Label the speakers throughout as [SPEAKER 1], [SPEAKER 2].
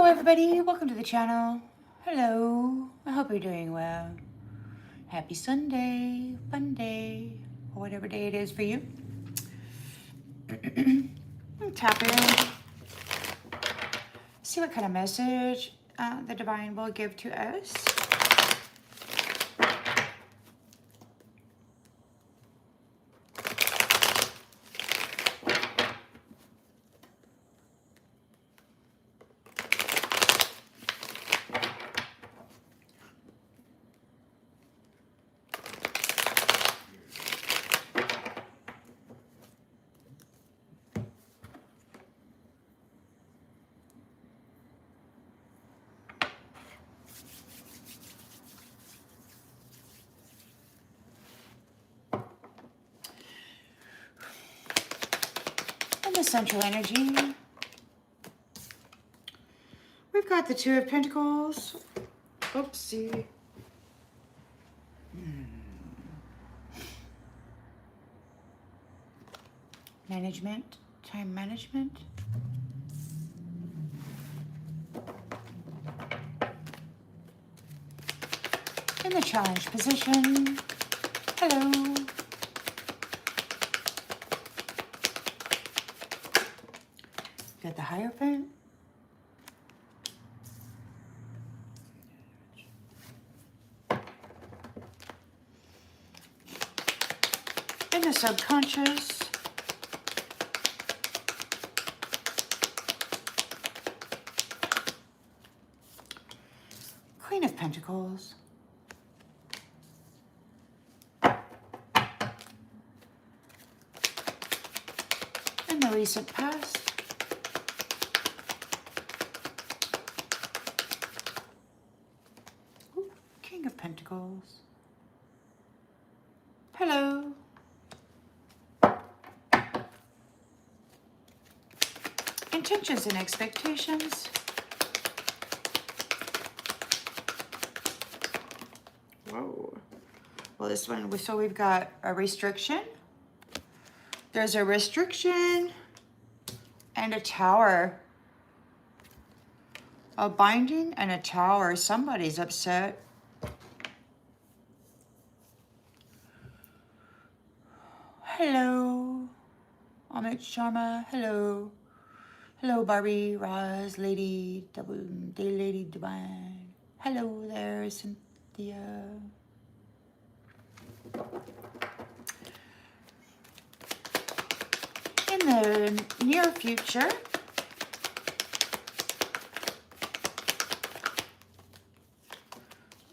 [SPEAKER 1] everybody, welcome to the channel. Hello, I hope you're doing well. Happy Sunday, fun day, or whatever day it is for you. Tap in, see what kind of message the divine will give to us. The central energy. We've got the Two of Pentacles. Oopsie. Management, time management. In the challenge position. Hello. Got the Hierophant. In the subconscious. Queen of Pentacles. In the recent past. King of Pentacles. Hello. Intentions and expectations. Whoa. Well, this one, so we've got a restriction. There's a restriction and a tower. A binding and a tower. Somebody's upset. Hello, Amit Sharma. Hello. Hello, Barbie, Roz, Lady, Lady Divine. Hello there, Cynthia. In the near future,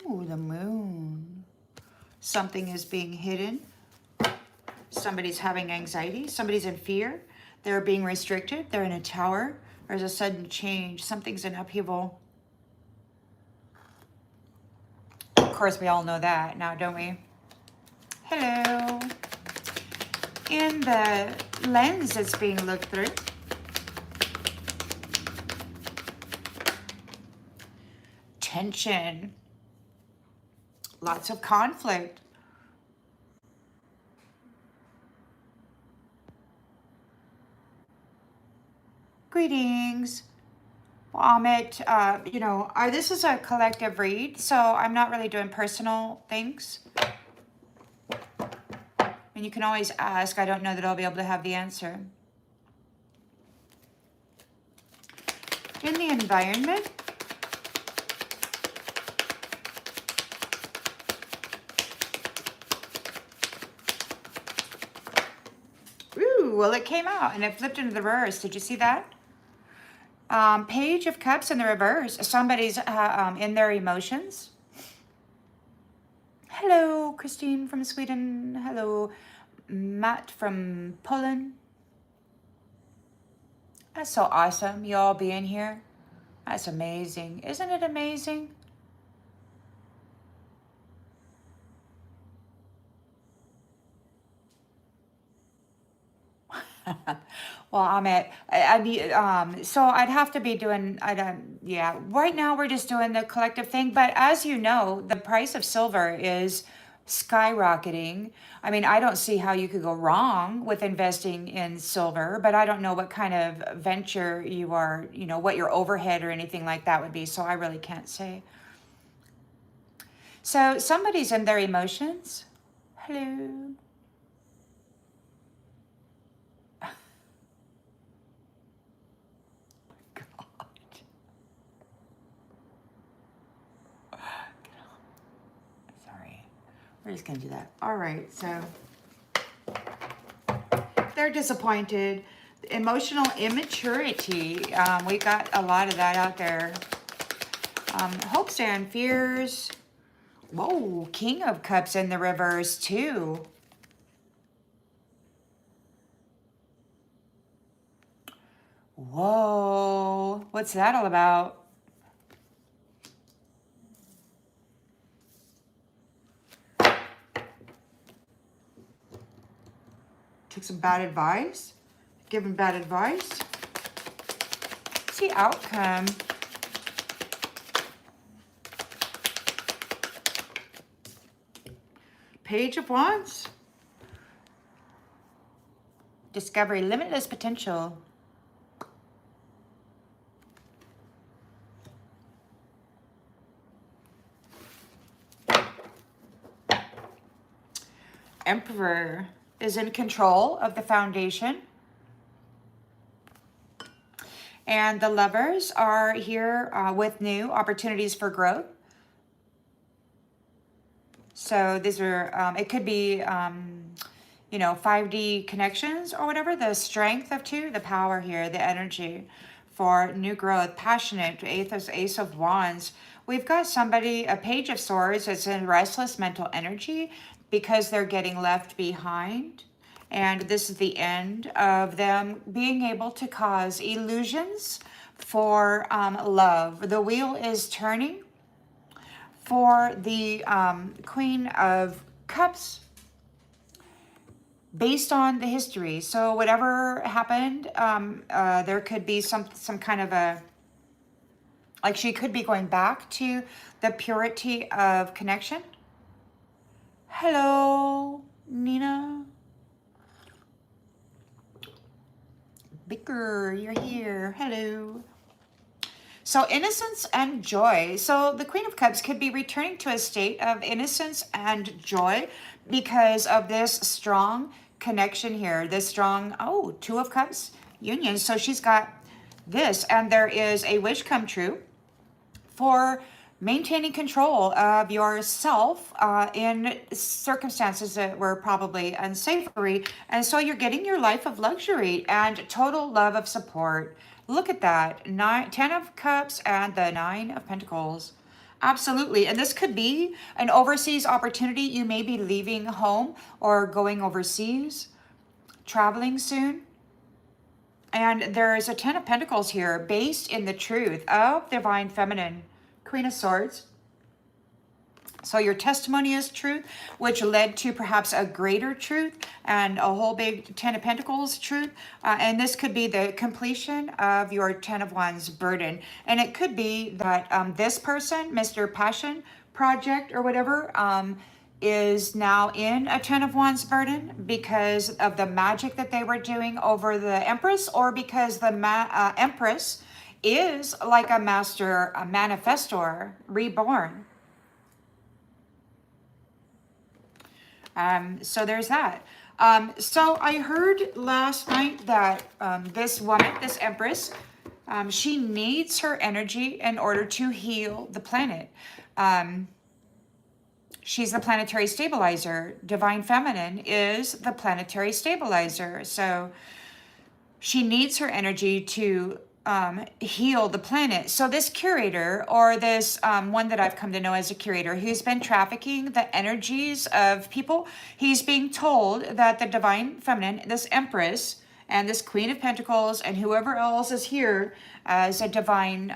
[SPEAKER 1] ooh, the moon. Something is being hidden. Somebody's having anxiety. Somebody's in fear. They're being restricted. They're in a tower. There's a sudden change. Something's in upheaval. Of course, we all know that now, don't we? Hello. In the lens that's being looked through. Tension. Lots of conflict. Greetings. Well, Amit, you know, this is a collective read, so I'm not really doing personal things. And you can always ask. I don't know that I'll be able to have the answer. In the environment, ooh, well, it came out and it flipped into the reverse. Did you see that? Page of Cups in the reverse. Somebody's in their emotions. Hello, Christine from Sweden. Hello, Matt from Poland. That's so awesome, you all being here. That's amazing. Isn't it amazing? Well, Amit, so I'd have to be doing, yeah, right now we're just doing the collective thing. But as you know, the price of silver is skyrocketing. I mean, I don't see how you could go wrong with investing in silver, but I don't know what kind of venture you are, you know, what your overhead or anything like that would be. So I really can't say. So somebody's in their emotions. Hello. God. Sorry. We're just going to do that. All right. So they're disappointed. Emotional immaturity. We got a lot of that out there. Hopes and fears. Whoa, King of Cups in the reverse too. Whoa, what's that all about? Took some bad advice? Given bad advice? What's the outcome? Page of Wands. Discovery, limitless potential. Emperor is in control of the foundation. And the Lovers are here with new opportunities for growth. So these are, it could be, you know, 5D connections or whatever. The strength of two, the power here, the energy for new growth, passionate, Ace of Wands. We've got somebody, a Page of Swords, that's in restless mental energy because they're getting left behind. And this is the end of them being able to cause illusions for love. The wheel is turning for the Queen of Cups based on the history. So whatever happened, there could be some kind of a, like she could be going back to the purity of connection. Hello, Nina. Bicker, you're here. Hello. So innocence and joy. So the Queen of Cups could be returning to a state of innocence and joy because of this strong connection here. This strong, oh, Two of Cups union. So she's got this, and there is a wish come true for maintaining control of yourself in circumstances that were probably unsavory. And so you're getting your life of luxury and total love of support. Look at that. 10 of Cups and the 9 of Pentacles. Absolutely. And this could be an overseas opportunity. You may be leaving home or going overseas, traveling soon. And there is a 10 of Pentacles here based in the truth of Divine Feminine. Queen of Swords. So your testimony is truth, which led to perhaps a greater truth and a whole big 10 of Pentacles truth. And this could be the completion of your 10 of Wands burden. And it could be that this person, Mr. Passion Project or whatever, is now in a 10 of Wands burden because of the magic that they were doing over the Empress, or because the Empress is like a master, a manifestor, reborn. So there's that. So I heard last night that this woman, this Empress, she needs her energy in order to heal the planet. She's the planetary stabilizer. Divine Feminine is the planetary stabilizer. So she needs her energy to heal the planet. So this curator, or this one that I've come to know as a curator, who's been trafficking the energies of people, he's being told that the Divine Feminine, this Empress, and this Queen of Pentacles, and whoever else is here as a divine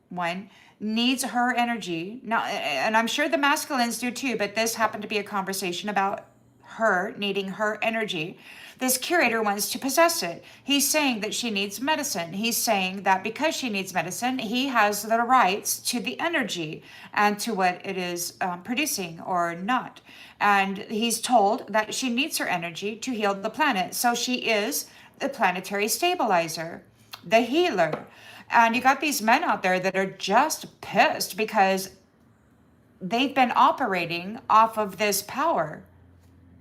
[SPEAKER 1] one, needs her energy. Now, and I'm sure the masculines do too, but this happened to be a conversation about her, needing her energy. This curator wants to possess it. He's saying that she needs medicine. He's saying that because she needs medicine, he has the rights to the energy and to what it is producing or not. And he's told that she needs her energy to heal the planet. So she is the planetary stabilizer, the healer. And you got these men out there that are just pissed because they've been operating off of this power.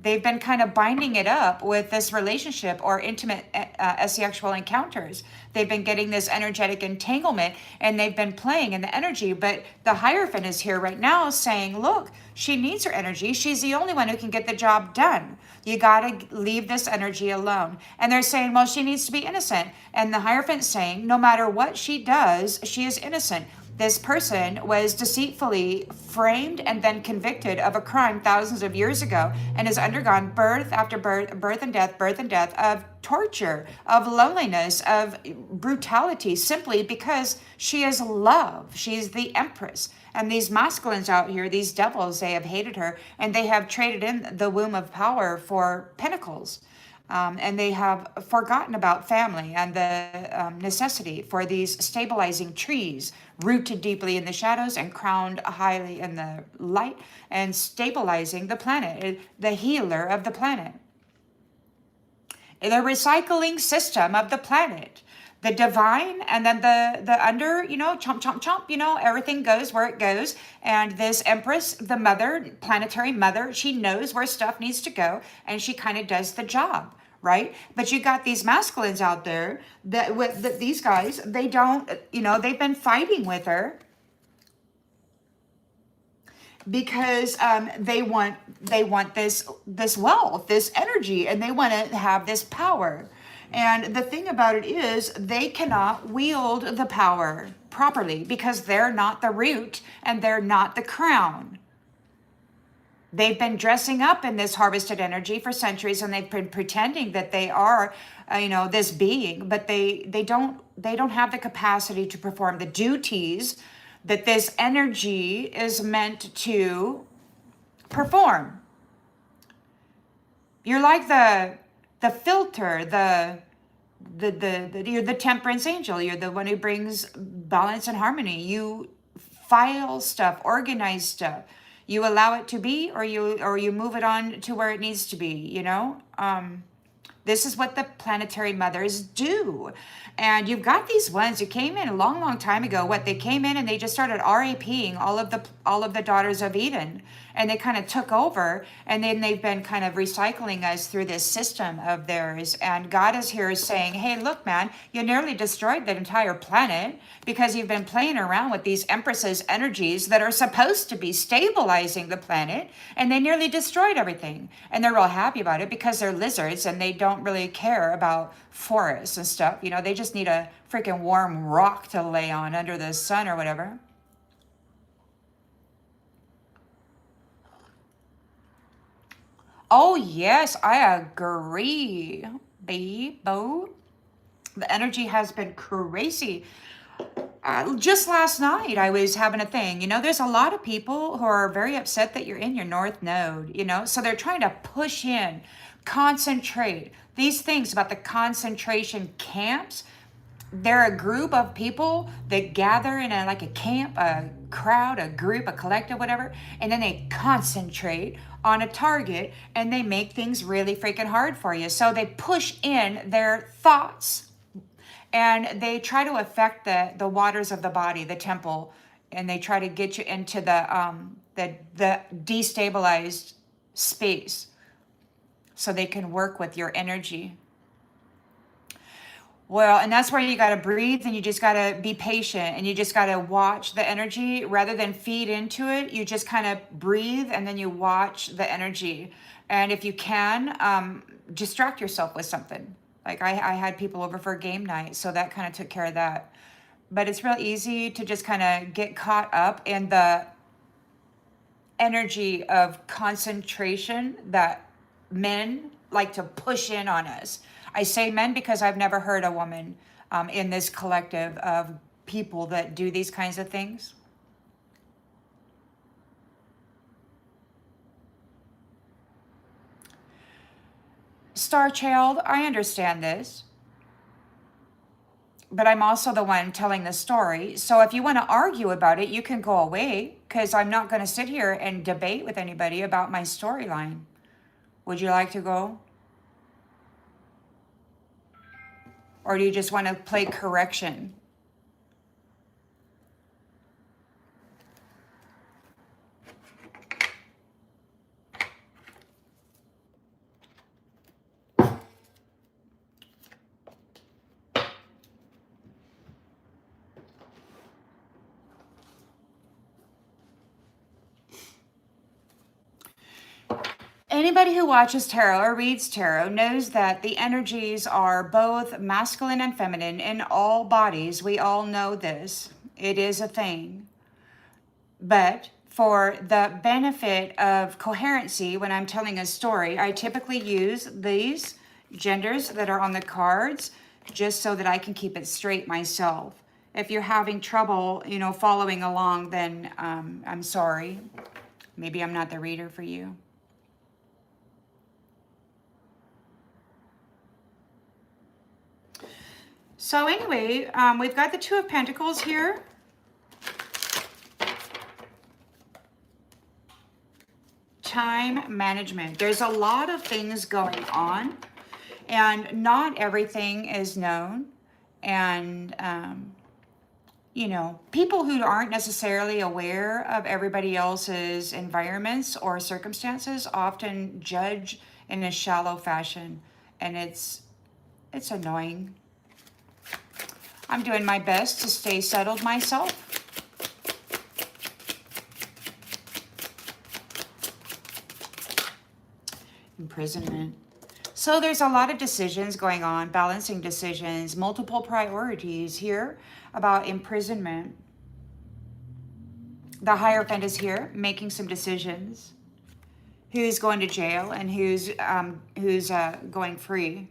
[SPEAKER 1] They've been kind of binding it up with this relationship or intimate sexual encounters. They've been getting this energetic entanglement and they've been playing in the energy. But the Hierophant is here right now saying, look, she needs her energy. She's the only one who can get the job done. You got to leave this energy alone. And they're saying, well, she needs to be innocent. And the Hierophant's saying, no matter what she does, she is innocent. This person was deceitfully framed and then convicted of a crime thousands of years ago and has undergone birth after birth, birth and death of torture, of loneliness, of brutality, simply because she is love. She's the Empress. And these masculines out here, these devils, they have hated her and they have traded in the womb of power for pentacles. And they have forgotten about family and the necessity for these stabilizing trees rooted deeply in the shadows and crowned highly in the light and stabilizing the planet, the healer of the planet, the recycling system of the planet, the divine, and then the under, chomp, chomp, chomp, everything goes where it goes. And this Empress, the mother, planetary mother, she knows where stuff needs to go and she kind of does the job. Right? But you got these masculines out there that these guys, they don't, they've been fighting with her because they want this wealth, this energy, and they want to have this power. And the thing about it is they cannot wield the power properly because they're not the root and they're not the crown. They've been dressing up in this harvested energy for centuries, and they've been pretending that they are, this being, but they don't have the capacity to perform the duties that this energy is meant to perform. You're like the filter, you're the temperance angel. You're the one who brings balance and harmony. You file stuff, organize stuff. You allow it to be, or you move it on to where it needs to be, This is what the planetary mothers do. And you've got these ones who came in a long, long time ago. They came in and they just started RAPing all of the daughters of Eden. And they kind of took over, and then they've been kind of recycling us through this system of theirs. And God is here saying, hey, look, man, you nearly destroyed the entire planet because you've been playing around with these Empresses' energies that are supposed to be stabilizing the planet, and they nearly destroyed everything. And they're real happy about it because they're lizards and they don't really care about forests and stuff. They just need a freaking warm rock to lay on under the sun or whatever. Oh, yes, I agree, Bo. The energy has been crazy. Just last night, I was having a thing. There's a lot of people who are very upset that you're in your North Node, so they're trying to push in, concentrate. These things about the concentration camps, they're a group of people that gather in a camp, a crowd, a group, a collective, whatever, and then they concentrate on a target and they make things really freaking hard for you. So they push in their thoughts and they try to affect the waters of the body, the temple, and they try to get you into the destabilized space so they can work with your energy. Well, and that's where you got to breathe and you just got to be patient and you just got to watch the energy rather than feed into it. You just kind of breathe and then you watch the energy. And if you can, distract yourself with something. Like I had people over for a game night, so that kind of took care of that. But it's real easy to just kind of get caught up in the energy of concentration that men like to push in on us. I say men because I've never heard a woman in this collective of people that do these kinds of things. Star Child, I understand this, but I'm also the one telling the story. So if you want to argue about it, you can go away, because I'm not going to sit here and debate with anybody about my storyline. Would you like to go? Or do you just want to play correction? Anybody who watches tarot or reads tarot knows that the energies are both masculine and feminine in all bodies. We all know this. It is a thing. But for the benefit of coherency, when I'm telling a story, I typically use these genders that are on the cards just so that I can keep it straight myself. If you're having trouble, following along, then I'm sorry. Maybe I'm not the reader for you. So anyway, we've got the Two of Pentacles here. Time management. There's a lot of things going on, and not everything is known. And, people who aren't necessarily aware of everybody else's environments or circumstances often judge in a shallow fashion, and it's annoying. I'm doing my best to stay settled myself. Imprisonment. So there's a lot of decisions going on, balancing decisions, multiple priorities here about imprisonment. The Hierophant is here making some decisions. Who's going to jail and who's going free.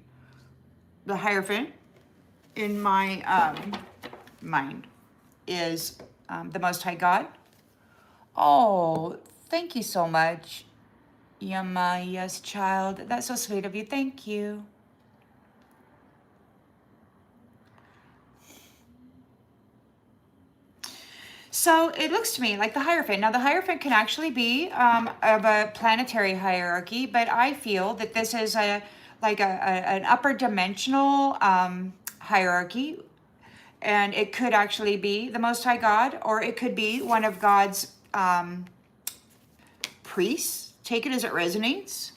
[SPEAKER 1] The Hierophant, in my mind, is the Most High God. Oh, thank you so much, Yama. Yes, child. That's so sweet of you. Thank you. So it looks to me like the Hierophant. Now, the Hierophant can actually be of a planetary hierarchy, but I feel that this is an upper dimensional hierarchy, and it could actually be the Most High God, or it could be one of God's priests. Take it as it resonates.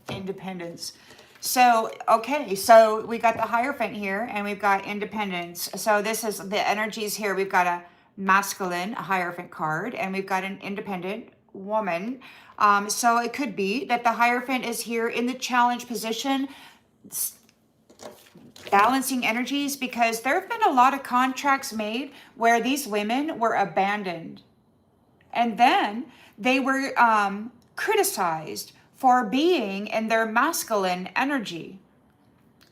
[SPEAKER 1] Independence. So, okay, so we got the Hierophant here, and we've got independence. So this is the energies here. We've got a masculine Hierophant card, and we've got an independent woman. So it could be that the Hierophant is here in the challenge position, balancing energies, because there have been a lot of contracts made where these women were abandoned, and then they were criticized for being in their masculine energy.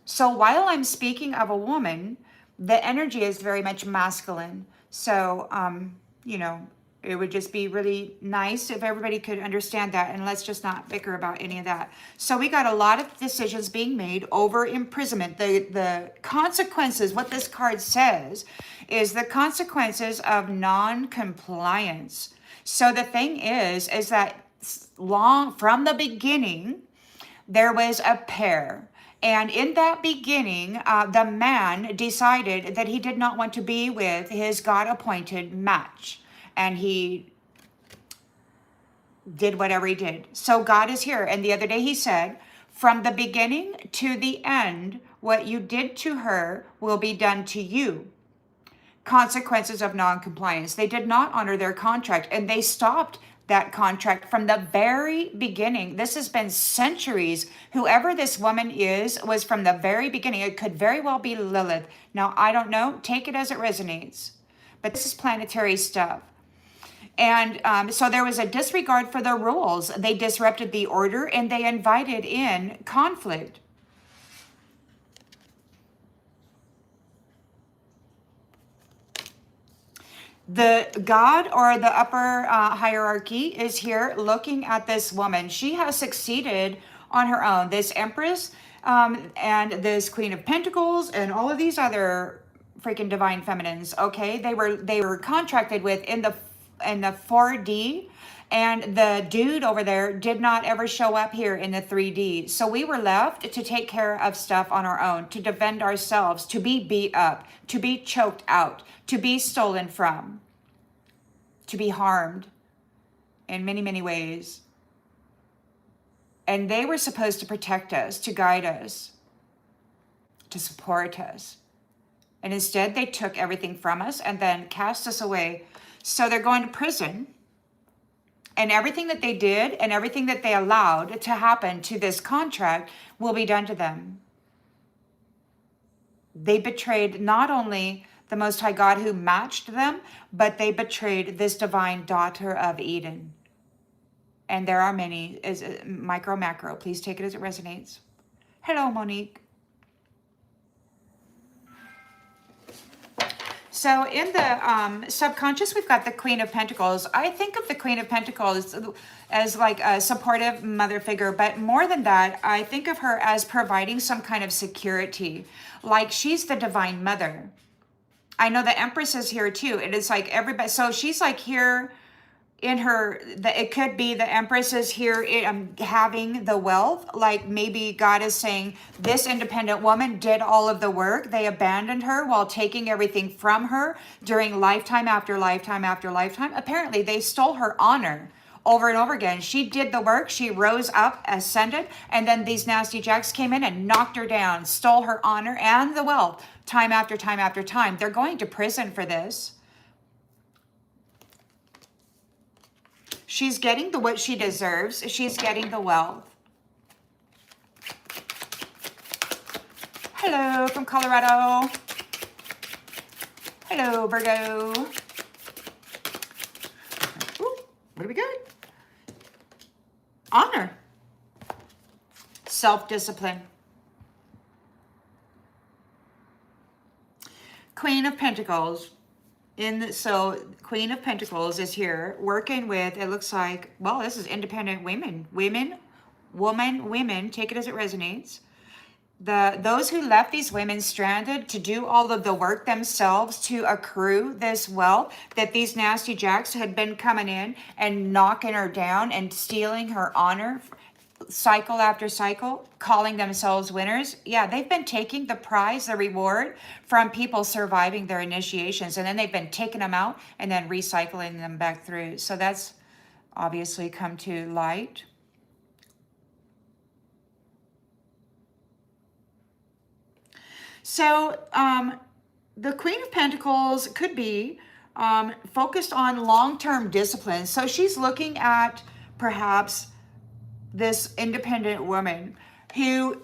[SPEAKER 1] So while I'm speaking of a woman, the energy is very much masculine. So, it would just be really nice if everybody could understand that, and let's just not bicker about any of that. So we got a lot of decisions being made over imprisonment. The consequences, what this card says, is the consequences of non-compliance. So the thing is that from the beginning, there was a pair. And in that beginning, the man decided that he did not want to be with his God-appointed match. And he did whatever he did. So God is here. And the other day he said, from the beginning to the end, what you did to her will be done to you. Consequences of non-compliance. They did not honor their contract, and they stopped that contract from the very beginning. This has been centuries. Whoever this woman is was from the very beginning. It could very well be Lilith. Now, I don't know. Take it as it resonates. But this is planetary stuff. And so there was a disregard for the rules. They disrupted the order, and they invited in conflict. The God or the upper hierarchy is here looking at this woman. She has succeeded on her own. This Empress and this Queen of Pentacles and all of these other freaking divine feminines. Okay, they were contracted with in the 4D, and the dude over there did not ever show up here in the 3D. So we were left to take care of stuff on our own, to defend ourselves, to be beat up, to be choked out, to be stolen from, to be harmed in many, many ways. And they were supposed to protect us, to guide us, to support us. And instead, they took everything from us and then cast us away. So they're going to prison. And everything that they did and everything that they allowed to happen to this contract will be done to them. They betrayed not only the Most High God who matched them, but they betrayed this divine daughter of Eden. And there are many, micro, macro. Please take it as it resonates. Hello, Monique. So in the subconscious, we've got the Queen of Pentacles. I think of the Queen of Pentacles as like a supportive mother figure, but more than that, I think of her as providing some kind of security. Like she's the divine mother. I know the Empress is here too. It is like everybody, so she's like here in her, it could be the Empress is here having the wealth. Like maybe God is saying this independent woman did all of the work. They abandoned her while taking everything from her during lifetime after lifetime after lifetime. Apparently they stole her honor over and over again. She did the work. She rose up, ascended, and then these nasty jacks came in and knocked her down, stole her honor and the wealth time after time after time. They're going to prison for this. She's getting what she deserves. She's getting the wealth. Hello from Colorado. Hello, Virgo. Ooh, what do we got? Honor. Self-discipline. Queen of Pentacles. So Queen of Pentacles is here working with, it looks like, well, this is independent women. Women, take it as it resonates. Those who left these women stranded to do all of the work themselves to accrue this wealth that these nasty jacks had been coming in and knocking her down and stealing her honor cycle after cycle, calling themselves winners. Yeah, they've been taking the prize, the reward from people surviving their initiations, and then they've been taking them out and then recycling them back through. So that's obviously come to light. So the Queen of Pentacles could be focused on long-term discipline. So she's looking at perhaps this independent woman who,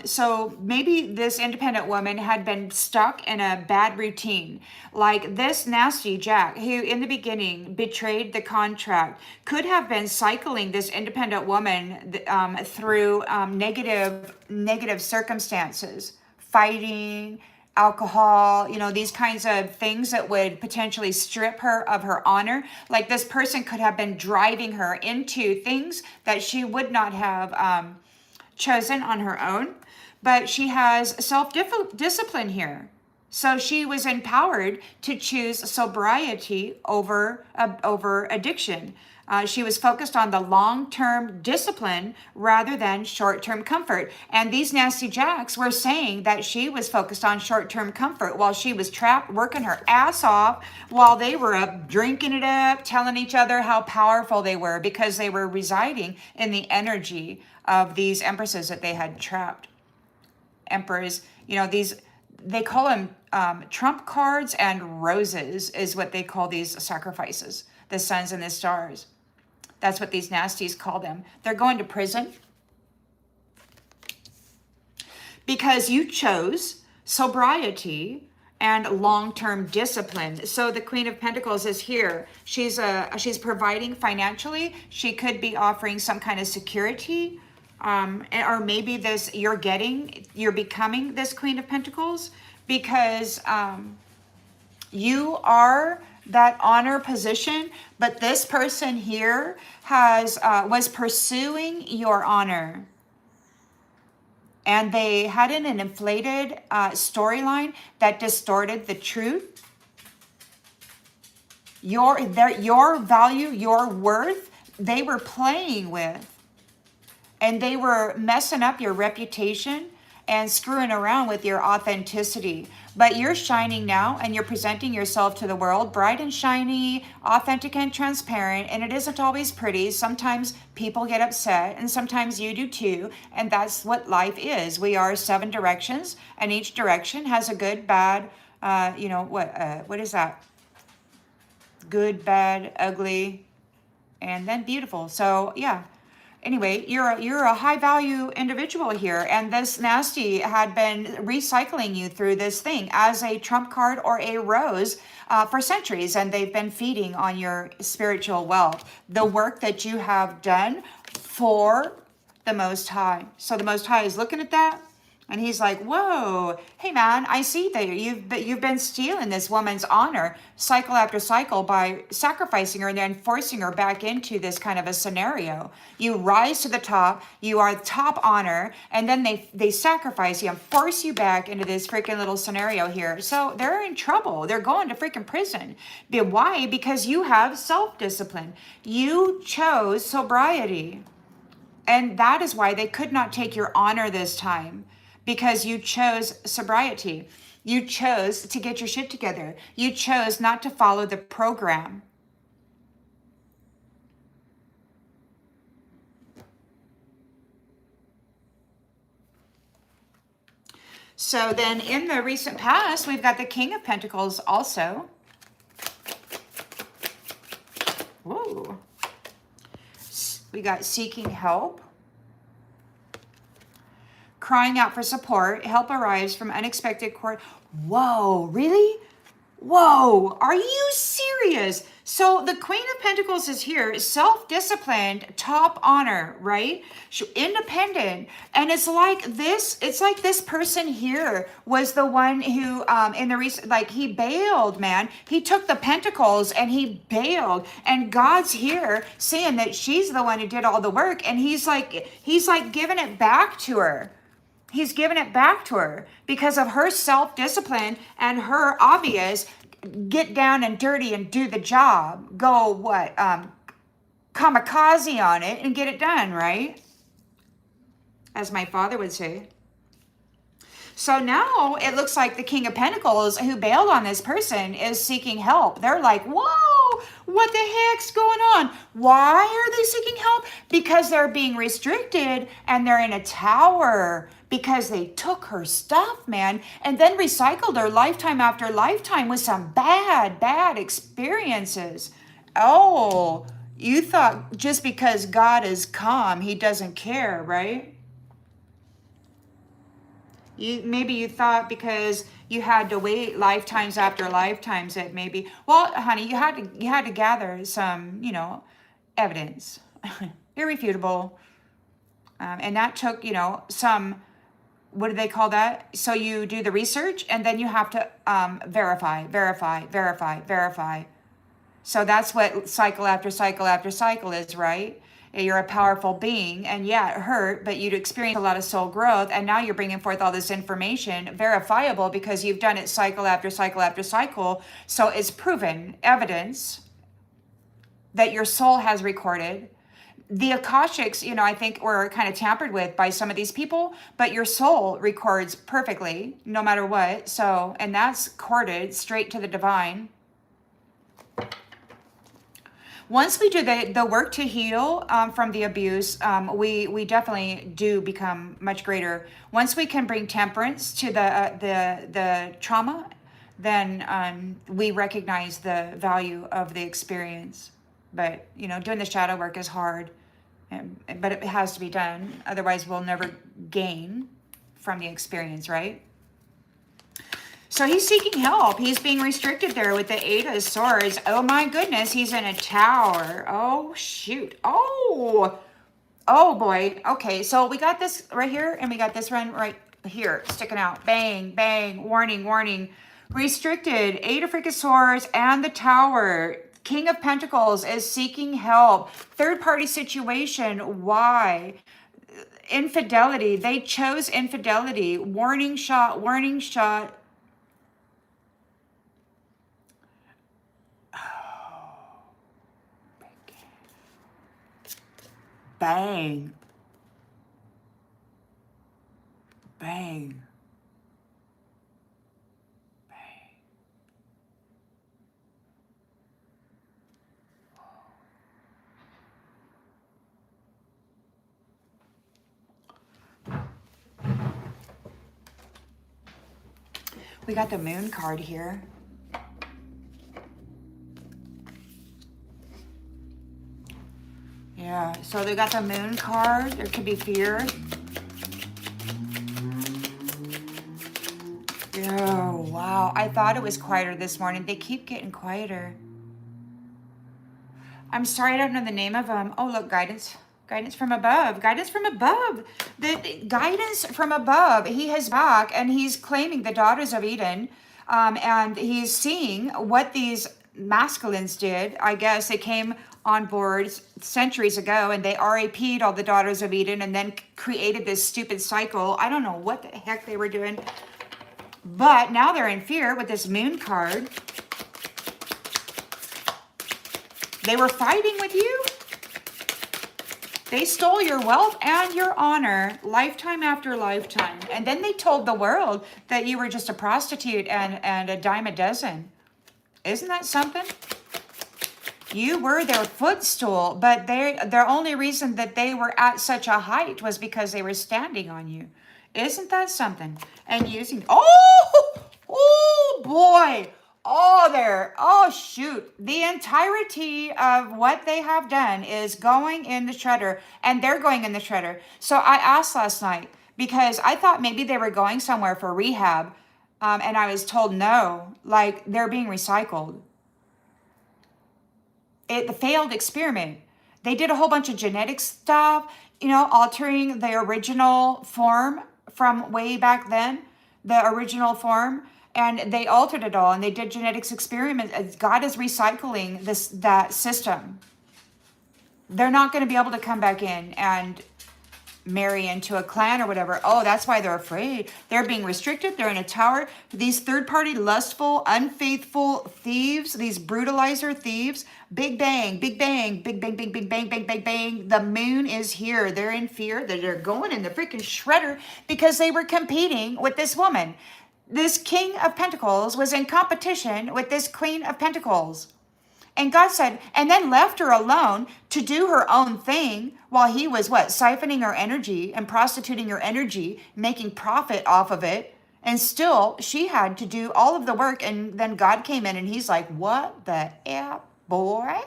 [SPEAKER 1] so maybe this independent woman had been stuck in a bad routine. Like this nasty jack who in the beginning betrayed the contract could have been cycling this independent woman through negative circumstances, fighting, alcohol, these kinds of things that would potentially strip her of her honor. Like this person could have been driving her into things that she would not have chosen on her own, but she has self-discipline here. So she was empowered to choose sobriety over addiction. She was focused on the long-term discipline rather than short-term comfort. And these nasty jacks were saying that she was focused on short-term comfort while she was trapped, working her ass off while they were up, drinking it up, telling each other how powerful they were because they were residing in the energy of these empresses that they had trapped. Emperors, they call them trump cards and roses is what they call these sacrifices, the suns and the stars. That's what these nasties call them. They're going to prison because you chose sobriety and long-term discipline. So the Queen of Pentacles is here. She's providing financially. She could be offering some kind of security, or maybe you're becoming this Queen of Pentacles because you are that honor position, but this person here has was pursuing your honor, and they had an inflated storyline that distorted the truth. Your value, your worth, they were playing with, and they were messing up your reputation and screwing around with your authenticity. But you're shining now, and you're presenting yourself to the world bright and shiny, authentic and transparent, and it isn't always pretty. Sometimes people get upset, and sometimes you do too, and that's what life is. We are 7 directions, and each direction has a good, bad, what is that? Good, bad, ugly, and then beautiful. So yeah. Anyway, you're a high value individual here, and this nasty had been recycling you through this thing as a trump card or a rose for centuries, and they've been feeding on your spiritual wealth, the work that you have done for the Most High. So the Most High is looking at that, and he's like, whoa, hey man, I see that you've been stealing this woman's honor cycle after cycle by sacrificing her and then forcing her back into this kind of a scenario. You rise to the top, you are top honor, and then they sacrifice you and force you back into this freaking little scenario here. So they're in trouble. They're going to freaking prison. But why? Because you have self-discipline. You chose sobriety. And that is why they could not take your honor this time. Because you chose sobriety. You chose to get your shit together. You chose not to follow the program. So then in the recent past, we've got the King of Pentacles also. Whoa. We got seeking help. Crying out for support. Help arrives from unexpected court. Whoa, really? Whoa, are you serious? So the Queen of Pentacles is here, self-disciplined, top honor, right? Independent. And it's like this person here was the one who, in the recent, like he bailed, man. He took the pentacles and he bailed. And God's here saying that she's the one who did all the work. And he's like giving it back to her. He's given it back to her because of her self-discipline and her obvious get down and dirty and do the job. Go kamikaze on it and get it done, right? As my father would say. So now it looks like the King of Pentacles who bailed on this person is seeking help. They're like, whoa, what the heck's going on? Why are they seeking help? Because they're being restricted and they're in a tower because they took her stuff, man, and then recycled her lifetime after lifetime with some bad experiences. Oh, you thought just because God is calm, he doesn't care, right? Maybe you thought because you had to wait lifetimes after lifetimes that maybe, well, honey, you had to gather some, evidence, irrefutable, and that took, some. What do they call that? So you do the research and then you have to verify. So that's what cycle after cycle after cycle is, right? You're a powerful being, and yeah, it hurt, but you'd experience a lot of soul growth, and now you're bringing forth all this information, verifiable, because you've done it cycle after cycle after cycle, so it's proven evidence that your soul has recorded. The Akashics, I think were kind of tampered with by some of these people, but your soul records perfectly, no matter what, so, and that's corded straight to the divine. Once we do the work to heal from the abuse, we definitely do become much greater. Once we can bring temperance to the trauma, then we recognize the value of the experience. But, doing the shadow work is hard, but it has to be done. Otherwise, we'll never gain from the experience, right? So he's seeking help. He's being restricted there with the 8 of Swords. Oh my goodness, he's in a tower. Oh shoot. Oh boy. Okay, so we got this right here and we got this one right here sticking out. Bang, bang, warning, warning. Restricted, Eight of freaking Swords and the Tower. King of Pentacles is seeking help. Third party situation. Why? Infidelity. They chose infidelity. Warning shot, warning shot. Bang. Bang. We got the Moon card here. Yeah, so they got the Moon card. There could be fear. Oh, wow. I thought it was quieter this morning. They keep getting quieter. I'm sorry, I don't know the name of them. Oh, look, guidance. Guidance from above. Guidance from above. The guidance from above. He is back and he's claiming the daughters of Eden. And he's seeing what these masculines did. I guess they came on board centuries ago and they RAP'd all the daughters of Eden and then created this stupid cycle. I don't know what the heck they were doing. But now they're in fear with this Moon card. They were fighting with you. They stole your wealth and your honor lifetime after lifetime. And then they told the world that you were just a prostitute and a dime a dozen. Isn't that something? You were their footstool, but their only reason that they were at such a height was because they were standing on you. Isn't that something? And using, oh boy. Oh shoot. The entirety of what they have done is going in the shredder, and they're going in the shredder. So I asked last night because I thought maybe they were going somewhere for rehab. And I was told no, like they're being recycled. The failed experiment. They did a whole bunch of genetic stuff, altering the original form from way back then, the original form. And they altered it all, and they did genetics experiments. God is recycling that system. They're not going to be able to come back in and marry into a clan or whatever. Oh, that's why they're afraid. They're being restricted. They're in a tower. These third-party, lustful, unfaithful thieves, these brutalizer thieves. Big bang, big bang, big bang, big bang, bang, bang, bang, bang. The Moon is here. They're in fear. They're going in the freaking shredder because they were competing with this woman. This King of Pentacles was in competition with this Queen of Pentacles. And God said, and then left her alone to do her own thing while he was siphoning her energy and prostituting her energy, making profit off of it. And still, she had to do all of the work. And then God came in and he's like, what the F, boy?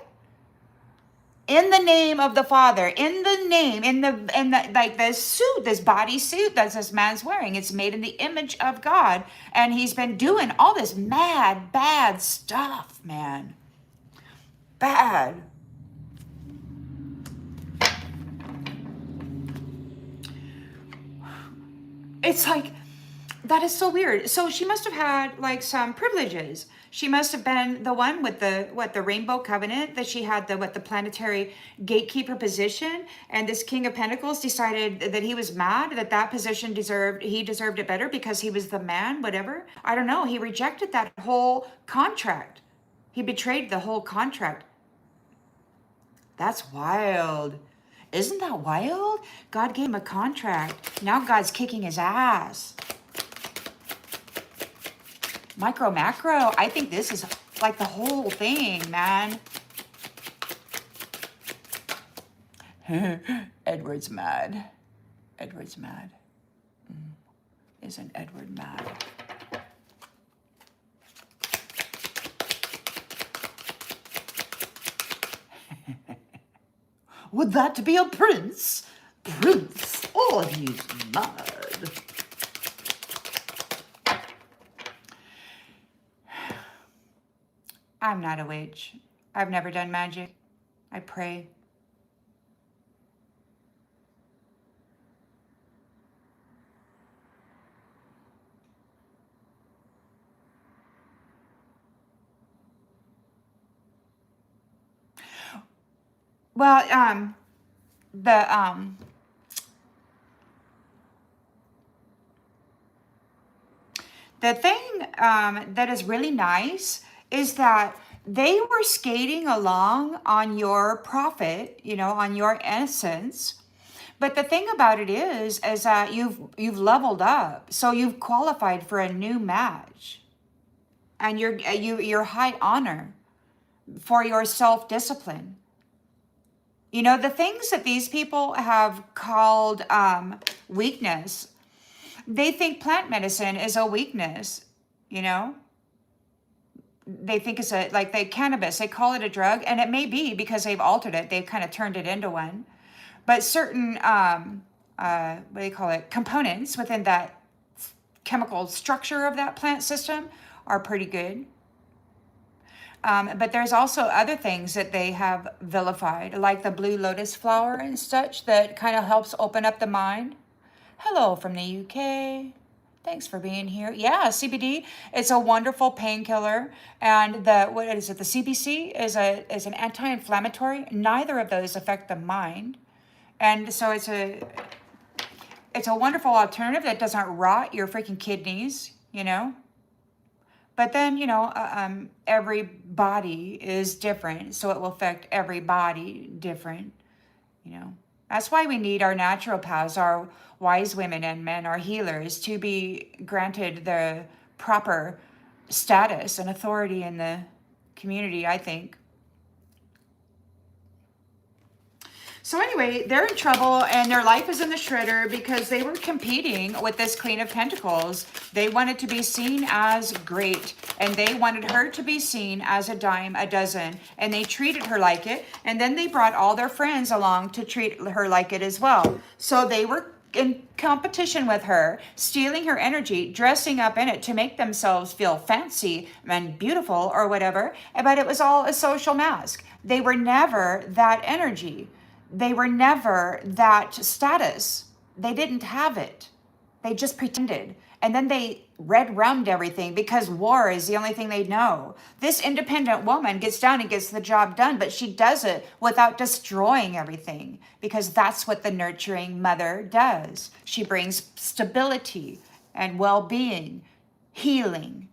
[SPEAKER 1] In the name of the Father, in the like this suit, this body suit that this man's wearing, it's made in the image of God. And he's been doing all this mad, bad stuff, man. Bad. It's like, that is so weird. So she must have had like some privileges. She must have been the one with the Rainbow Covenant, that she had the planetary gatekeeper position. And this King of Pentacles decided that he was mad, that position he deserved it better because he was the man, whatever. I don't know. He rejected that whole contract. He betrayed the whole contract. That's wild. Isn't that wild? God gave him a contract. Now God's kicking his ass. Micro, macro, I think this is like the whole thing, man. Edward's mad. Edward's mad. Isn't Edward mad? Would that be a prince? Prince? Oh, he's mad. I'm not a witch. I've never done magic. I pray. Well, the the thing that is really nice is that they were skating along on your profit, you know, on your innocence. But the thing about it is that you've leveled up, so you've qualified for a new match, and you're high honor for your self discipline. You know, the things that these people have called weakness, they think plant medicine is a weakness. You know, they think it's a like they cannabis. They call it a drug, and it may be because they've altered it. They've kind of turned it into one. But certain what do you call it, components within that chemical structure of that plant system are pretty good. But there's also other things that they have vilified, like the blue lotus flower and such, that kind of helps open up the mind. Hello from the UK. Thanks for being here. Yeah, CBD, it's a wonderful painkiller. And the, what is it, the CBC is an anti-inflammatory. Neither of those affect the mind. And so it's a wonderful alternative that doesn't rot your freaking kidneys, you know? But then, you know, every body is different, so it will affect every body different, you know. That's why we need our naturopaths, our wise women and men, our healers, to be granted the proper status and authority in the community, I think. So anyway, they're in trouble and their life is in the shredder because they were competing with this Queen of Pentacles. They wanted to be seen as great, and they wanted her to be seen as a dime a dozen, and they treated her like it, and then they brought all their friends along to treat her like it as well. So they were in competition with her, stealing her energy, dressing up in it to make themselves feel fancy and beautiful or whatever, but it was all a social mask. They were never that energy. They were never that status. They didn't have it. They just pretended. And then they red rummed everything because war is the only thing they know. This independent woman gets down and gets the job done, but she does it without destroying everything, because that's what the nurturing mother does. She brings stability and well-being, healing.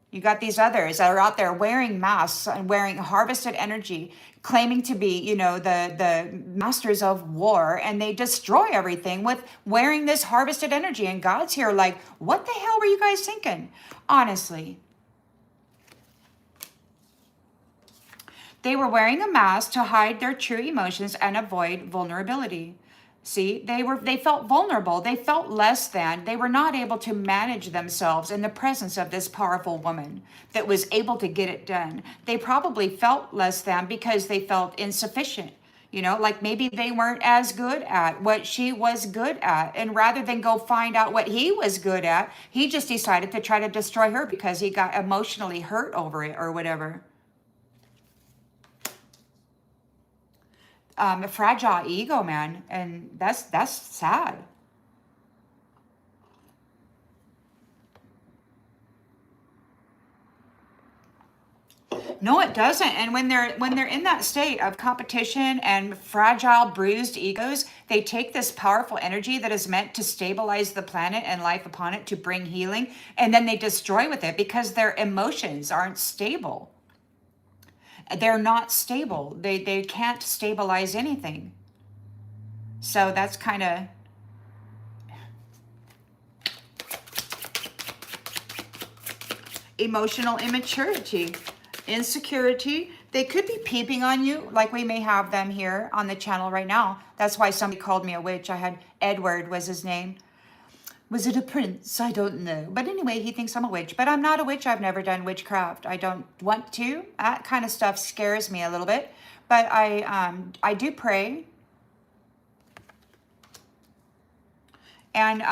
[SPEAKER 1] You got these others that are out there wearing masks and wearing harvested energy, claiming to be, you know, the masters of war, and they destroy everything with wearing this harvested energy. And God's here like, what the hell were you guys thinking? Honestly. They were wearing a mask to hide their true emotions and avoid vulnerability. See, they felt vulnerable. They felt less than. They were not able to manage themselves in the presence of this powerful woman that was able to get it done. They probably felt less than because they felt insufficient. You know, like maybe they weren't as good at what she was good at. And rather than go find out what he was good at, he just decided to try to destroy her because he got emotionally hurt over it or whatever. A fragile ego, man, and that's sad. No, it doesn't. And when they're in that state of competition and fragile, bruised egos, they take this powerful energy that is meant to stabilize the planet and life upon it to bring healing, and then they destroy with it because their emotions aren't stable. They're not stable. They can't stabilize anything. So that's kind of emotional immaturity, insecurity. They could be peeping on you, like we may have them here on the channel right now. That's why somebody called me a witch. I had Edward was his name. Was it a prince? I don't know. But anyway, he thinks I'm a witch. But I'm not a witch. I've never done witchcraft. I don't want to. That kind of stuff scares me a little bit. But I do pray. And,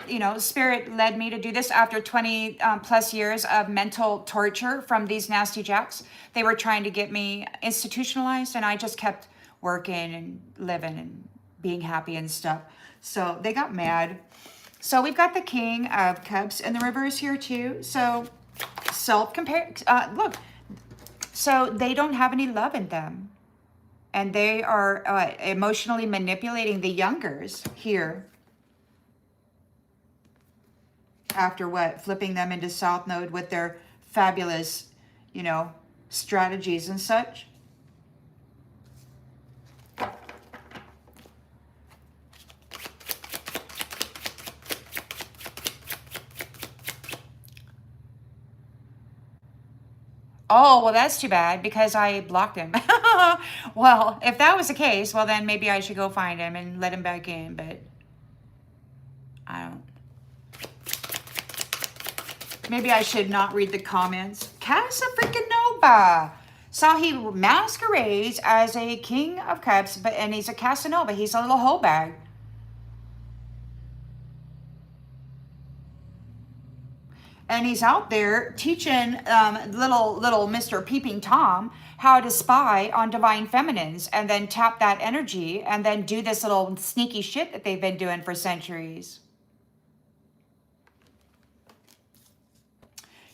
[SPEAKER 1] you know, Spirit led me to do this after 20 plus years of mental torture from these nasty jacks. They were trying to get me institutionalized, and I just kept working and living and being happy and stuff. So they got mad. So we've got the King of Cups in the reverse here too. So self-compare, look, so they don't have any love in them. And they are emotionally manipulating the youngers here. After what? Flipping them into South Node with their fabulous, you know, strategies and such. Oh, well, that's too bad because I blocked him. Well, if that was the case, well, then maybe I should go find him and let him back in, but I don't. Maybe I should not read the comments. Casa freaking Nova. So he masquerades as a king of cups, and he's a Casanova. He's a little hoe bag. And he's out there teaching little Mr. Peeping Tom how to spy on divine feminines and then tap that energy and then do this little sneaky shit that they've been doing for centuries.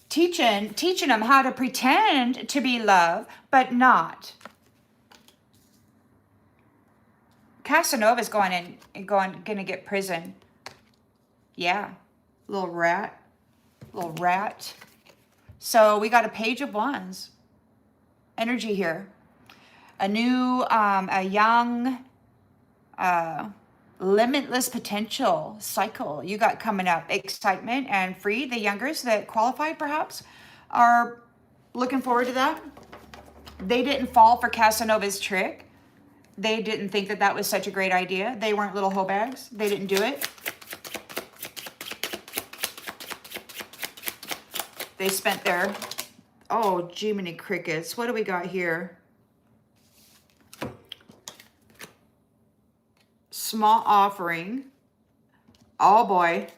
[SPEAKER 1] Teaching them how to pretend to be love, but not. Casanova's gonna get prison. Yeah, little rat. Little rat. So we got a page of wands energy here. A new, a young, limitless potential cycle you got coming up. Excitement and free. The youngers that qualified perhaps are looking forward to that. They didn't fall for Casanova's trick. They didn't think that that was such a great idea. They weren't little hoe bags. They didn't do it. They spent their, oh, Jiminy Crickets. What do we got here? Small offering. Oh, boy.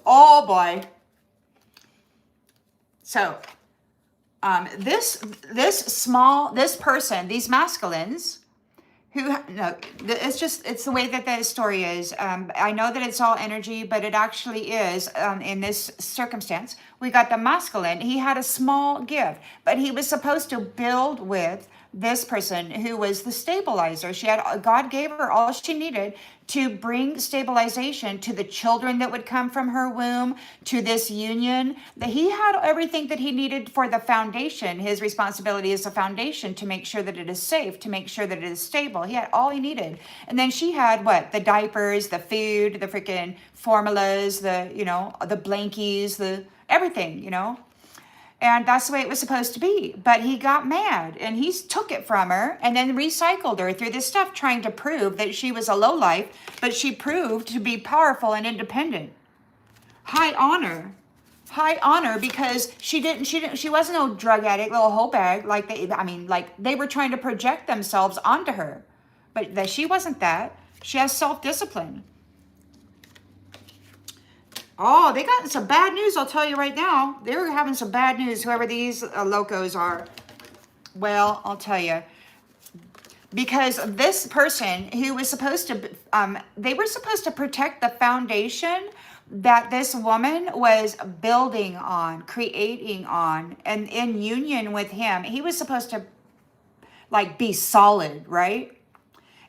[SPEAKER 1] Oh, boy. So, this person, these masculines, it's the way that the story is. I know that it's all energy, but it actually is in this circumstance. We got the masculine. He had a small gift, but he was supposed to build with this person who was the stabilizer. God gave her all she needed to bring stabilization to the children that would come from her womb, to this union. That he had everything that he needed for the foundation. His responsibility is the foundation to make sure that it is safe, to make sure that it is stable. He had all he needed. And then she had what? The diapers, the food, the freaking formulas, the blankies, the everything, And that's the way it was supposed to be. But he got mad and he took it from her and then recycled her through this stuff, trying to prove that she was a lowlife, but she proved to be powerful and independent. High honor. High honor, because she wasn't no drug addict, little hoe bag, like they were trying to project themselves onto her. But that she wasn't that. She has self-discipline. Oh, they got some bad news, I'll tell you right now. They're having some bad news, whoever these locos are. Well, I'll tell you. Because this person who was supposed to, they were supposed to protect the foundation that this woman was building on, creating on, and in union with him. He was supposed to, be solid, right?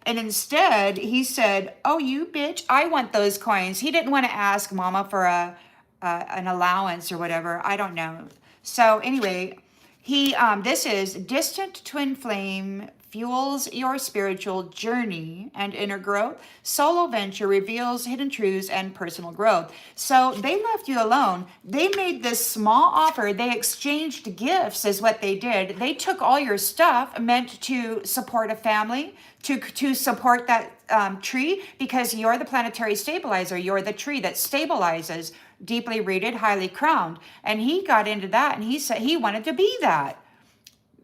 [SPEAKER 1] And instead, he said, oh, you bitch, I want those coins. He didn't want to ask mama for an allowance or whatever. I don't know. So anyway, this is distant twin flame fuels your spiritual journey and inner growth. Solo venture reveals hidden truths and personal growth. So they left you alone. They made this small offer. They exchanged gifts is what they did. They took all your stuff meant to support a family, to support that tree, because you're the planetary stabilizer. You're the tree that stabilizes, deeply rooted, highly crowned. And he got into that, and he said he wanted to be that.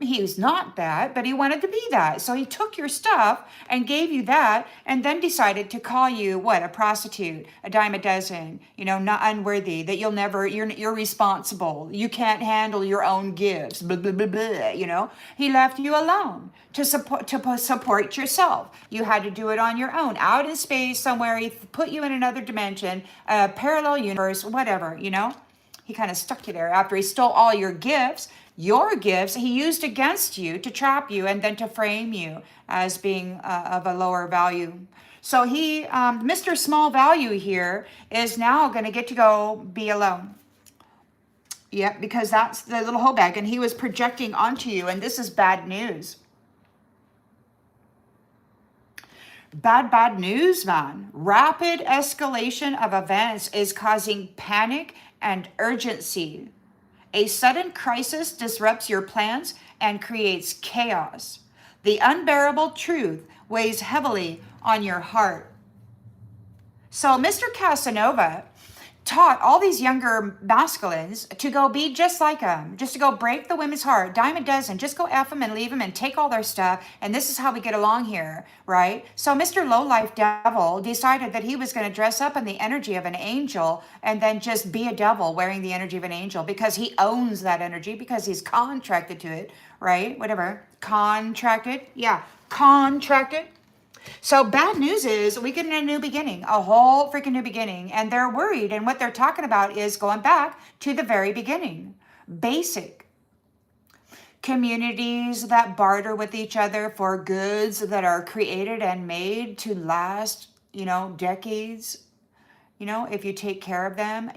[SPEAKER 1] He was not that, but he wanted to be that. So he took your stuff and gave you that, and then decided to call you what? A prostitute, a dime a dozen, not unworthy, that you're responsible. You can't handle your own gifts, blah, blah, blah, blah, He left you alone to support yourself. You had to do it on your own, out in space somewhere. He put you in another dimension, a parallel universe, whatever, He kind of stuck you there after he stole all your gifts, Your gifts he used against you to trap you and then to frame you as being of a lower value. So he, Mr. Small Value here is now going to get to go be alone. Yeah, because that's the little hoe bag, and he was projecting onto you, and this is bad news. Bad news, man. Rapid escalation of events is causing panic and urgency. A sudden crisis disrupts your plans and creates chaos. The unbearable truth weighs heavily on your heart. So Mr. Casanova taught all these younger masculines to go be just like him, just to go break the women's heart, dime a dozen, just go F them and leave them and take all their stuff. And this is how we get along here, right? So Mr. Lowlife Devil decided that he was going to dress up in the energy of an angel and then just be a devil wearing the energy of an angel because he owns that energy, because he's contracted to it, right? Whatever. Contracted. Yeah. Contracted. So bad news is we get a new beginning, a whole freaking new beginning. And they're worried. And what they're talking about is going back to the very beginning. Basic. Communities that barter with each other for goods that are created and made to last, decades. If you take care of them,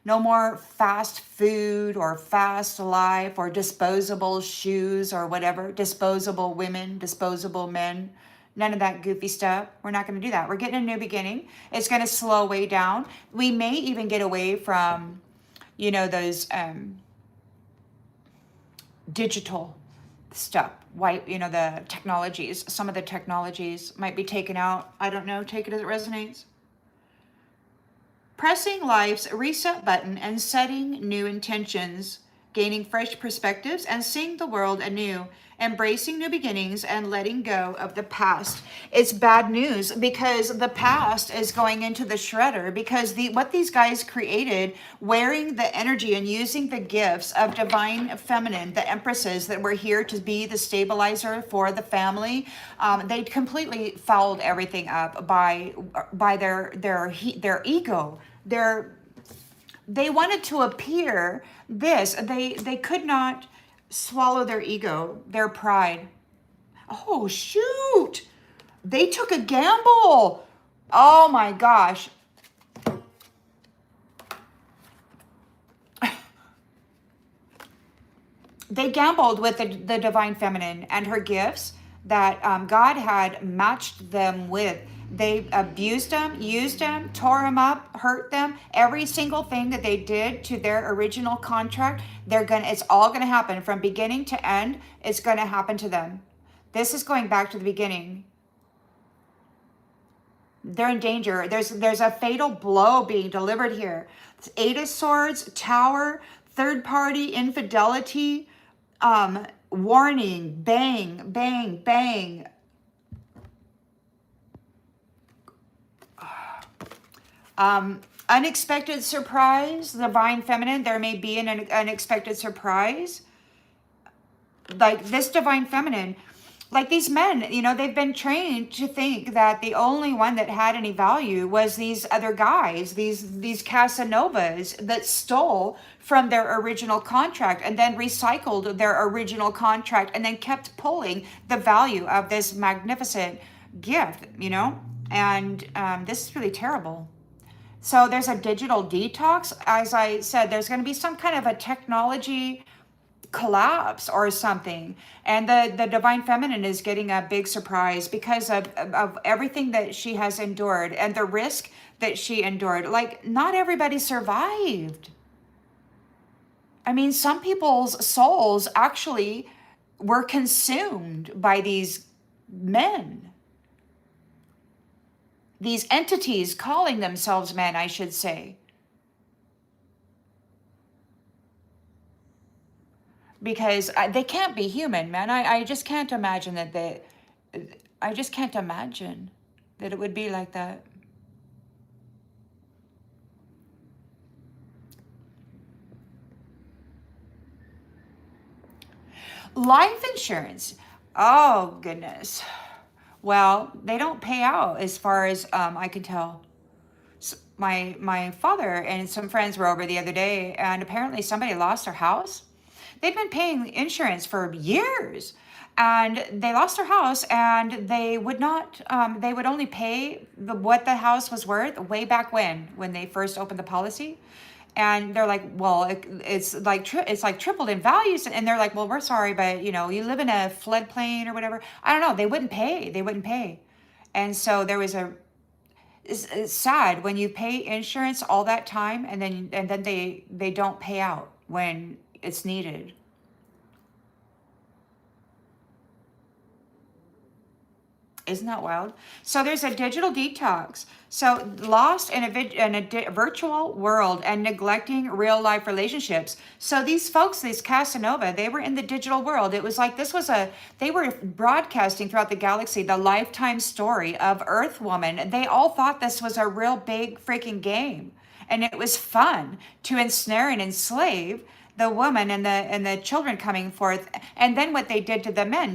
[SPEAKER 1] no more fast food or fast life or disposable shoes or whatever, disposable women, disposable men, none of that goofy stuff. We're not going to do that. We're getting a new beginning. It's going to slow way down. We may even get away from, those digital stuff. The technologies, some of the technologies might be taken out. I don't know. Take it as it resonates. Pressing life's reset button and setting new intentions, gaining fresh perspectives and seeing the world anew, embracing new beginnings and letting go of the past. It's bad news because the past is going into the shredder, because what these guys created, wearing the energy and using the gifts of divine feminine, the empresses that were here to be the stabilizer for the family, they completely fouled everything up by their ego. They wanted to appear this. They could not swallow their ego, their pride. Oh, shoot. They took a gamble. Oh, my gosh. They gambled with the divine feminine and her gifts that God had matched them with. They abused them, used them, tore them up, hurt them. Every single thing that they did to their original contract, it's all gonna happen from beginning to end. It's gonna happen to them. This is going back to the beginning. They're in danger. There's a fatal blow being delivered here. It's Eight of Swords, Tower, third party, infidelity, warning, bang, bang, bang. Unexpected surprise, divine feminine. There may be an unexpected surprise. Like this divine feminine, like these men, they've been trained to think that the only one that had any value was these other guys, these Casanovas that stole from their original contract and then recycled their original contract and then kept pulling the value of this magnificent gift, and this is really terrible. So there's a digital detox. As I said, there's going to be some kind of a technology collapse or something. And the divine feminine is getting a big surprise because of everything that she has endured and the risk that she endured. Like, not everybody survived. I mean, some people's souls actually were consumed by these men. These entities calling themselves men, I should say. Because they can't be human, man. I just can't imagine I just can't imagine that it would be like that. Life insurance. Oh, goodness. Well, they don't pay out as far as I can tell. My father and some friends were over the other day, and apparently somebody lost their house. They've been paying insurance for years, and they lost their house, and they would not. They would only pay what the house was worth way back when they first opened the policy. And they're like, well, it's like tripled in values, and they're like, well, we're sorry, but you live in a floodplain or whatever. I don't know. They wouldn't pay. They wouldn't pay, and so there was a. It's sad when you pay insurance all that time, and then they don't pay out when it's needed. Isn't that wild? So there's a digital detox. So lost in a virtual world and neglecting real life relationships. So these folks, these Casanova, they were in the digital world. It was like they were broadcasting throughout the galaxy the lifetime story of Earth Woman. They all thought this was a real big freaking game. And it was fun to ensnare and enslave the woman and the children coming forth. And then what they did to the men,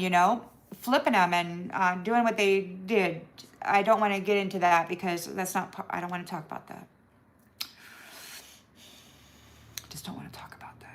[SPEAKER 1] flipping them and doing what they did. I don't want to get into that because I don't want to talk about that. Just don't want to talk about that.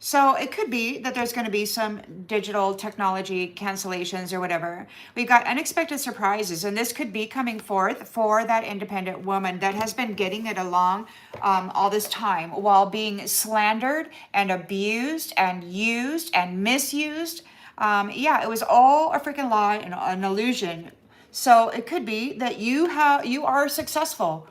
[SPEAKER 1] So it could be that there's going to be some digital technology cancellations or whatever. We've got unexpected surprises, and this could be coming forth for that independent woman that has been getting it along all this time while being slandered and abused and used and misused. It was all a freaking lie and an illusion. So it could be that you are successful.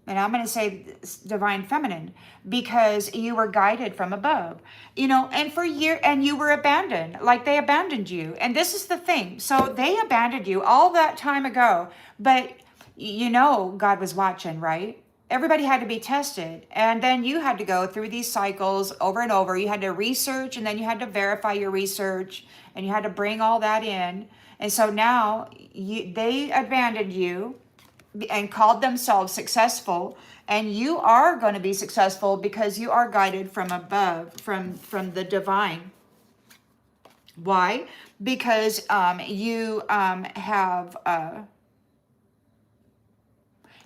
[SPEAKER 1] And I'm going to say divine feminine because you were guided from above, and for years, and you were abandoned, like they abandoned you. And this is the thing. So they abandoned you all that time ago, but God was watching, right? Everybody had to be tested. And then you had to go through these cycles over and over. You had to research, and then you had to verify your research, and you had to bring all that in. And so now they abandoned you and called themselves successful, and you are going to be successful because you are guided from above, from the divine. Why? Because you have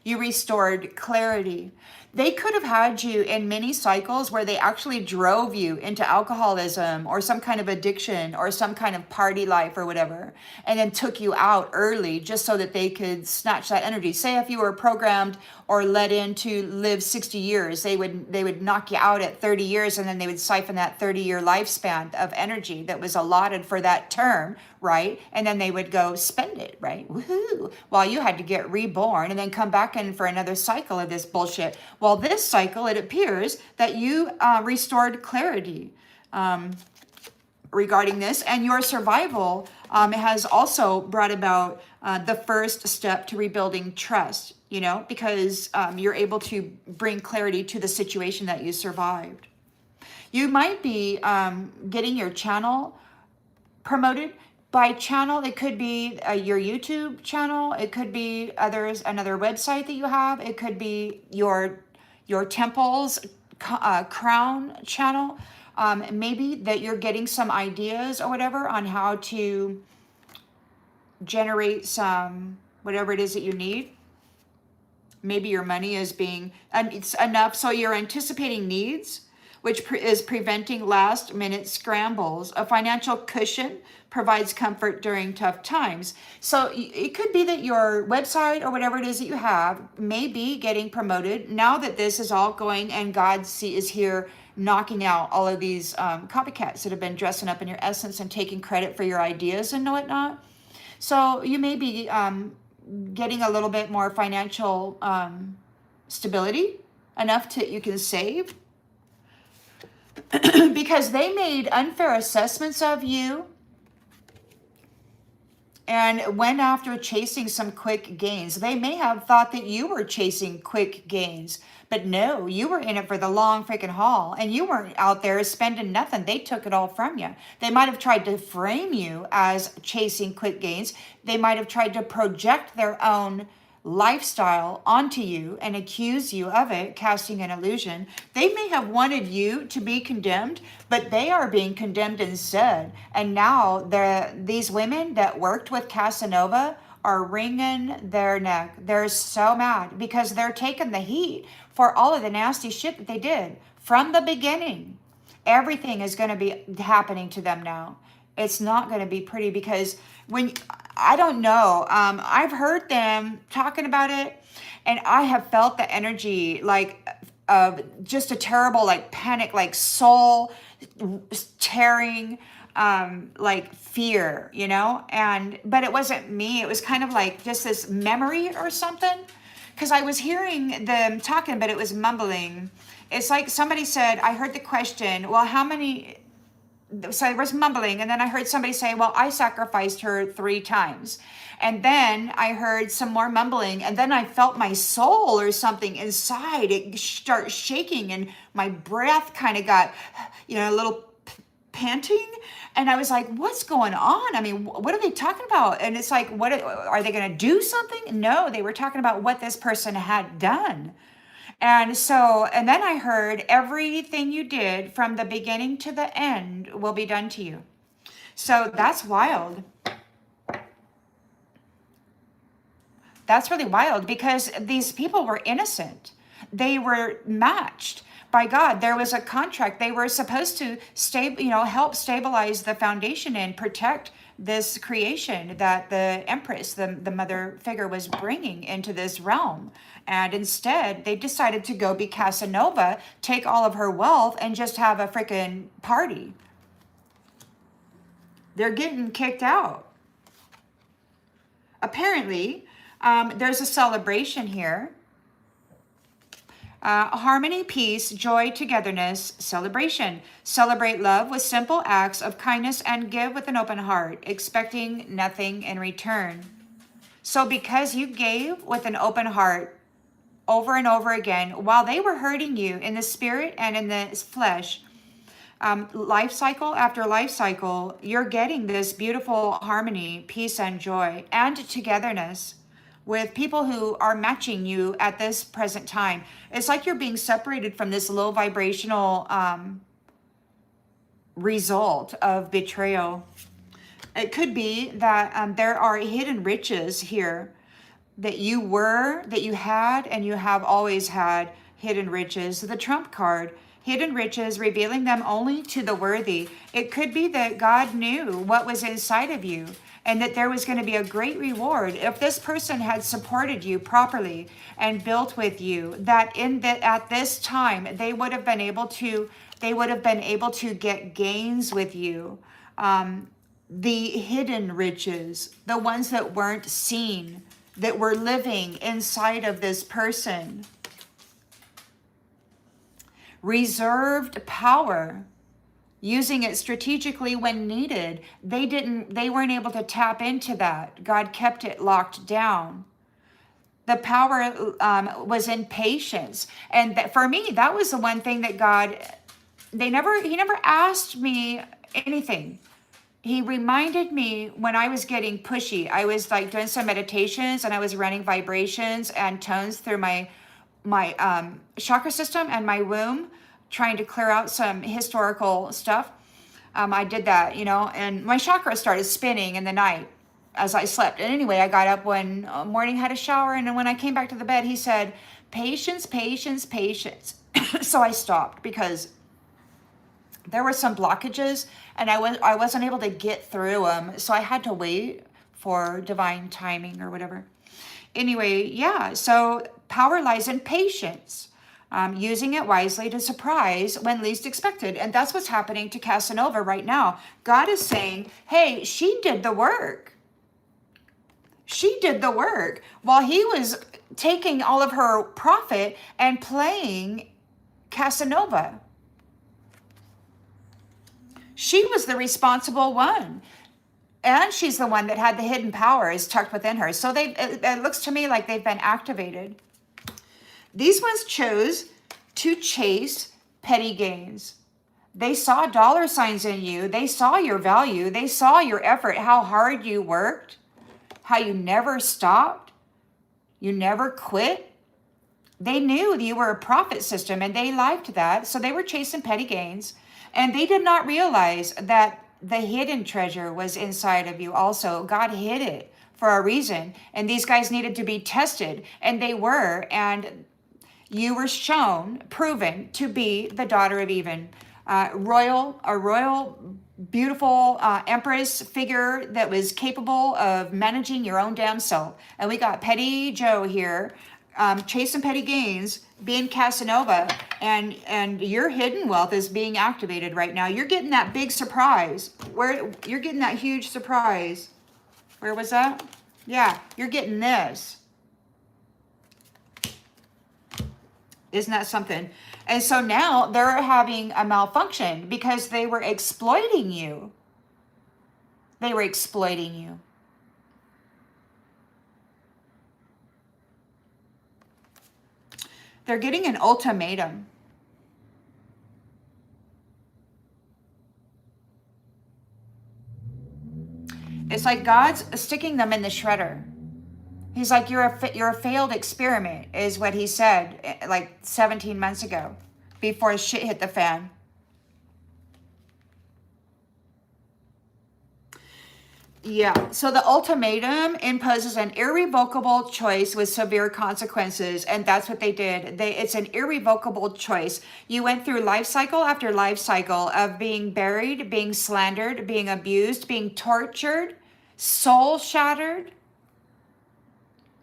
[SPEAKER 1] you restored clarity. They could have had you in many cycles where they actually drove you into alcoholism or some kind of addiction or some kind of party life or whatever, and then took you out early just so that they could snatch that energy. Say if you were programmed or led in to live 60 years, they would knock you out at 30 years, and then they would siphon that 30-year lifespan of energy that was allotted for that term, right? And then they would go spend it, right? Woohoo! While you had to get reborn and then come back in for another cycle of this bullshit. Well, this cycle, it appears that you restored clarity regarding this, and your survival has also brought about the first step to rebuilding trust, because you're able to bring clarity to the situation that you survived. You might be getting your channel promoted. By channel, it could be your YouTube channel. It could be another website that you have. It could be your temple's crown channel. Maybe that you're getting some ideas or whatever on how to generate some whatever it is that you need. Maybe your money is it's enough, so you're anticipating needs, which is preventing last-minute scrambles. A financial cushion provides comfort during tough times. So it could be that your website or whatever it is that you have may be getting promoted now that this is all going, and God is here knocking out all of these copycats that have been dressing up in your essence and taking credit for your ideas and whatnot. So you may be getting a little bit more financial stability, enough to you can save. Because they made unfair assessments of you and went after chasing some quick gains. They may have thought that you were chasing quick gains, but no, you were in it for the long freaking haul, and you weren't out there spending nothing. They took it all from you. They might have tried to frame you as chasing quick gains. They might have tried to project their own lifestyle onto you and accuse you of it, casting an illusion. They may have wanted you to be condemned, but they are being condemned instead. And now these women that worked with Casanova are wringing their neck. They're so mad because they're taking the heat for all of the nasty shit that they did from the beginning. Everything is going to be happening to them now. It's not going to be pretty because I don't know, I've heard them talking about it, and I have felt the energy like of just a terrible like panic, like soul tearing, like fear, you know. But it wasn't me. It was kind of like just this memory or something, because I was hearing them talking, but it was mumbling. It's like somebody said, I heard the question, well, how many? So I was mumbling, and then I heard somebody say, well, I sacrificed her 3 times. And then I heard some more mumbling, and then I felt my soul or something inside it start shaking, and my breath kind of got, a little panting. And I was like, what's going on? I mean, what are they talking about? And it's like, what are they going to do something? No, they were talking about what this person had done. And then I heard everything you did from the beginning to the end will be done to you. So that's wild. That's really wild because these people were innocent. They were matched by God. There was a contract. They were supposed to help stabilize the foundation and protect this creation that the Empress, the mother figure, was bringing into this realm. And instead, they decided to go be Casanova, take all of her wealth, and just have a freaking party. They're getting kicked out. Apparently, there's a celebration here. Harmony, peace, joy, togetherness, celebration. Celebrate love with simple acts of kindness and give with an open heart, expecting nothing in return. So because you gave with an open heart over and over again, while they were hurting you in the spirit and in the flesh, life cycle after life cycle, you're getting this beautiful harmony, peace, and joy, and togetherness with people who are matching you at this present time. It's like you're being separated from this low vibrational result of betrayal. It could be that there are hidden riches here that you had, and you have always had hidden riches. The Trump card, hidden riches, revealing them only to the worthy. It could be that God knew what was inside of you, and that there was going to be a great reward if this person had supported you properly and built with you, that at this time they would have been able to get gains with you. The hidden riches, the ones that weren't seen, that were living inside of this person. Reserved power, using it strategically when needed. They weren't able to tap into that. God kept it locked down. The power was in patience. And for me, that was the one thing that God, he never asked me anything. He reminded me when I was getting pushy. I was like doing some meditations, and I was running vibrations and tones through my chakra system and my womb, trying to clear out some historical stuff. I did that, and my chakra started spinning in the night as I slept. And anyway, I got up one morning, had a shower, and then when I came back to the bed, he said, patience, patience, patience. So I stopped because there were some blockages, and I wasn't able to get through them. So I had to wait for divine timing or whatever. Anyway, yeah, so power lies in patience, using it wisely to surprise when least expected. And that's what's happening to Casanova right now. God is saying, hey, she did the work. She did the work while he was taking all of her profit and playing Casanova. She was the responsible one. And she's the one that had the hidden powers tucked within her. So it looks to me like they've been activated. These ones chose to chase petty gains. They saw dollar signs in you. They saw your value. They saw your effort, how hard you worked, how you never stopped. You never quit. They knew you were a profit system and they liked that. So they were chasing petty gains. And they did not realize that the hidden treasure was inside of you also. God hid it for a reason. And these guys needed to be tested. And they were. And you were shown, proven to be the daughter of Eve. A royal, beautiful empress figure that was capable of managing your own damn self. And we got Petty Joe here, chasing petty gains, being Casanova, and your hidden wealth is being activated right now. You're getting that big surprise. Where you're getting that huge surprise. Where was that? Yeah, you're getting this. Isn't that something? And so now they're having a malfunction because they were exploiting you. They were exploiting you. They're getting an ultimatum. It's like God's sticking them in the shredder. He's like, you're a failed experiment, is what he said like 17 months ago, before shit hit the fan. Yeah, so the ultimatum imposes an irrevocable choice with severe consequences, and that's what they did. It's an irrevocable choice. You went through life cycle after life cycle of being buried, being slandered, being abused, being tortured, soul shattered,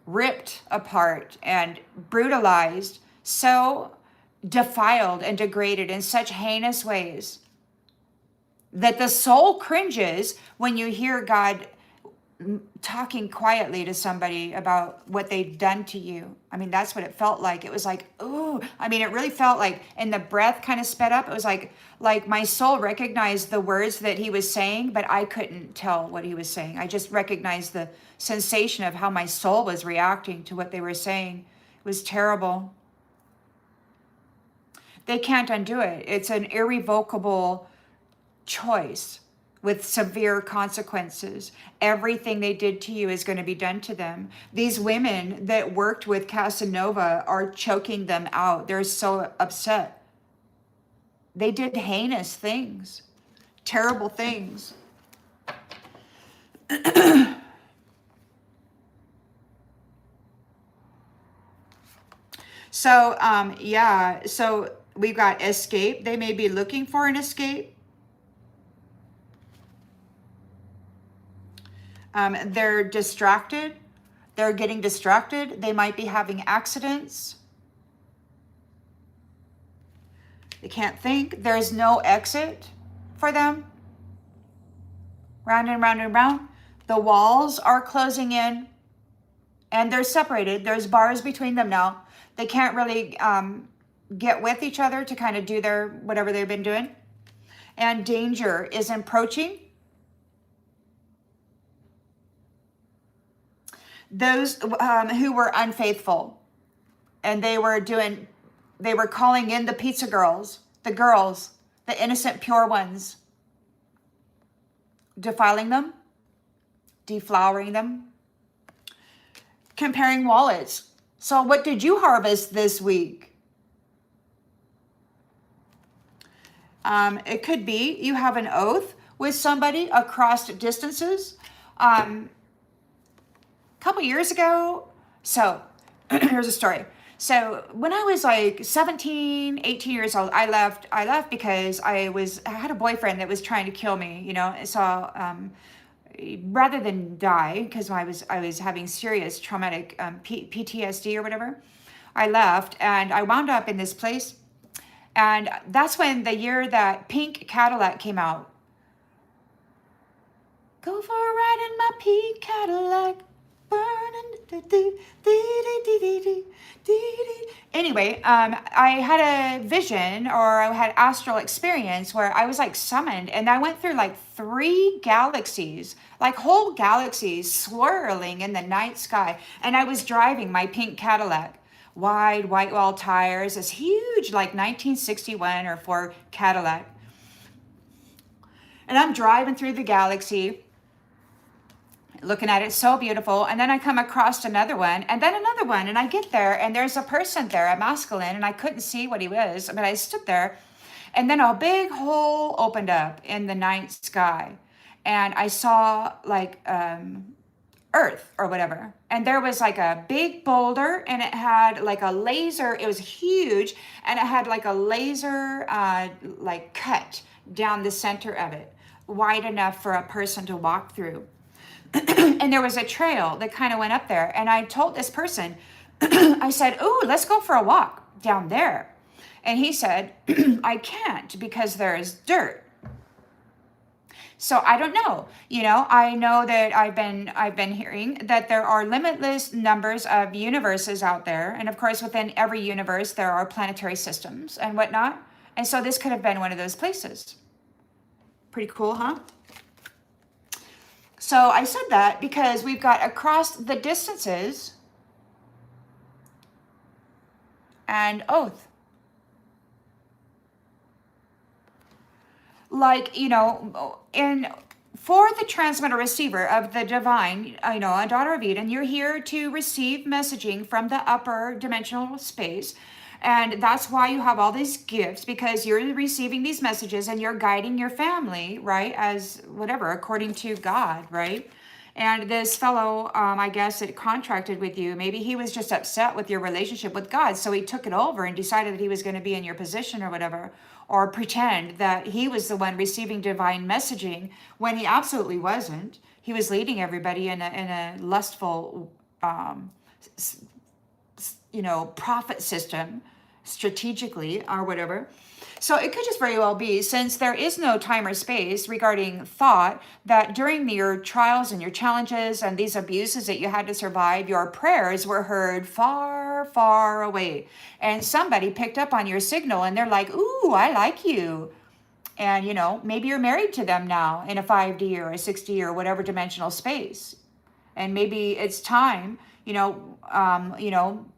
[SPEAKER 1] ripped apart, and brutalized, so defiled and degraded in such heinous ways that the soul cringes when you hear God talking quietly to somebody about what they've done to you. I mean, that's what it felt like. It was like, ooh, I mean, it really felt like, and the breath kind of sped up. It was like my soul recognized the words that he was saying, but I couldn't tell what he was saying. I just recognized the sensation of how my soul was reacting to what they were saying. It was terrible. They can't undo it. It's an irrevocable choice with severe consequences. Everything they did to you is going to be done to them. These women that worked with Casanova are choking them out. They're so upset. They did heinous things, terrible things. So, yeah, so we've got escape. They may be looking for an escape. They're distracted. They're getting distracted. They might be having accidents. They can't think. There's no exit for them. Round and round and round. The walls are closing in and they're separated. There's bars between them now. They can't really get with each other to kind of do their whatever they've been doing. And danger is approaching. Those who were unfaithful, and they were calling in the pizza girls, the innocent, pure ones, defiling them, deflowering them, comparing wallets. So what did you harvest this week? It could be you have an oath with somebody across distances. Couple years ago, so here's a story. So when I was like 17, 18 years old, I left because I had a boyfriend that was trying to kill me, you know. So rather than die, because I was having serious traumatic PTSD or whatever, I left and I wound up in this place. And that's when the year that pink Cadillac came out. Go for a ride in my pink Cadillac. Anyway, I had a vision, or I had astral experience where I was like summoned, and I went through like 3 galaxies, like whole galaxies swirling in the night sky. And I was driving my pink Cadillac, wide white wall tires, this huge like 1961 or 4 Cadillac. And I'm driving through the galaxy. looking at it, so beautiful. And then I come across another one and then another one. And I get there and there's a person there, a masculine, and I couldn't see what he was, but I stood there. And then a big hole opened up in the night sky. And I saw like Earth or whatever. And there was like a big boulder and it had like a laser. It was huge and it had like a laser like cut down the center of it, wide enough for a person to walk through. And there was a trail that kind of went up there. And I told this person, I said, "Ooh, let's go for a walk down there." And he said, "I can't because there is dirt." So I don't know. I know that I've been hearing that there are limitless numbers of universes out there. And of course, within every universe, there are planetary systems and whatnot. And so this could have been one of those places. Pretty cool, huh? So I said that because we've got across the distances and oath. Like, for the transmitter receiver of the divine, a daughter of Eden, you're here to receive messaging from the upper dimensional space. And that's why you have all these gifts, because you're receiving these messages and you're guiding your family, right? As whatever, according to God, right? And this fellow, I guess it contracted with you. Maybe he was just upset with your relationship with God. So he took it over and decided that he was going to be in your position or whatever, or pretend that he was the one receiving divine messaging when he absolutely wasn't. He was leading everybody in a lustful, profit system, strategically or whatever. So it could just very well be, since there is no time or space regarding thought, that during your trials and your challenges and these abuses that you had to survive, your prayers were heard far, far away. And somebody picked up on your signal and they're like, "Ooh, I like you." And, maybe you're married to them now in a 5D or a 6D or whatever dimensional space. And maybe it's time,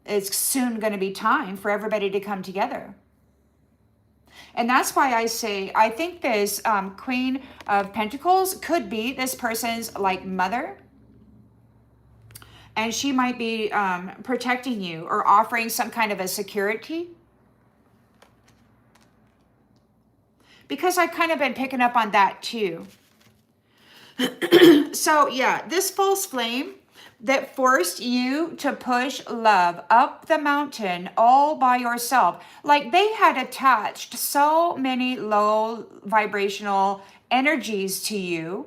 [SPEAKER 1] it's soon going to be time for everybody to come together. And that's why I say, I think this Queen of Pentacles could be this person's like mother. And she might be protecting you or offering some kind of a security. Because I've kind of been picking up on that too. So yeah, this false flame that forced you to push love up the mountain all by yourself. Like they had attached so many low vibrational energies to you,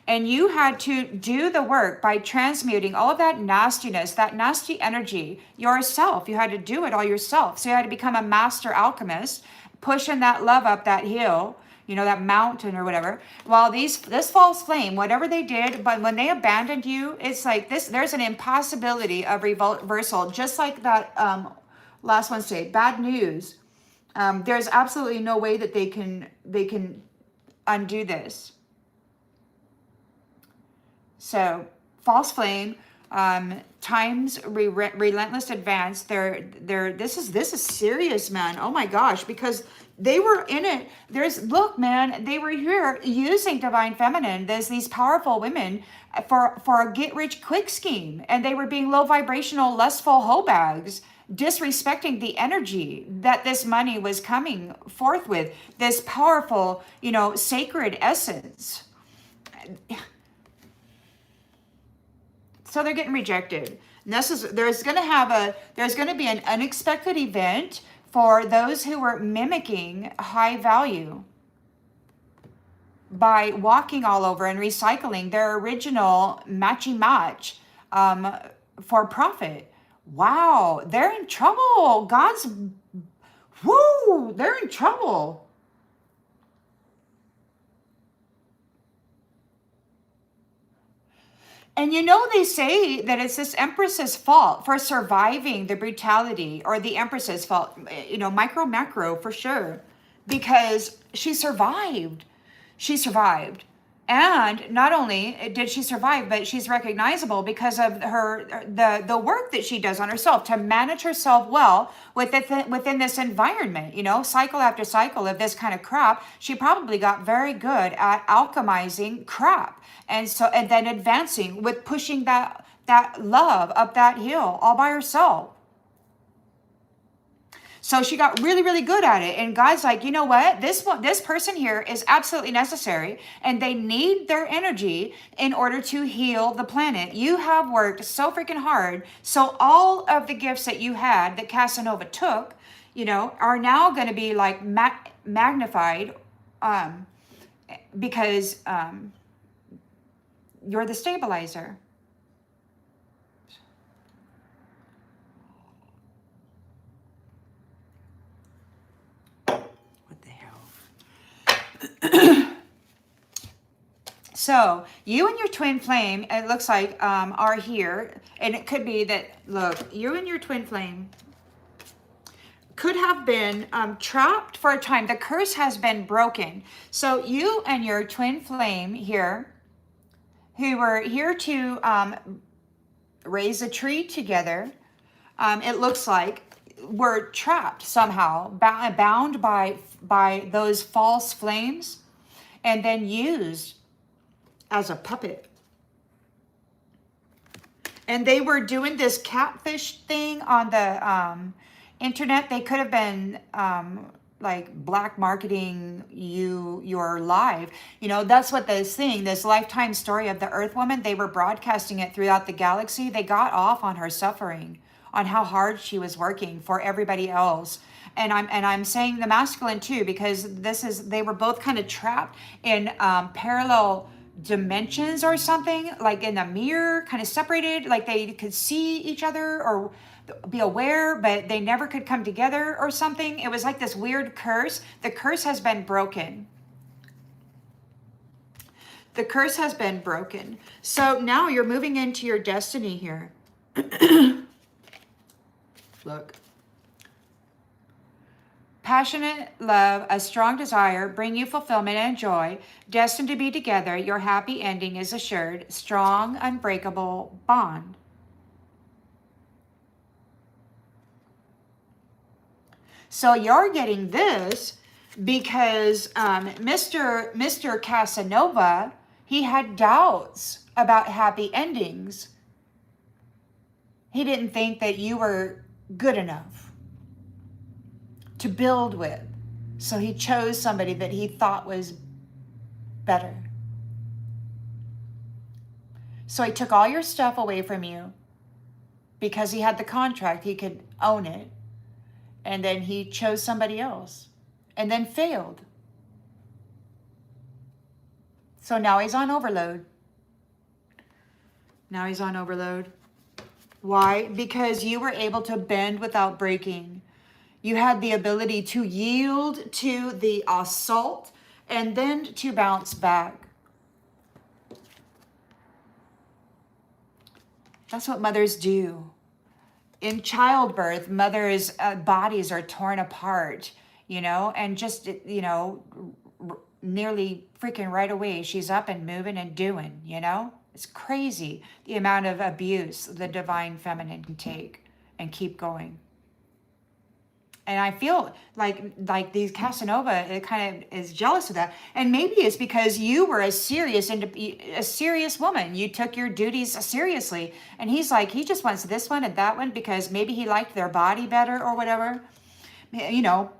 [SPEAKER 1] and you had to do the work by transmuting all of that nastiness, that nasty energy yourself. You had to do it all yourself. So you had to become a master alchemist, pushing that love up that hill, that mountain or whatever. While this false flame, whatever they did, but when they abandoned you, it's like this, there's an impossibility of reversal, just like that last one said, bad news. There's absolutely no way that they can undo this. So false flame, time's relentless advance. This is serious, man. Oh my gosh, because they were in it. Look, man, they were here using divine feminine. There's these powerful women for a get rich quick scheme, and they were being low vibrational, lustful hoe bags, disrespecting the energy that this money was coming forth with, this powerful, sacred essence. So they're getting rejected. And there's going to be an unexpected event for those who were mimicking high value by walking all over and recycling their original matchy match for profit. Wow, they're in trouble. They're in trouble. And they say that it's this Empress's fault for surviving the brutality, or the Empress's fault, micro, macro for sure, because she survived. She survived. And not only did she survive, but she's recognizable because of the work that she does on herself to manage herself well within this environment, you know, cycle after cycle of this kind of crap. She probably got very good at alchemizing crap. And then advancing with pushing that love up that hill all by herself. So she got really, really good at it. And God's like, you know what? This person here is absolutely necessary, and they need their energy in order to heal the planet. You have worked so freaking hard. So all of the gifts that you had that Casanova took, you know, are now going to be like magnified, because you're the stabilizer. So you and your twin flame, it looks like, are here. And it could be that, look, you and your twin flame could have been trapped for a time. The curse has been broken. So you and your twin flame here, who were here to raise a tree together, it looks like, were trapped somehow, bound by those false flames, and then used as a puppet. And they were doing this catfish thing on the internet. They could have been like black marketing your life. You know, that's what this lifetime story of the Earth Woman, they were broadcasting it throughout the galaxy. They got off on her suffering, on how hard she was working for everybody else. And I'm saying the masculine too, because they were both kind of trapped in parallel dimensions or something, like in a mirror, kind of separated, like they could see each other or be aware, but they never could come together or something. It was like this weird curse. The curse has been broken. The curse has been broken. So now you're moving into your destiny here. Look. Passionate love, a strong desire, bring you fulfillment and joy, destined to be together. Your happy ending is assured. Strong, unbreakable bond. So you're getting this because Mr. Casanova, he had doubts about happy endings. He didn't think that you were good enough to build with. So he chose somebody that he thought was better. So he took all your stuff away from you because he had the contract, he could own it. And then he chose somebody else and then failed. So now he's on overload. Now he's on overload. Why? Because you were able to bend without breaking. You had the ability to yield to the assault and then to bounce back. That's what mothers do. In childbirth, mothers' bodies are torn apart, you know, and just, you know, nearly freaking right away, she's up and moving and doing, you know. It's crazy the amount of abuse the divine feminine can take and keep going. And I feel like these Casanova, it kind of is jealous of that. And maybe it's because you were a serious woman. You took your duties seriously. And he's like, he just wants this one and that one because maybe he liked their body better or whatever. You know,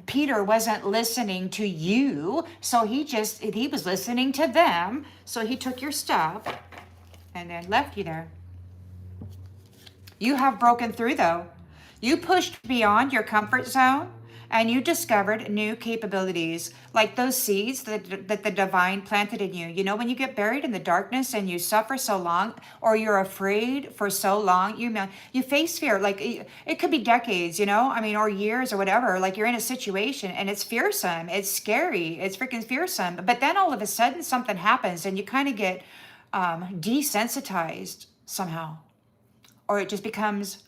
[SPEAKER 1] Peter wasn't listening to you. So he was listening to them. So he took your stuff and then left you there. You have broken through though. You pushed beyond your comfort zone and you discovered new capabilities, like those seeds that the divine planted in you. You know, when you get buried in the darkness and you suffer so long, or you're afraid for so long, you face fear. Like it could be decades, you know, I mean, or years or whatever. Like you're in a situation and it's fearsome, it's scary, it's freaking fearsome. But then all of a sudden something happens and you kind of get desensitized somehow, or it just becomes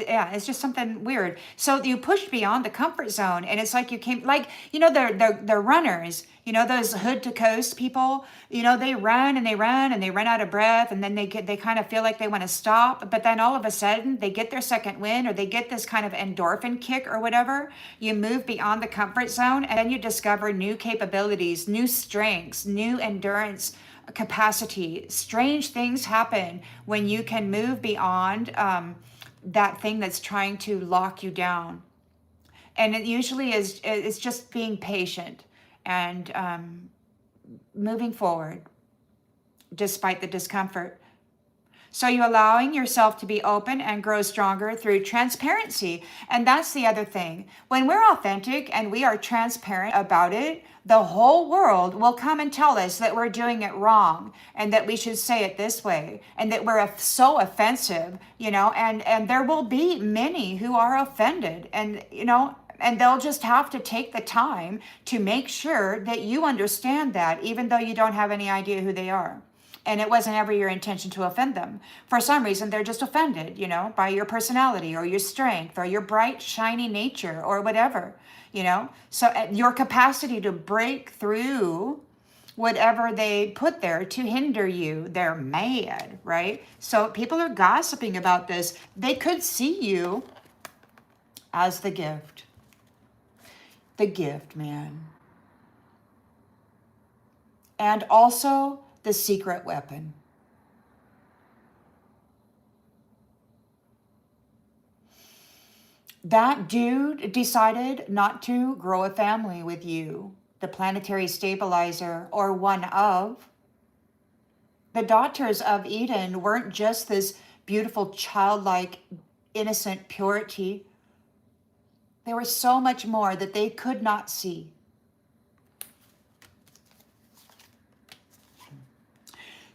[SPEAKER 1] Yeah, it's just something weird. So you pushed beyond the comfort zone, and it's like you came, like, they're runners. Those hood to coast people. They run and they run and they run out of breath, and then they kind of feel like they want to stop, but then all of a sudden they get their second wind, or they get this kind of endorphin kick or whatever. You move beyond the comfort zone, and then you discover new capabilities, new strengths, new endurance capacity. Strange things happen when you can move beyond that thing that's trying to lock you down. And it usually is, it's just being patient and moving forward despite the discomfort. So you're allowing yourself to be open and grow stronger through transparency. And that's the other thing. When we're authentic and we are transparent about it, the whole world will come and tell us that we're doing it wrong, and that we should say it this way, and that we're so offensive, and there will be many who are offended, and they'll just have to take the time to make sure that you understand that, even though you don't have any idea who they are. And it wasn't ever your intention to offend them. For some reason, they're just offended, by your personality or your strength or your bright, shiny nature or whatever, So your capacity to break through whatever they put there to hinder you, they're mad, right? So people are gossiping about this. They could see you as the gift. The gift, man. And also the secret weapon. That dude decided not to grow a family with you, the planetary stabilizer, or one of. The daughters of Eden weren't just this beautiful, childlike, innocent purity. There was so much more that they could not see.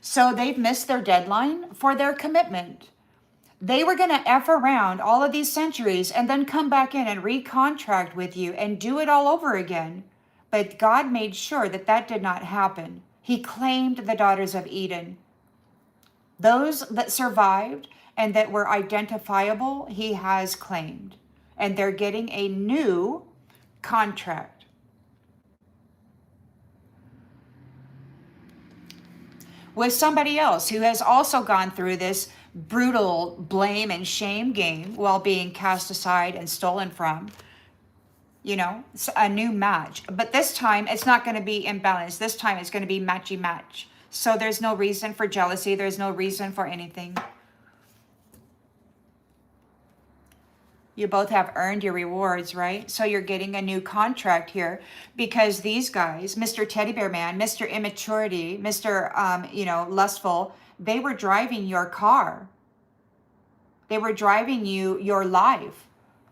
[SPEAKER 1] So they've missed their deadline for their commitment. They were going to F around all of these centuries and then come back in and recontract with you and do it all over again. But God made sure that that did not happen. He claimed the daughters of Eden. Those that survived and that were identifiable, he has claimed. And they're getting a new contract. With somebody else who has also gone through this brutal blame and shame game while being cast aside and stolen from. It's a new match. But this time, it's not going to be imbalanced. This time, it's going to be matchy match. So there's no reason for jealousy. There's no reason for anything. You both have earned your rewards, right? So you're getting a new contract here, because these guys, Mr. Teddy Bear Man, Mr. Immaturity, Mr. Lustful, they were driving your car. They were driving your life,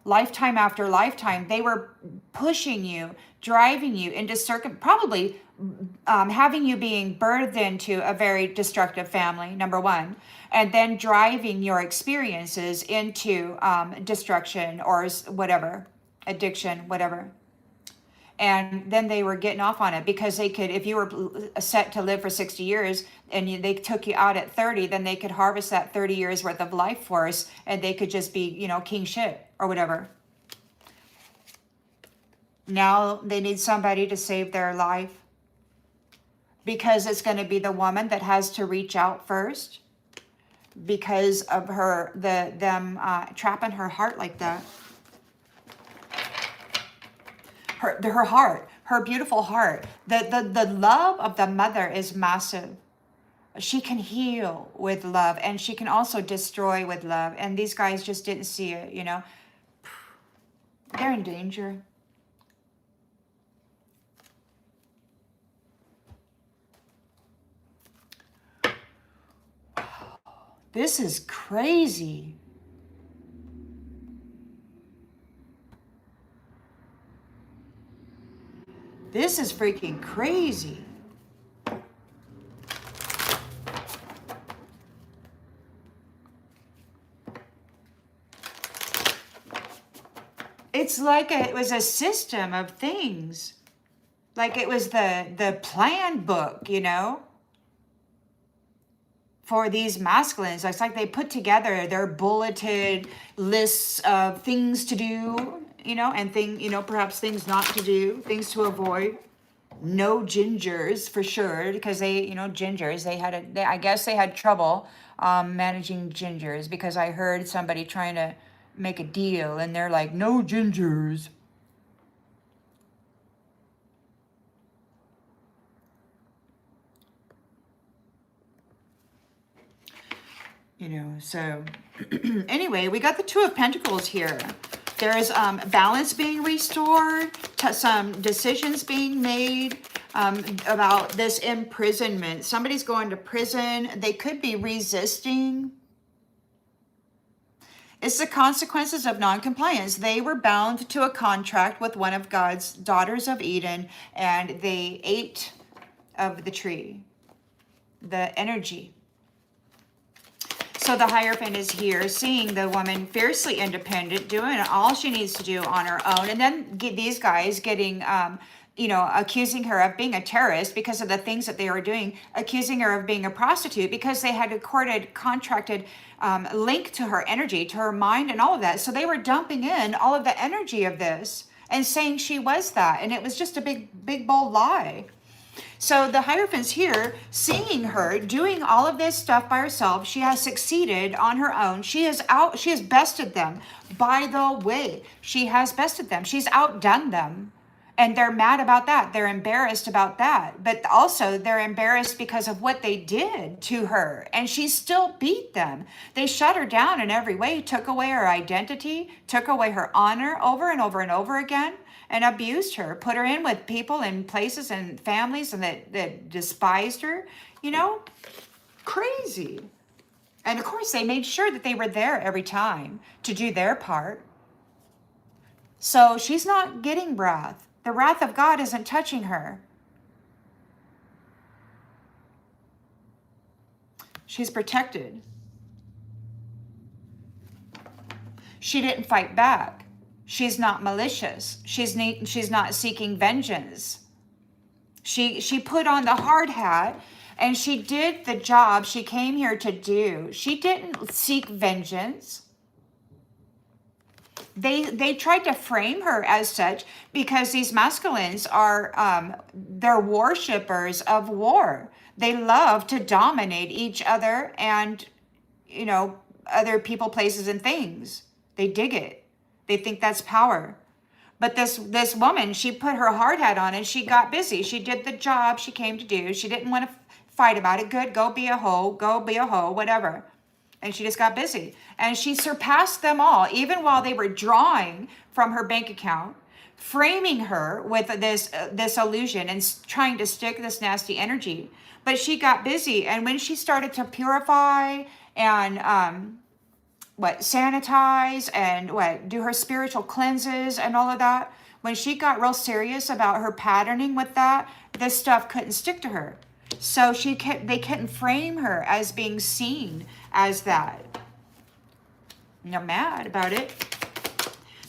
[SPEAKER 1] lifetime after lifetime. They were pushing you, driving you into probably having you being birthed into a very destructive family, number one, and then driving your experiences into destruction or whatever, addiction, whatever. And then they were getting off on it because they could, if you were set to live for 60 years and they took you out at 30, then they could harvest that 30 years worth of life force, and they could just be, king shit or whatever. Now they need somebody to save their life, because it's going to be the woman that has to reach out first because of them trapping her heart like that. Her heart, her beautiful heart. The love of the mother is massive. She can heal with love, and she can also destroy with love. And these guys just didn't see it, They're in danger. This is crazy. This is freaking crazy. It's like it was a system of things. Like it was the plan book, for these masculines. It's like they put together their bulleted lists of things to do, and perhaps things not to do, things to avoid. No gingers for sure, because gingers, I guess they had trouble managing gingers, because I heard somebody trying to make a deal and they're like, no gingers. So anyway, we got the Two of Pentacles here. There's balance being restored, some decisions being made about this imprisonment. Somebody's going to prison. They could be resisting. It's the consequences of non-compliance. They were bound to a contract with one of God's daughters of Eden, and they ate of the tree, the energy. So the Hierophant is here, seeing the woman fiercely independent, doing all she needs to do on her own. And then these guys getting, accusing her of being a terrorist because of the things that they were doing, accusing her of being a prostitute because they had a contracted link to her energy, to her mind and all of that. So they were dumping in all of the energy of this and saying she was that. And it was just a big, bold lie. So the Hierophant's here, seeing her doing all of this stuff by herself. She has succeeded on her own. She has bested them. By the way, she has bested them. She's outdone them. And they're mad about that. They're embarrassed about that. But also they're embarrassed because of what they did to her. And she still beat them. They shut her down in every way, took away her identity, took away her honor over and over and over again, and abused her, put her in with people and places and families and that despised her, crazy. And of course, they made sure that they were there every time to do their part. So she's not getting wrath. The wrath of God isn't touching her. She's protected. She didn't fight back. She's not malicious. She's not seeking vengeance. She put on the hard hat and she did the job she came here to do. She didn't seek vengeance. They tried to frame her as such because these masculines are they're worshippers of war. They love to dominate each other and other people, places, and things. They dig it. They think that's power. But this woman, she put her hard hat on and she got busy. She did the job she came to do. She didn't want to fight about it. Good, go be a hoe, whatever. And she just got busy. And she surpassed them all, even while they were drawing from her bank account, framing her with this illusion and trying to stick this nasty energy. But she got busy. And when she started to purify and sanitize and do her spiritual cleanses and all of that, when she got real serious about her patterning with that, this stuff couldn't stick to her. So they couldn't frame her as being seen as that. They're mad about it.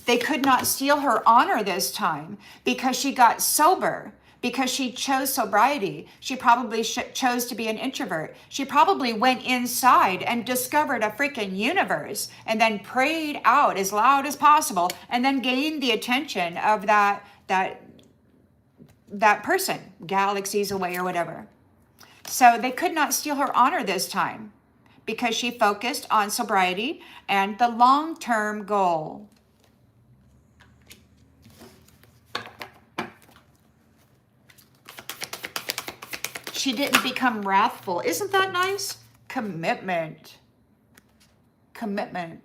[SPEAKER 1] They could not steal her honor this time because she got sober, because she chose sobriety. She probably chose to be an introvert. She probably went inside and discovered a freaking universe and then prayed out as loud as possible and then gained the attention of that person, galaxies away or whatever. So they could not steal her honor this time because she focused on sobriety and the long-term goal. She didn't become wrathful. Isn't that nice? Commitment. Commitment.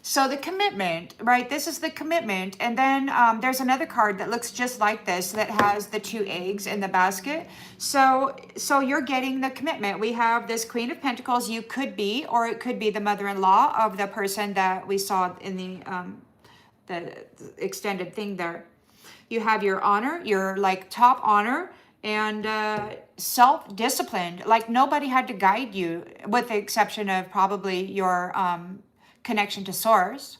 [SPEAKER 1] So the commitment, right? This is the commitment. And then there's another card that looks just like this that has the 2 eggs in the basket. So you're getting the commitment. We have this Queen of Pentacles. You could be, or it could be the mother-in-law of the person that we saw in the extended thing there. You have your honor, your top honor, and self-disciplined. Like nobody had to guide you, with the exception of probably your connection to source,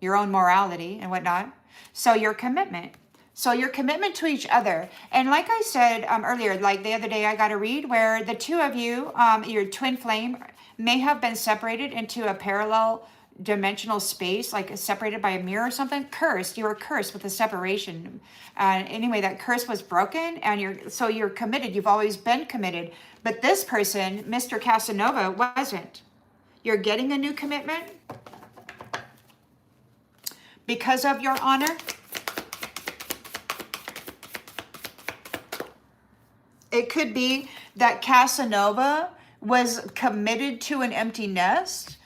[SPEAKER 1] your own morality and whatnot. So your commitment. So your commitment to each other. And like I said earlier, like the other day I got a read where the two of you, your twin flame, may have been separated into a parallel dimensional space, like separated by a mirror or something. Cursed. You were cursed with a separation. Anyway, that curse was broken, and you're committed. You've always been committed. But this person, Mr. Casanova, wasn't. You're getting a new commitment because of your honor. It could be that Casanova was committed to an empty nest.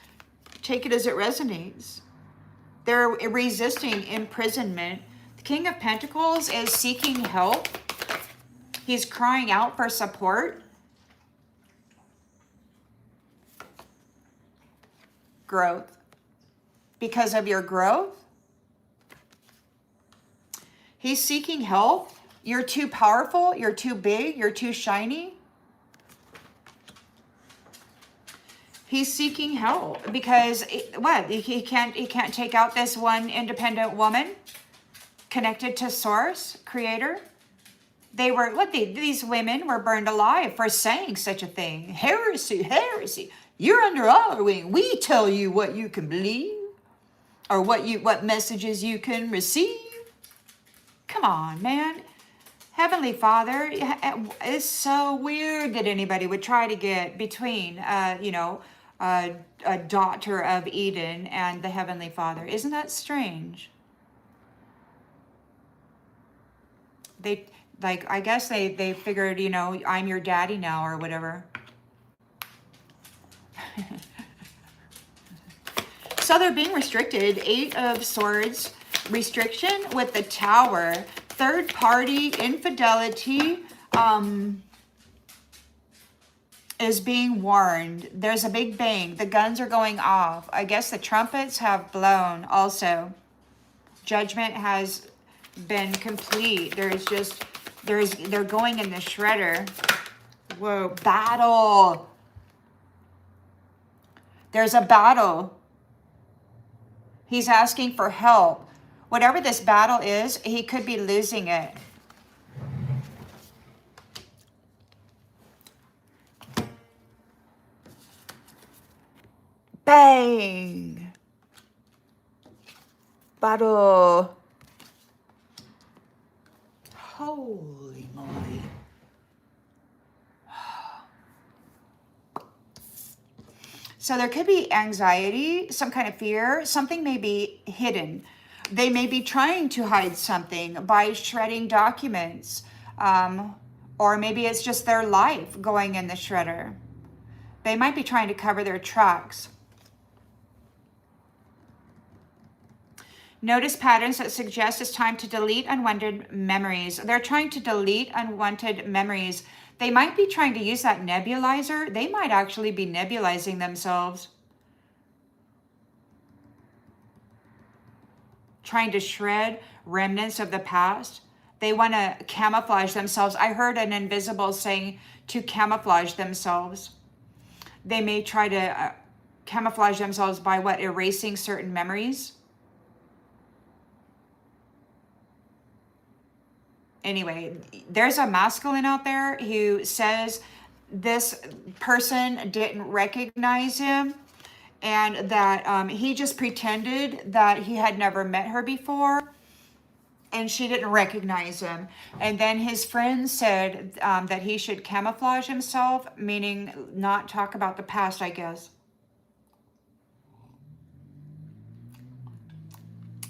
[SPEAKER 1] Take it as it resonates. They're resisting imprisonment. The King of Pentacles is seeking help. He's crying out for support. Growth. Because of your growth. He's seeking help. You're too powerful. You're too big. You're too shiny. He's seeking help because he can't take out this one independent woman connected to source, creator. These women were burned alive for saying such a thing. Heresy, heresy. You're under our wing. We tell you what you can believe or what messages you can receive. Come on, man. Heavenly Father, it's so weird that anybody would try to get between, a daughter of Eden and the Heavenly Father. Isn't that strange? I guess they figured, I'm your daddy now or whatever. So they're being restricted. 8 of Swords, restriction with the Tower. Third party infidelity is being warned. There's a big bang. The guns are going off. I guess the trumpets have blown also. Judgment has been complete. They're going in the shredder. Whoa, battle. There's a battle. He's asking for help. Whatever this battle is, he could be losing it. Bang! Battle. Holy moly. So there could be anxiety, some kind of fear. Something may be hidden. They may be trying to hide something by shredding documents. Or maybe it's just their life going in the shredder. They might be trying to cover their tracks. Notice patterns that suggest it's time to delete unwanted memories. They're trying to delete unwanted memories. They might be trying to use that nebulizer. They might actually be nebulizing themselves. Trying to shred remnants of the past. They want to camouflage themselves. I heard an invisible saying to camouflage themselves. They may try to camouflage themselves by erasing certain memories. Anyway, there's a masculine out there who says this person didn't recognize him and that he just pretended that he had never met her before and she didn't recognize him. And then his friend said that he should camouflage himself, meaning not talk about the past, I guess.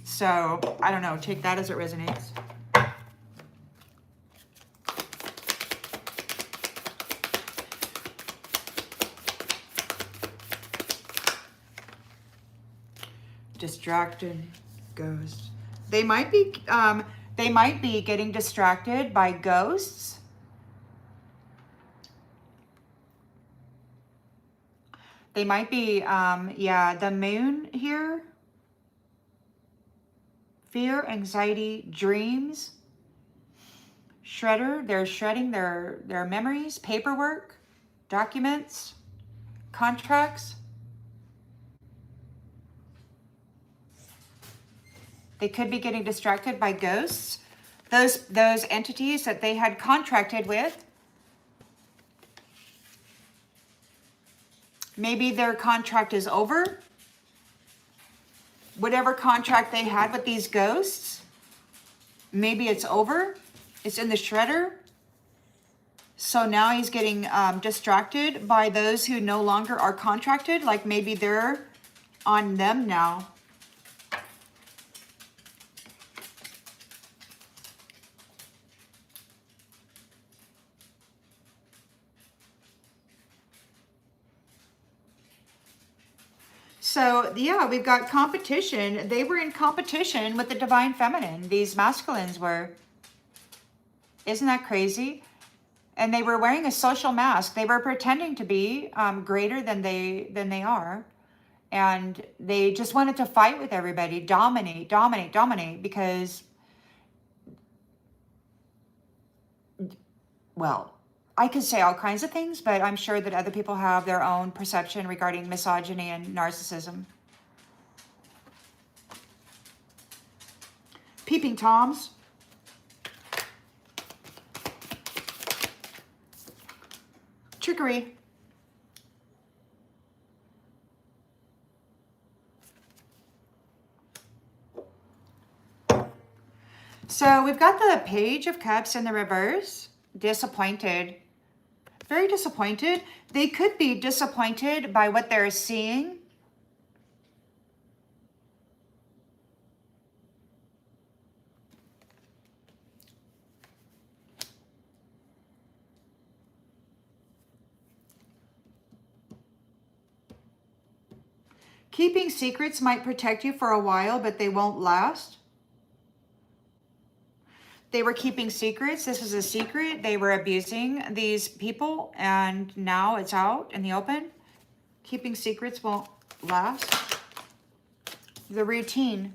[SPEAKER 1] So, I don't know. Take that as it resonates. Distracted ghost. They might be getting distracted by ghosts. They might be the moon here. Fear, anxiety, dreams. Shredder, they're shredding their memories, paperwork, documents, contracts. They could be getting distracted by ghosts. Those entities that they had contracted with. Maybe their contract is over. Whatever contract they had with these ghosts, maybe it's over. It's in the shredder. So now he's getting distracted by those who no longer are contracted. Like maybe they're on them now. So yeah, we've got competition. They were in competition with the divine feminine. These masculines were. Isn't that crazy? And they were wearing a social mask. They were pretending to be greater than they are. And they just wanted to fight with everybody, dominate, dominate, dominate, because, well, I could say all kinds of things, but I'm sure that other people have their own perception regarding misogyny and narcissism. Peeping Toms. Trickery. So we've got the Page of Cups in the reverse. Disappointed. Very disappointed. They could be disappointed by what they're seeing. Keeping secrets might protect you for a while, but they won't last. They were keeping secrets. This is a secret. They were abusing these people, and now it's out in the open. Keeping secrets won't last. The routine.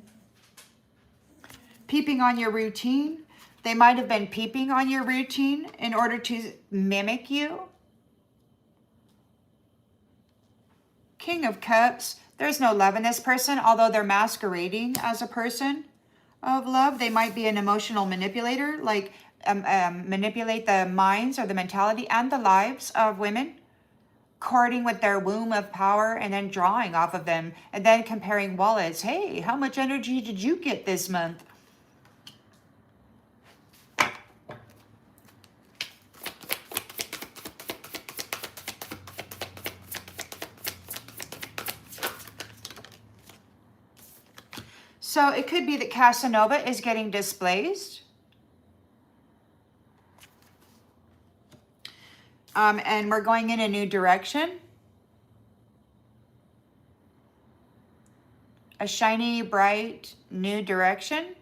[SPEAKER 1] Peeping on your routine. They might have been peeping on your routine in order to mimic you. King of Cups. There's no love in this person, although they're masquerading as a person of love. They might be an emotional manipulator, like manipulate the minds or the mentality and the lives of women, courting with their womb of power and then drawing off of them and then comparing wallets. Hey, how much energy did you get this month? So it could be that Casanova is getting displaced. And we're going in a new direction. A shiny, bright, new direction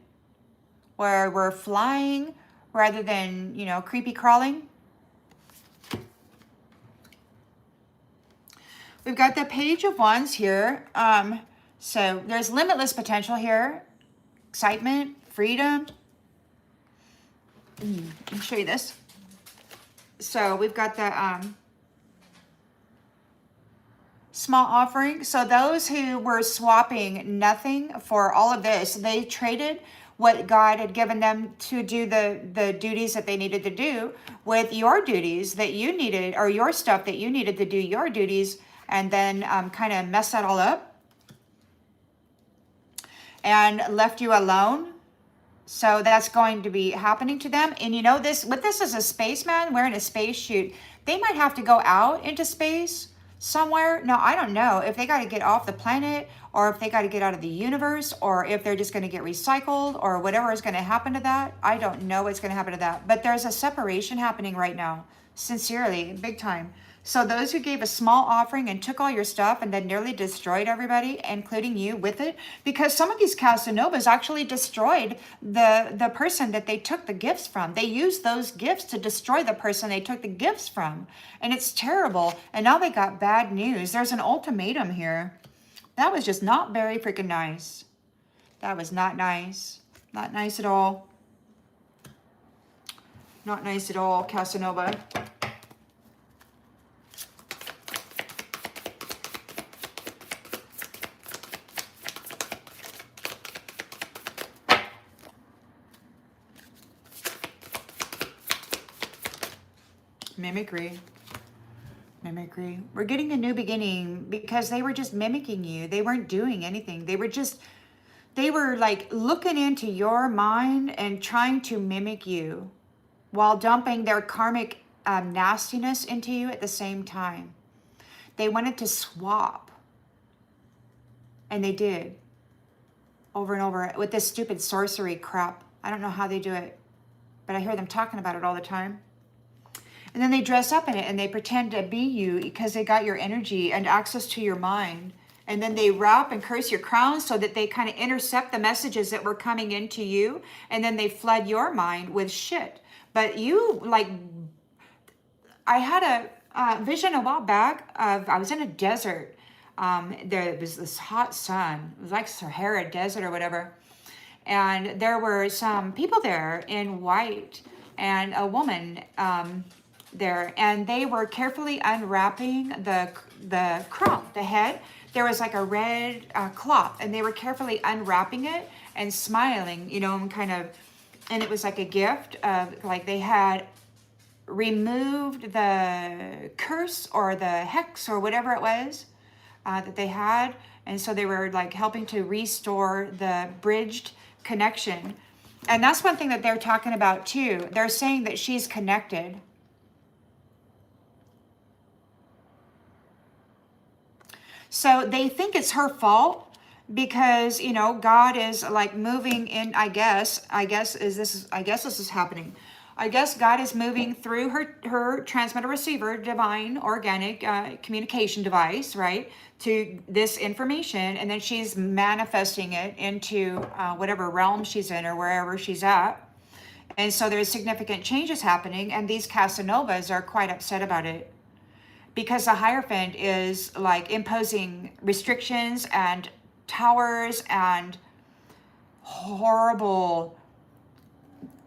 [SPEAKER 1] where we're flying rather than, you know, creepy crawling. We've got the Page of Wands here. So there's limitless potential here. Excitement, freedom. Let me show you this. So we've got the small offering. So those who were swapping nothing for all of this, they traded what God had given them to do the duties that they needed to do with your duties that you needed, or your stuff that you needed to do your duties, and then kind of mess that all up and left you alone. So that's going to be happening to them. And you know, this is a spaceman wearing a spacesuit. They might have to go out into space somewhere. Now, I don't know if they got to get off the planet, or if they got to get out of the universe, or if they're just going to get recycled, or whatever is going to happen to that. I don't know what's going to happen to that. But there's a separation happening right now. Sincerely, big time. So those who gave a small offering and took all your stuff and then nearly destroyed everybody, including you, with it, because some of these Casanovas actually destroyed the person that they took the gifts from. They used those gifts to destroy the person they took the gifts from. And it's terrible. And now they got bad news. There's an ultimatum here. That was just not very freaking nice. That was not nice. Not nice at all. Not nice at all, Casanova. Mimicry. Mimicry. We're getting a new beginning because they were just mimicking you. They weren't doing anything. They were like looking into your mind and trying to mimic you while dumping their karmic nastiness into you at the same time. They wanted to swap. And they did. Over and over with this stupid sorcery crap. I don't know how they do it, but I hear them talking about it all the time. And then they dress up in it and they pretend to be you because they got your energy and access to your mind. And then they rap and curse your crown so that they kind of intercept the messages that were coming into you. And then they flood your mind with shit. But you, like, I had a vision a while back of, I was in a desert. There was this hot sun. It was like Sahara Desert or whatever. And there were some people there in white and a woman there. And they were carefully unwrapping the crown, the head. There was like a red cloth. And they were carefully unwrapping it and smiling, you know, and kind of, and it was like a gift of, like they had removed the curse or the hex or whatever it was that they had. And so they were like helping to restore the bridged connection. And that's one thing that they're talking about too. They're saying that she's connected. So they think it's her fault because, you know, God is like moving in, I guess this is happening. I guess God is moving through her transmitter receiver, divine organic communication device, right, to this information. And then she's manifesting it into whatever realm she's in or wherever she's at. And so there's significant changes happening. And these Casanovas are quite upset about it because the Hierophant is like imposing restrictions and towers and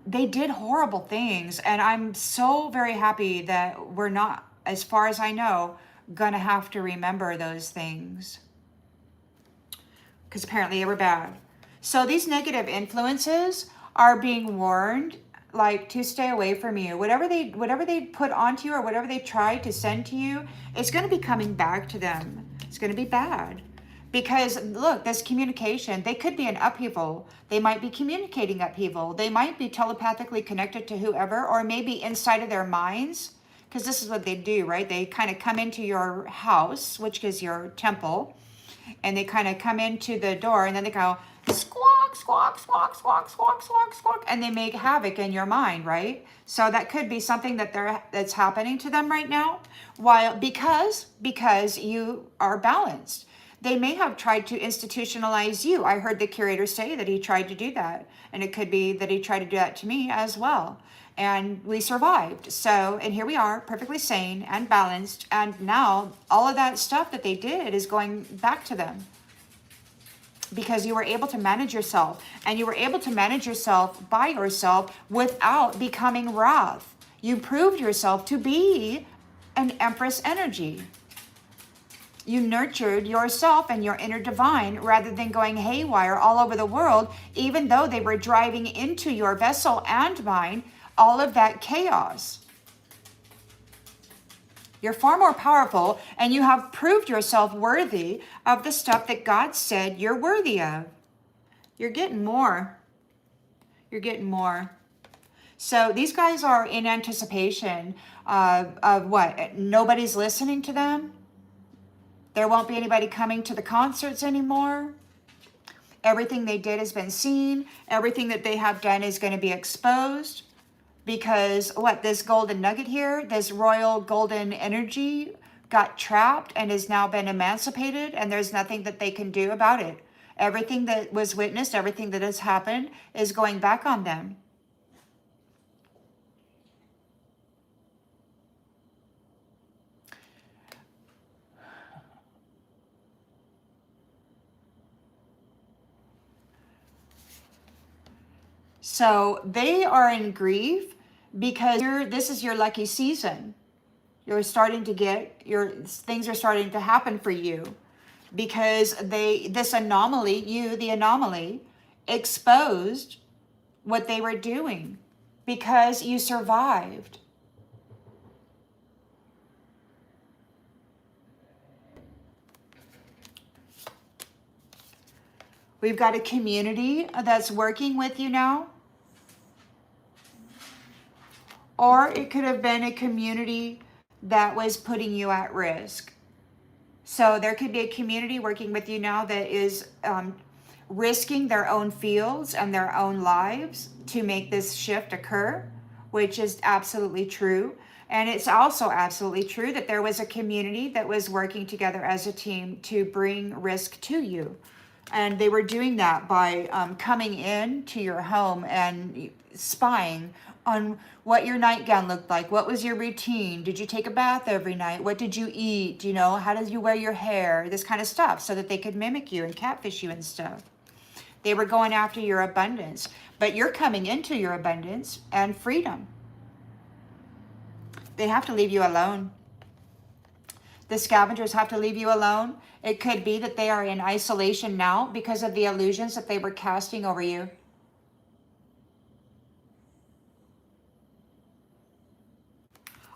[SPEAKER 1] they did horrible things. And I'm so very happy that we're not, as far as I know, gonna have to remember those things because apparently they were bad. So these negative influences are being warned, like, to stay away from you. Whatever they put onto you or whatever they try to send to you, it's going to be coming back to them. It's going to be bad. Because look, this communication, they could be an upheaval. They might be communicating upheaval. They might be telepathically connected to whoever, or maybe inside of their minds. Because this is what they do, right? They kind of come into your house, which is your temple, and they kind of come into the door, and then they go squawk, squawk, squawk, squawk, squawk, squawk, squawk, and they make havoc in your mind, right? So that could be something that's happening to them right now, because you are balanced. They may have tried to institutionalize you. I heard the curator say that he tried to do that, and it could be that he tried to do that to me as well. And we survived. So, and here we are, perfectly sane and balanced. And now all of that stuff that they did is going back to them because you were able to manage yourself, and you were able to manage yourself by yourself without becoming wrath. You proved yourself to be an Empress energy. You nurtured yourself and your inner divine rather than going haywire all over the world, even though they were driving into your vessel and mine all of that chaos. You're far more powerful, and you have proved yourself worthy of the stuff that God said you're worthy of. You're getting more. You're getting more. So these guys are in anticipation of what? Nobody's listening to them. There won't be anybody coming to the concerts anymore. Everything they did has been seen. Everything that they have done is going to be exposed. Because what, this golden nugget here, this royal golden energy got trapped and has now been emancipated, and there's nothing that they can do about it. Everything that was witnessed, everything that has happened is going back on them. So they are in grief because this is your lucky season. You're starting to things are starting to happen for you because the anomaly exposed what they were doing because you survived. We've got a community that's working with you now. Or it could have been a community that was putting you at risk. So there could be a community working with you now that is risking their own fields and their own lives to make this shift occur, which is absolutely true. And it's also absolutely true that there was a community that was working together as a team to bring risk to you. And they were doing that by coming in to your home and spying on what your nightgown looked like. What was your routine? Did you take a bath every night? What did you eat? You know, how did you wear your hair? This kind of stuff, so that they could mimic you and catfish you and stuff. They were going after your abundance, but you're coming into your abundance and freedom. They have to leave you alone. The scavengers have to leave you alone. It could be that they are in isolation now because of the illusions that they were casting over you.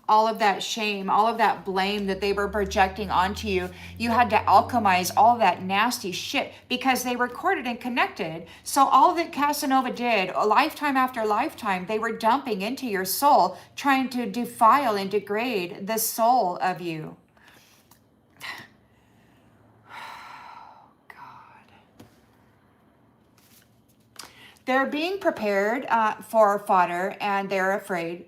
[SPEAKER 1] All of that shame, all of that blame that they were projecting onto you, you had to alchemize all that nasty shit because they recorded and connected. So all that Casanova did, a lifetime after lifetime, they were dumping into your soul, trying to defile and degrade the soul of you. They're being prepared for fodder, and they're afraid.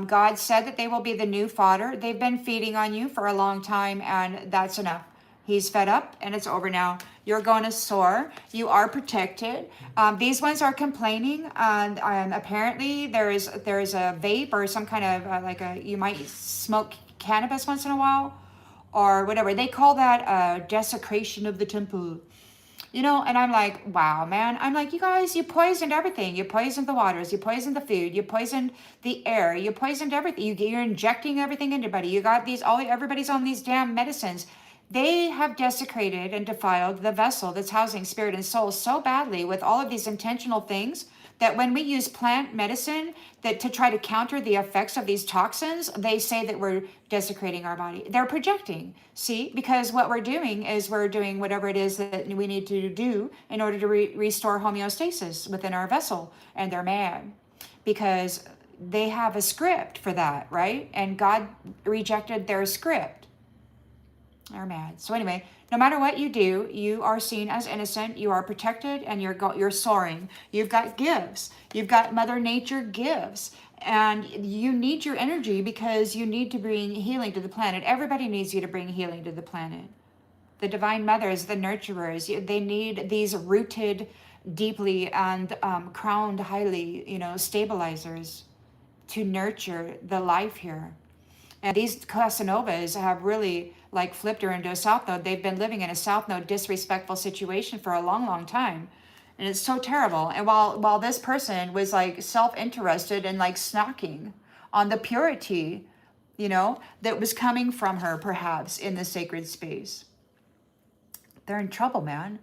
[SPEAKER 1] God said that they will be the new fodder. They've been feeding on you for a long time, and that's enough. He's fed up, and it's over now. You're going to soar. You are protected. These ones are complaining. Apparently, there is a vape or some kind of you might smoke cannabis once in a while, or whatever. They call that desecration of the temple. You know, and I'm like, wow, man. I'm like, you guys, you poisoned everything. You poisoned the waters. You poisoned the food. You poisoned the air. You poisoned everything. You're injecting everything into everybody. You got everybody's on these damn medicines. They have desecrated and defiled the vessel that's housing spirit and soul so badly with all of these intentional things that when we use plant medicine to try to counter the effects of these toxins, they say that we're desecrating our body. They're projecting, see? Because what we're doing is we're doing whatever it is that we need to do in order to restore homeostasis within our vessel. And they're mad because they have a script for that, right? And God rejected their script. They're mad. So anyway, no matter what you do, you are seen as innocent, you are protected, and you're soaring. You've got gifts. You've got Mother Nature gifts. And you need your energy because you need to bring healing to the planet. Everybody needs you to bring healing to the planet. The Divine Mothers, the nurturers, they need these rooted deeply and crowned highly, stabilizers to nurture the life here. And these Casanovas have really flipped her into a South Node. They've been living in a South Node disrespectful situation for a long, long time. And it's so terrible. And while this person was self-interested and snacking on the purity, that was coming from her perhaps in the sacred space. They're in trouble, man.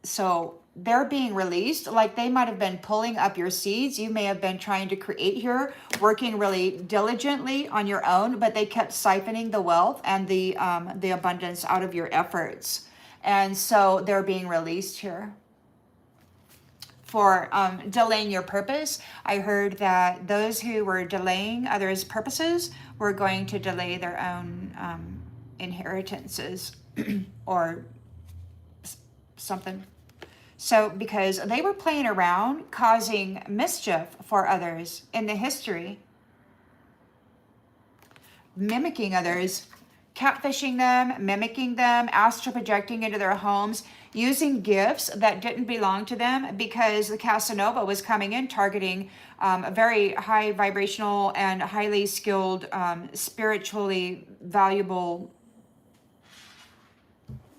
[SPEAKER 1] So they're being released. They might have been pulling up your seeds. You may have been trying to create here, working really diligently on your own, but they kept siphoning the wealth and the abundance out of your efforts. And so they're being released here for delaying your purpose. I heard that those who were delaying others' purposes were going to delay their own inheritances or something. So because they were playing around, causing mischief for others in the history, mimicking others, catfishing them, mimicking them, astral projecting into their homes, using gifts that didn't belong to them because the Casanova was coming in targeting very high vibrational and highly skilled, spiritually valuable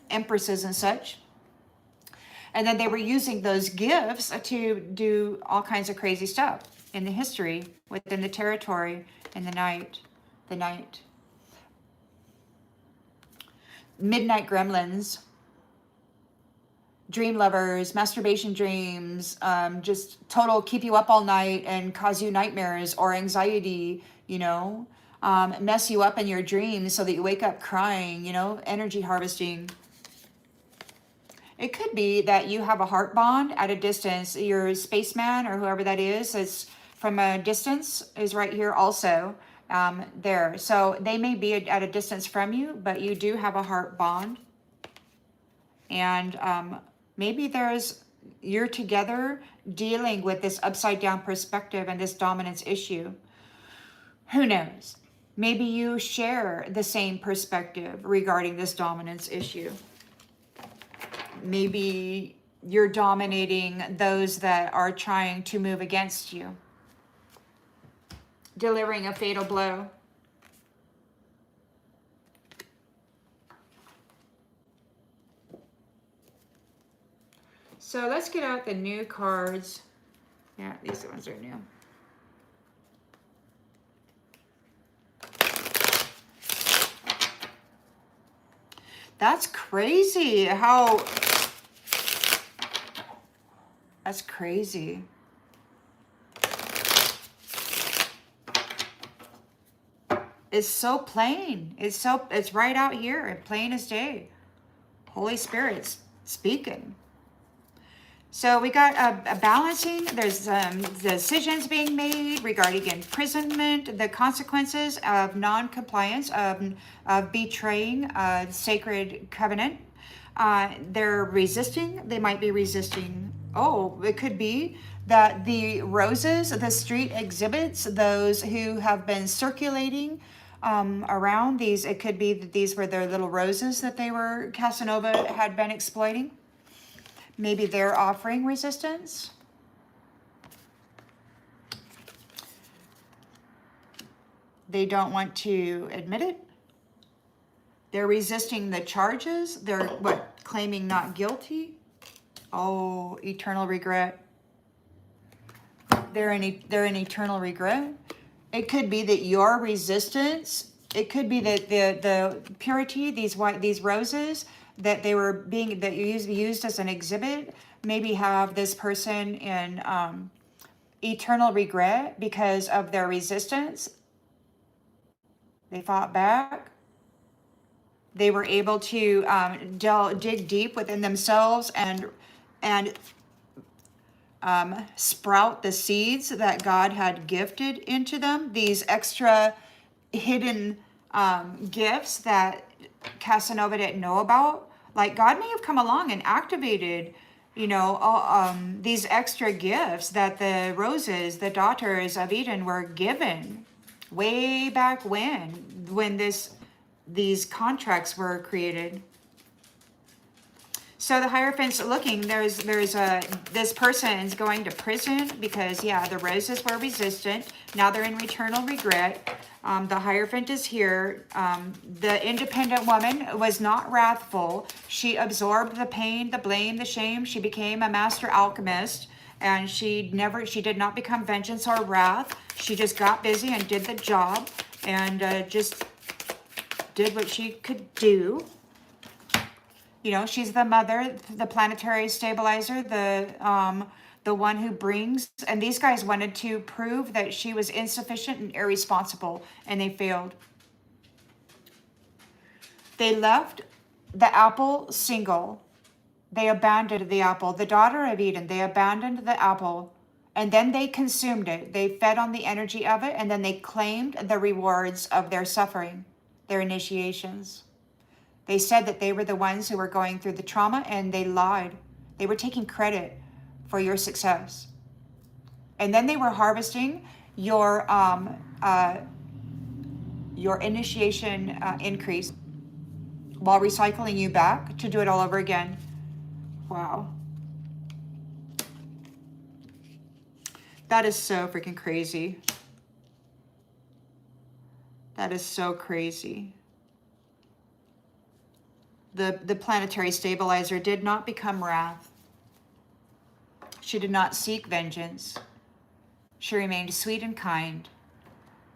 [SPEAKER 1] empresses and such. And then they were using those gifts to do all kinds of crazy stuff in the history, within the territory, in the night. Midnight gremlins, dream lovers, masturbation dreams, just total keep you up all night and cause you nightmares or anxiety, mess you up in your dreams so that you wake up crying, energy harvesting. It could be that you have a heart bond at a distance. Your spaceman or whoever that is from a distance is right here also there. So they may be at a distance from you, but you do have a heart bond. And maybe you're together dealing with this upside down perspective and this dominance issue. Who knows? Maybe you share the same perspective regarding this dominance issue. Maybe you're dominating those that are trying to move against you, delivering a fatal blow. So let's get out the new cards. Yeah, these ones are new. That's crazy how... That's crazy. It's so plain. It's right out here, plain as day. Holy Spirit's speaking. So we got a balancing. There's decisions being made regarding imprisonment, the consequences of non-compliance, of betraying a sacred covenant. They're resisting. They might be resisting. Oh, it could be that the roses, the street exhibits, those who have been circulating around these, it could be that these were their little roses that Casanova had been exploiting. Maybe they're offering resistance. They don't want to admit it. They're resisting the charges. They're claiming not guilty. Oh, eternal regret. They're in eternal regret. It could be that your resistance, it could be that the purity, these roses, that you used as an exhibit, maybe have this person in eternal regret because of their resistance. They fought back. They were able to dig deep within themselves and sprout the seeds that God had gifted into them. These extra hidden gifts that Casanova didn't know about. Like God may have come along and activated, these extra gifts that the roses, the daughters of Eden, were given way back when these contracts were created. So the Hierophant's looking, this person's going to prison because, the roses were resistant. Now they're in eternal regret. The Hierophant is here. The independent woman was not wrathful. She absorbed the pain, the blame, the shame. She became a master alchemist, and she did not become vengeance or wrath. She just got busy and did the job, and just did what she could do. She's the mother, the planetary stabilizer, the one who brings, and these guys wanted to prove that she was insufficient and irresponsible, and they failed. They left the apple single. They abandoned the apple. The daughter of Eden, they abandoned the apple, and then they consumed it. They fed on the energy of it, and then they claimed the rewards of their suffering, their initiations. They said that they were the ones who were going through the trauma, and they lied. They were taking credit for your success. And then they were harvesting your initiation increase while recycling you back to do it all over again. Wow. That is so freaking crazy. That is so crazy. The planetary stabilizer did not become wrath. She did not seek vengeance. She remained sweet and kind,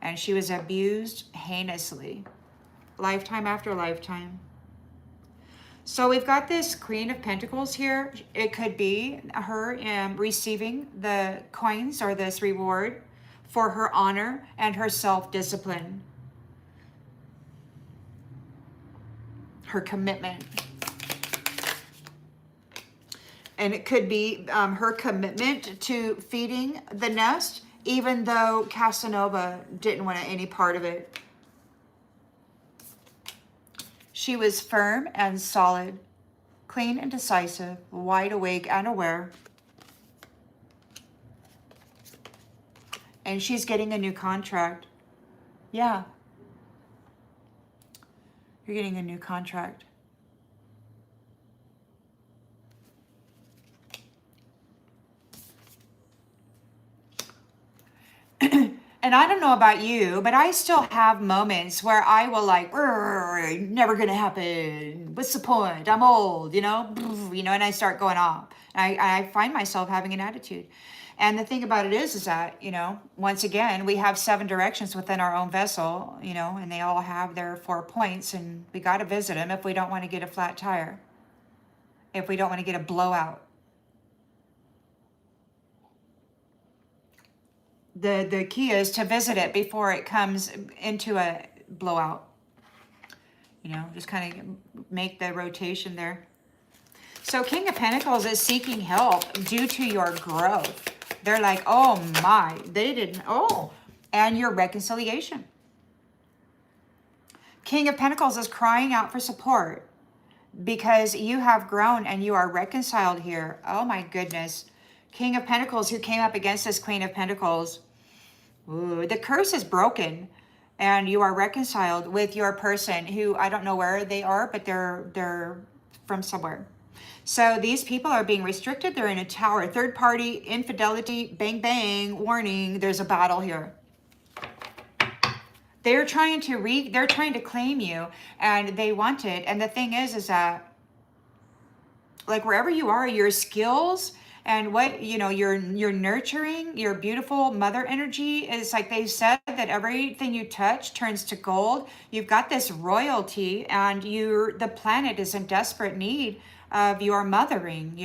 [SPEAKER 1] and she was abused heinously, lifetime after lifetime. So we've got this Queen of Pentacles here. It could be her receiving the coins or this reward for her honor and her self-discipline. Her commitment. And it could be her commitment to feeding the nest, even though Casanova didn't want any part of it. She was firm and solid, clean and decisive, wide awake and aware. And she's getting a new contract. Yeah. You're getting a new contract. And I don't know about you, but I still have moments where I will like, never gonna happen. What's the point? I'm old, you know, and I start going off. I find myself having an attitude. And the thing about it is that, once again, we have 7 directions within our own vessel, and they all have their 4 points, and we got to visit them if we don't want to get a flat tire, if we don't want to get a blowout. The key is to visit it before it comes into a blowout. Just kind of make the rotation there. So King of Pentacles is seeking help due to your growth. They're like, oh my, they didn't, and your reconciliation. King of Pentacles is crying out for support because you have grown and you are reconciled here. Oh my goodness. King of Pentacles who came up against this Queen of Pentacles. Ooh, the curse is broken and you are reconciled with your person who, I don't know where they are, but they're from somewhere. So these people are being restricted. They're in a tower. Third party, infidelity, bang, bang, warning. There's a battle here. They're trying to claim you and they want it. And the thing is that like wherever you are, your skills and what, you're nurturing, your beautiful mother energy is like they said that everything you touch turns to gold. You've got this royalty and the planet is in desperate need of your mothering,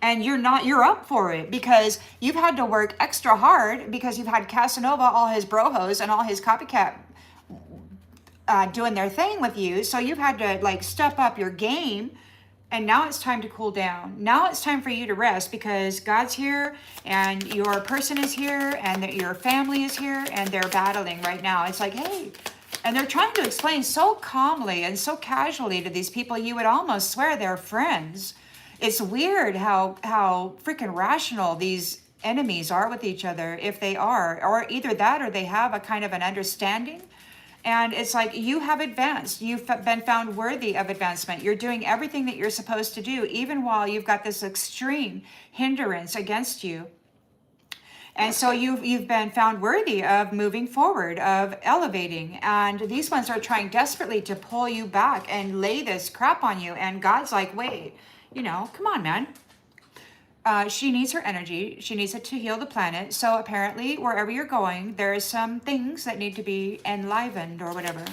[SPEAKER 1] and you're up for it because you've had to work extra hard because you've had Casanova, all his brojos and all his copycat doing their thing with you. So you've had to like step up your game. And now it's time to cool down. Now it's time for you to rest because God's here and your person is here and your family is here and they're battling right now. It's like, hey, and they're trying to explain so calmly and so casually to these people, you would almost swear they're friends. It's weird how freaking rational these enemies are with each other, if they are, or either that or they have a kind of an understanding. And it's like you have advanced. You've been found worthy of advancement. You're doing everything that you're supposed to do, even while you've got this extreme hindrance against you. And so you've been found worthy of moving forward, of elevating. And these ones are trying desperately to pull you back and lay this crap on you. And God's like, wait, come on, man. She needs her energy. She needs it to heal the planet. So apparently, wherever you're going, there are some things that need to be enlivened or whatever.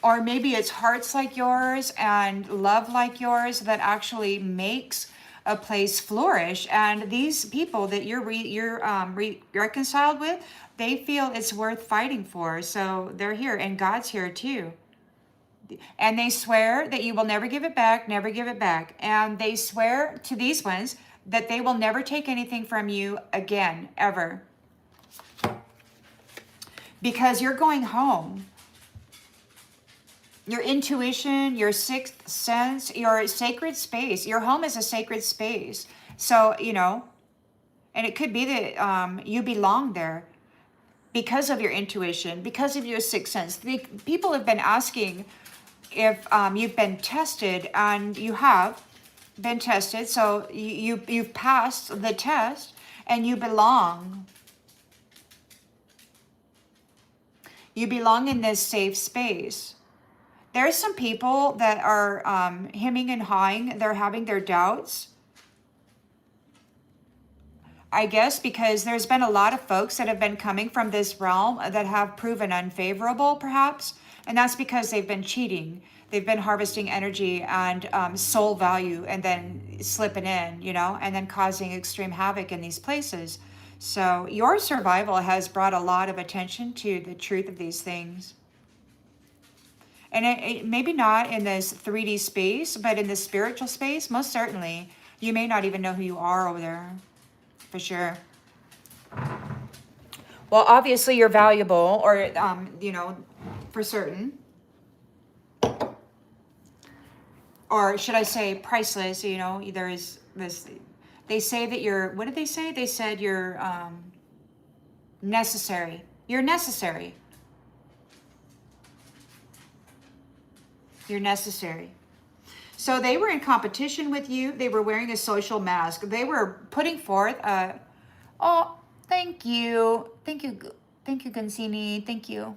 [SPEAKER 1] Or maybe it's hearts like yours and love like yours that actually makes a place flourish. And these people that you're reconciled with, they feel it's worth fighting for. So they're here and God's here too. And they swear that you will never give it back, never give it back. And they swear to these ones that they will never take anything from you again, ever. Because you're going home. Your intuition, your sixth sense, your sacred space. Your home is a sacred space. So, and it could be that you belong there because of your intuition, because of your sixth sense. People have been asking if you've been tested, and you have been tested. So you've passed the test and you belong. You belong in this safe space. There's some people that are hemming and hawing. They're having their doubts. I guess because there's been a lot of folks that have been coming from this realm that have proven unfavorable, perhaps. And that's because they've been cheating. They've been harvesting energy and soul value and then slipping in, you know, and then causing extreme havoc in these places. So your survival has brought a lot of attention to the truth of these things. And it maybe not in this 3D space, but in the spiritual space, most certainly. You may not even know who you are over there, for sure. Well, obviously you're valuable, or, you know, for certain. Or should I say priceless, you know, there is this, they say that you're, what did they say? They said you're necessary. You're necessary. You're necessary. So they were in competition with you. They were wearing a social mask. They were putting forth oh, thank you. Thank you. Thank you, Gansini. Thank you.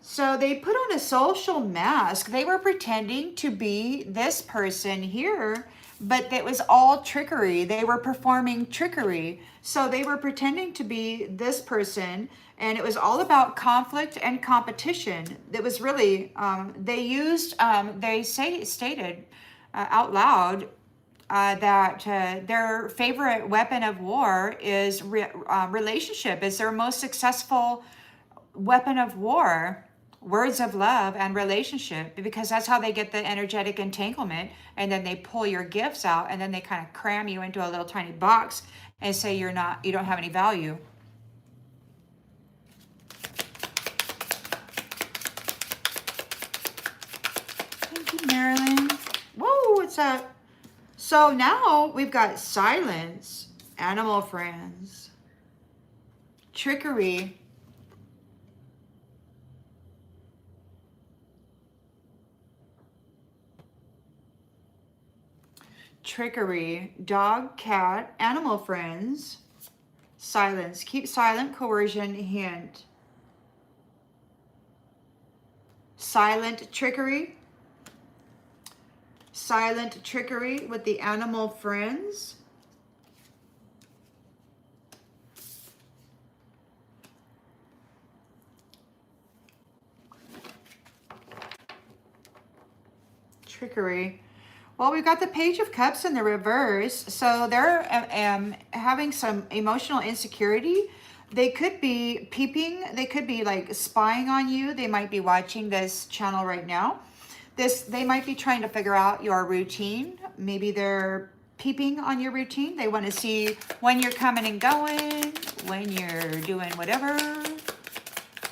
[SPEAKER 1] So they put on a social mask. They were pretending to be this person here, but it was all trickery. They were performing trickery. So they were pretending to be this person, and it was all about conflict and competition. It was really, they used, stated out loud that their favorite weapon of war is relationship, is their most successful weapon of war. Words of love and relationship, because that's how they get the energetic entanglement, and then they pull your gifts out, and then they kind of cram you into a little tiny box and say you don't have any value. Thank you, Marilyn. Whoa, what's up? So now we've got silence, animal friends, trickery, trickery, dog, cat, animal friends, silence, keep silent, coercion, hint, silent trickery with the animal friends, trickery. Well, we've got the Page of Cups in the reverse. So they're having some emotional insecurity. They could be peeping. They could be like spying on you. They might be watching this channel right now. They might be trying to figure out your routine. Maybe they're peeping on your routine. They want to see when you're coming and going, when you're doing whatever.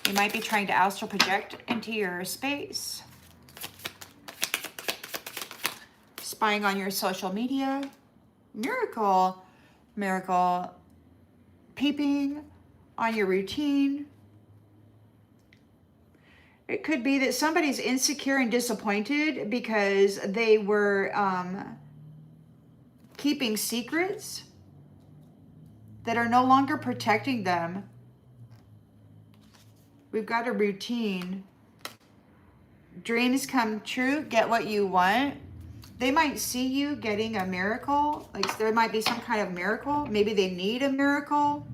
[SPEAKER 1] You might be trying to astral project into your space. Spying on your social media, miracle, peeping on your routine. It could be that somebody's insecure and disappointed because they were keeping secrets that are no longer protecting them. We've got a routine. Dreams come true, get what you want. They might see you getting a miracle. Like there might be some kind of miracle. Maybe they need a miracle.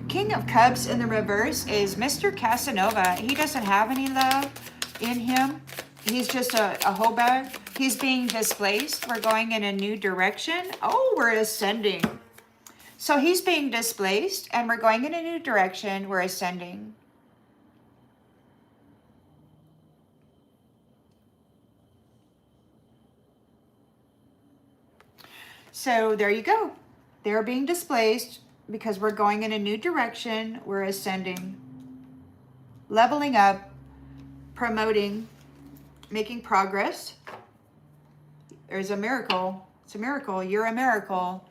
[SPEAKER 1] King of Cups in the reverse is Mr. Casanova. He doesn't have any love in him. He's just a hoe bag. He's being displaced. We're going in a new direction. Oh, we're ascending. So he's being displaced and we're going in a new direction. We're ascending. So there you go. They're being displaced because we're going in a new direction. We're ascending, leveling up, promoting, making progress. There's a miracle. It's a miracle. You're a miracle.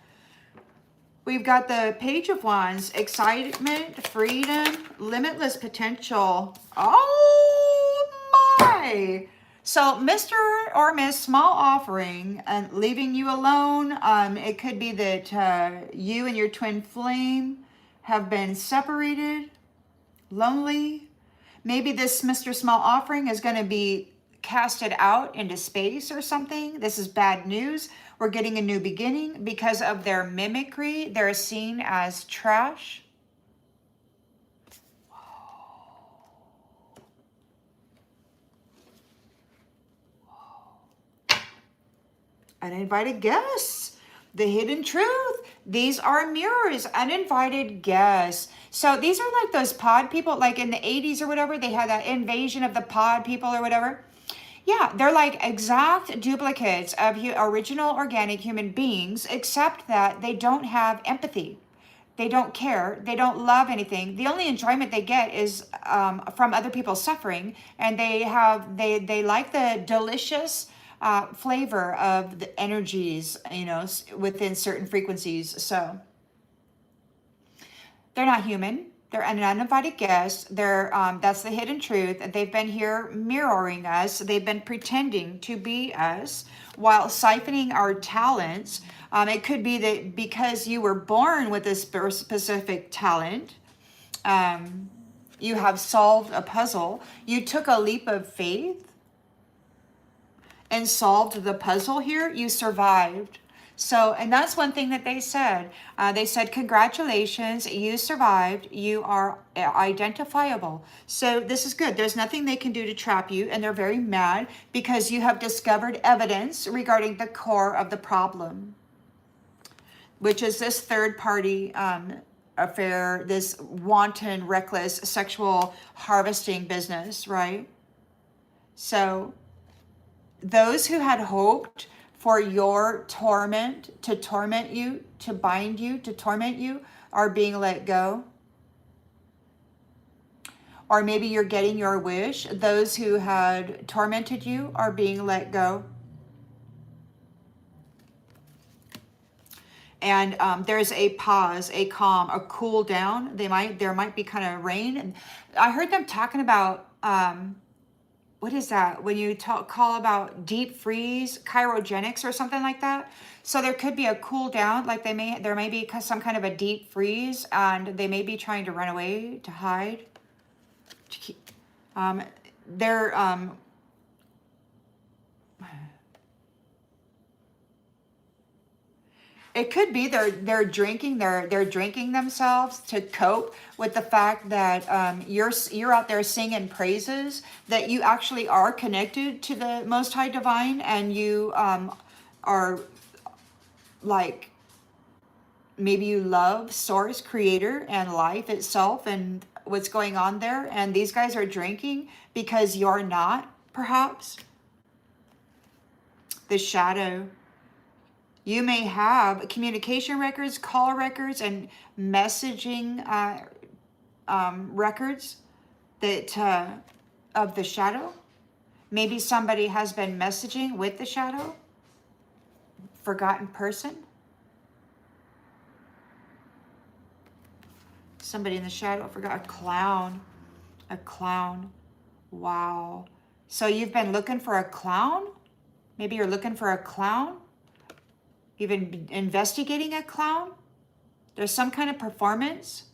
[SPEAKER 1] We've got the Page of Wands, excitement, freedom, limitless potential. Oh my! So Mr. or Miss Small Offering and leaving you alone. It could be that you and your twin flame have been separated, lonely. Maybe this Mr. Small Offering is going to be casted out into space or something. This is bad news. We're getting a new beginning because of their mimicry. They're seen as trash. Uninvited guests. The hidden truth. These are mirrors. Uninvited guests. So these are like those pod people, like in the 80s or whatever, they had that invasion of the pod people or whatever. Yeah, they're like exact duplicates of original organic human beings, except that they don't have empathy. They don't care. They don't love anything. The only enjoyment they get is from other people's suffering, and they like the delicious flavor of the energies, within certain frequencies. So they're not human. They're an uninvited guest. That's the hidden truth. They've been here mirroring us. They've been pretending to be us while siphoning our talents. It could be that because you were born with a specific talent, you have solved a puzzle. You took a leap of faith and solved the puzzle here. You survived. So, and that's one thing that they said. They said, congratulations, you survived. You are identifiable. So this is good. There's nothing they can do to trap you. And they're very mad because you have discovered evidence regarding the core of the problem, which is this third party affair, this wanton, reckless, sexual harvesting business, right? So those who had hoped for your torment, to torment you, to bind you, to torment you, are being let go. Or maybe you're getting your wish. Those who had tormented you are being let go. And there's a pause, a calm, a cool down. There might be kind of rain. And I heard them talking about what is that? When you call about deep freeze, cryogenics or something like that. So there could be a cool down, like there may be some kind of a deep freeze, and they may be trying to run away, to hide. It could be they're drinking themselves to cope with the fact that you're out there singing praises, that you actually are connected to the Most High Divine, and you are like, maybe you love Source, Creator, and life itself and what's going on there, and these guys are drinking because you're not, perhaps. The shadow. You may have communication records, call records, and messaging records that of the shadow. Maybe somebody has been messaging with the shadow. Forgotten person. Somebody in the shadow forgot. A clown. A clown. Wow. So you've been looking for a clown? Maybe you're looking for a clown? Even investigating a clown? There's some kind of performance,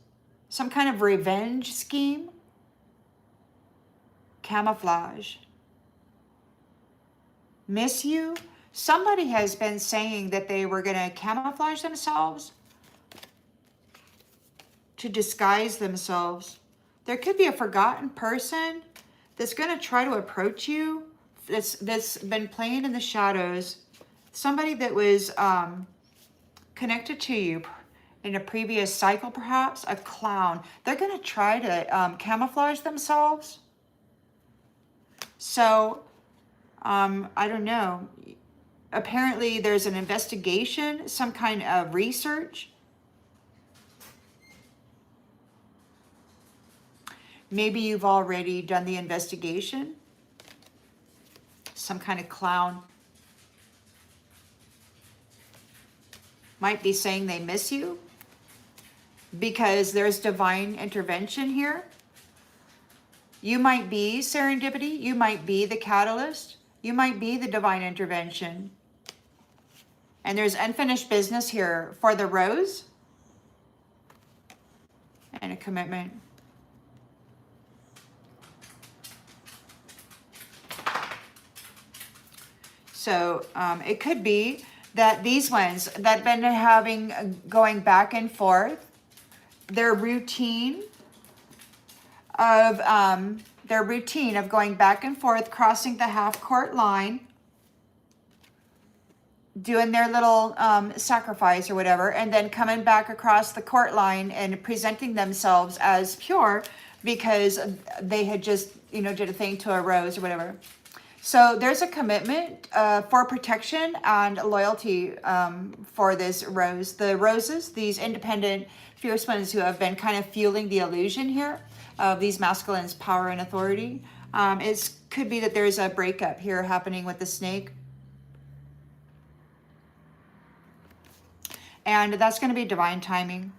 [SPEAKER 1] some kind of revenge scheme. Camouflage. Miss you? Somebody has been saying that they were going to camouflage themselves to disguise themselves. There could be a forgotten person that's going to try to approach you, that's been playing in the shadows. Somebody that was connected to you in a previous cycle, perhaps. A clown. They're going to try to camouflage themselves. So, I don't know. Apparently, there's an investigation, some kind of research. Maybe you've already done the investigation. Some kind of clown. Might be saying they miss you because there's divine intervention here. You might be serendipity. You might be the catalyst. You might be the divine intervention. And there's unfinished business here for the rose and a commitment. So it could be that these ones that have been going back and forth, their routine of going back and forth, crossing the half-court line, doing their little sacrifice or whatever, and then coming back across the court line and presenting themselves as pure because they had just, you know, did a thing to a rose or whatever. So there's a commitment for protection and loyalty for this rose. The roses, these independent, fierce ones who have been kind of fueling the illusion here of these masculines' power and authority. It could be that there's a breakup here happening with the snake. And that's going to be divine timing.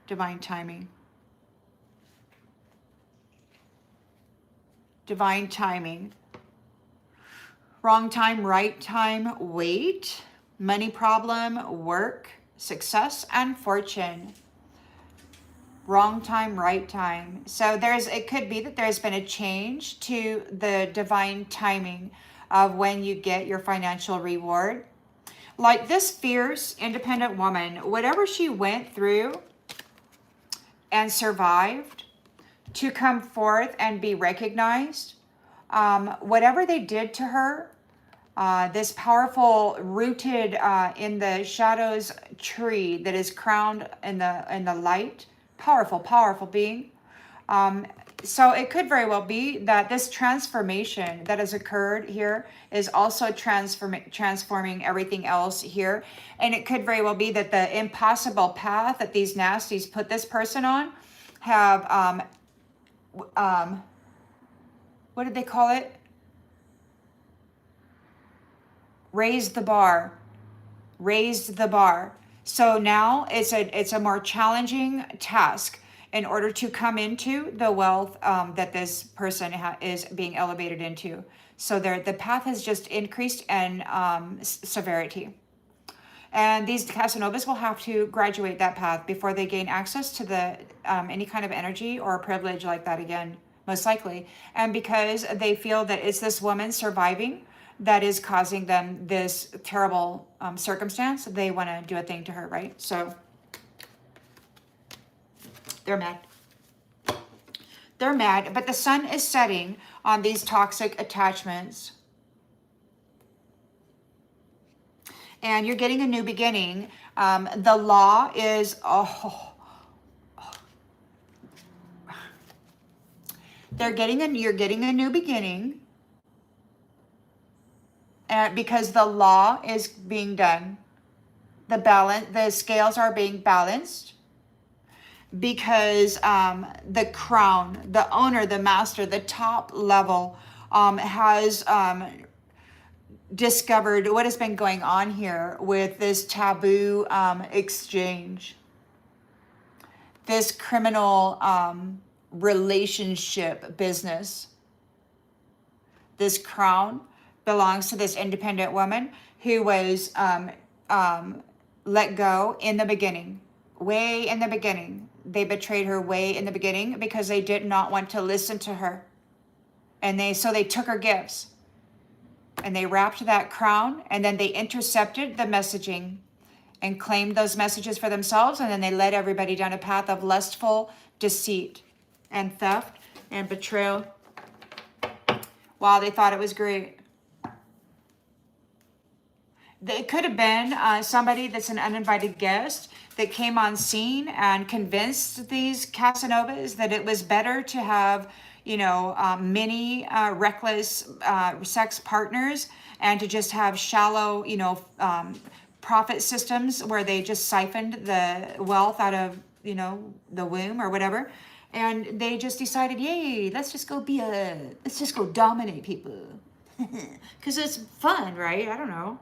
[SPEAKER 1] Divine timing. Divine timing. Wrong time, right time, wait. Money problem, work, success, and fortune. Wrong time, right time. So it could be that there's been a change to the divine timing of when you get your financial reward. Like this fierce, independent woman, whatever she went through and survived to come forth and be recognized, whatever they did to her, this powerful, rooted in the shadows tree that is crowned in the light, powerful being. So it could very well be that this transformation that has occurred here is also transforming everything else here. And it could very well be that the impossible path that these nasties put this person on have, what did they call it? Raised the bar. Raised the bar. So now it's a more challenging task in order to come into the wealth that this person is being elevated into. So the path has just increased in severity. And these Casanovas will have to graduate that path before they gain access to the any kind of energy or privilege like that again, most likely. And because they feel that it's this woman surviving that is causing them this terrible circumstance, they want to do a thing to her, right? So they're mad. They're mad, but the sun is setting on these toxic attachments. And you're getting a new beginning. The law is, you're getting a new beginning. Because the law is being done. The scales are being balanced. Because the crown, the owner, the master, the top level has discovered what has been going on here with this taboo exchange, this criminal relationship business. This crown belongs to this independent woman who was let go in the beginning, way in the beginning. They betrayed her way in the beginning because they did not want to listen to her. And so they took her gifts and they wrapped that crown, and then they intercepted the messaging and claimed those messages for themselves. And then they led everybody down a path of lustful deceit and theft and betrayal. Wow, they thought it was great. It could have been somebody that's an uninvited guest that came on scene and convinced these Casanovas that it was better to have, many reckless sex partners and to just have shallow, profit systems where they just siphoned the wealth out of, the womb or whatever. And they just decided, yay, let's just go dominate people. Because it's fun, right? I don't know.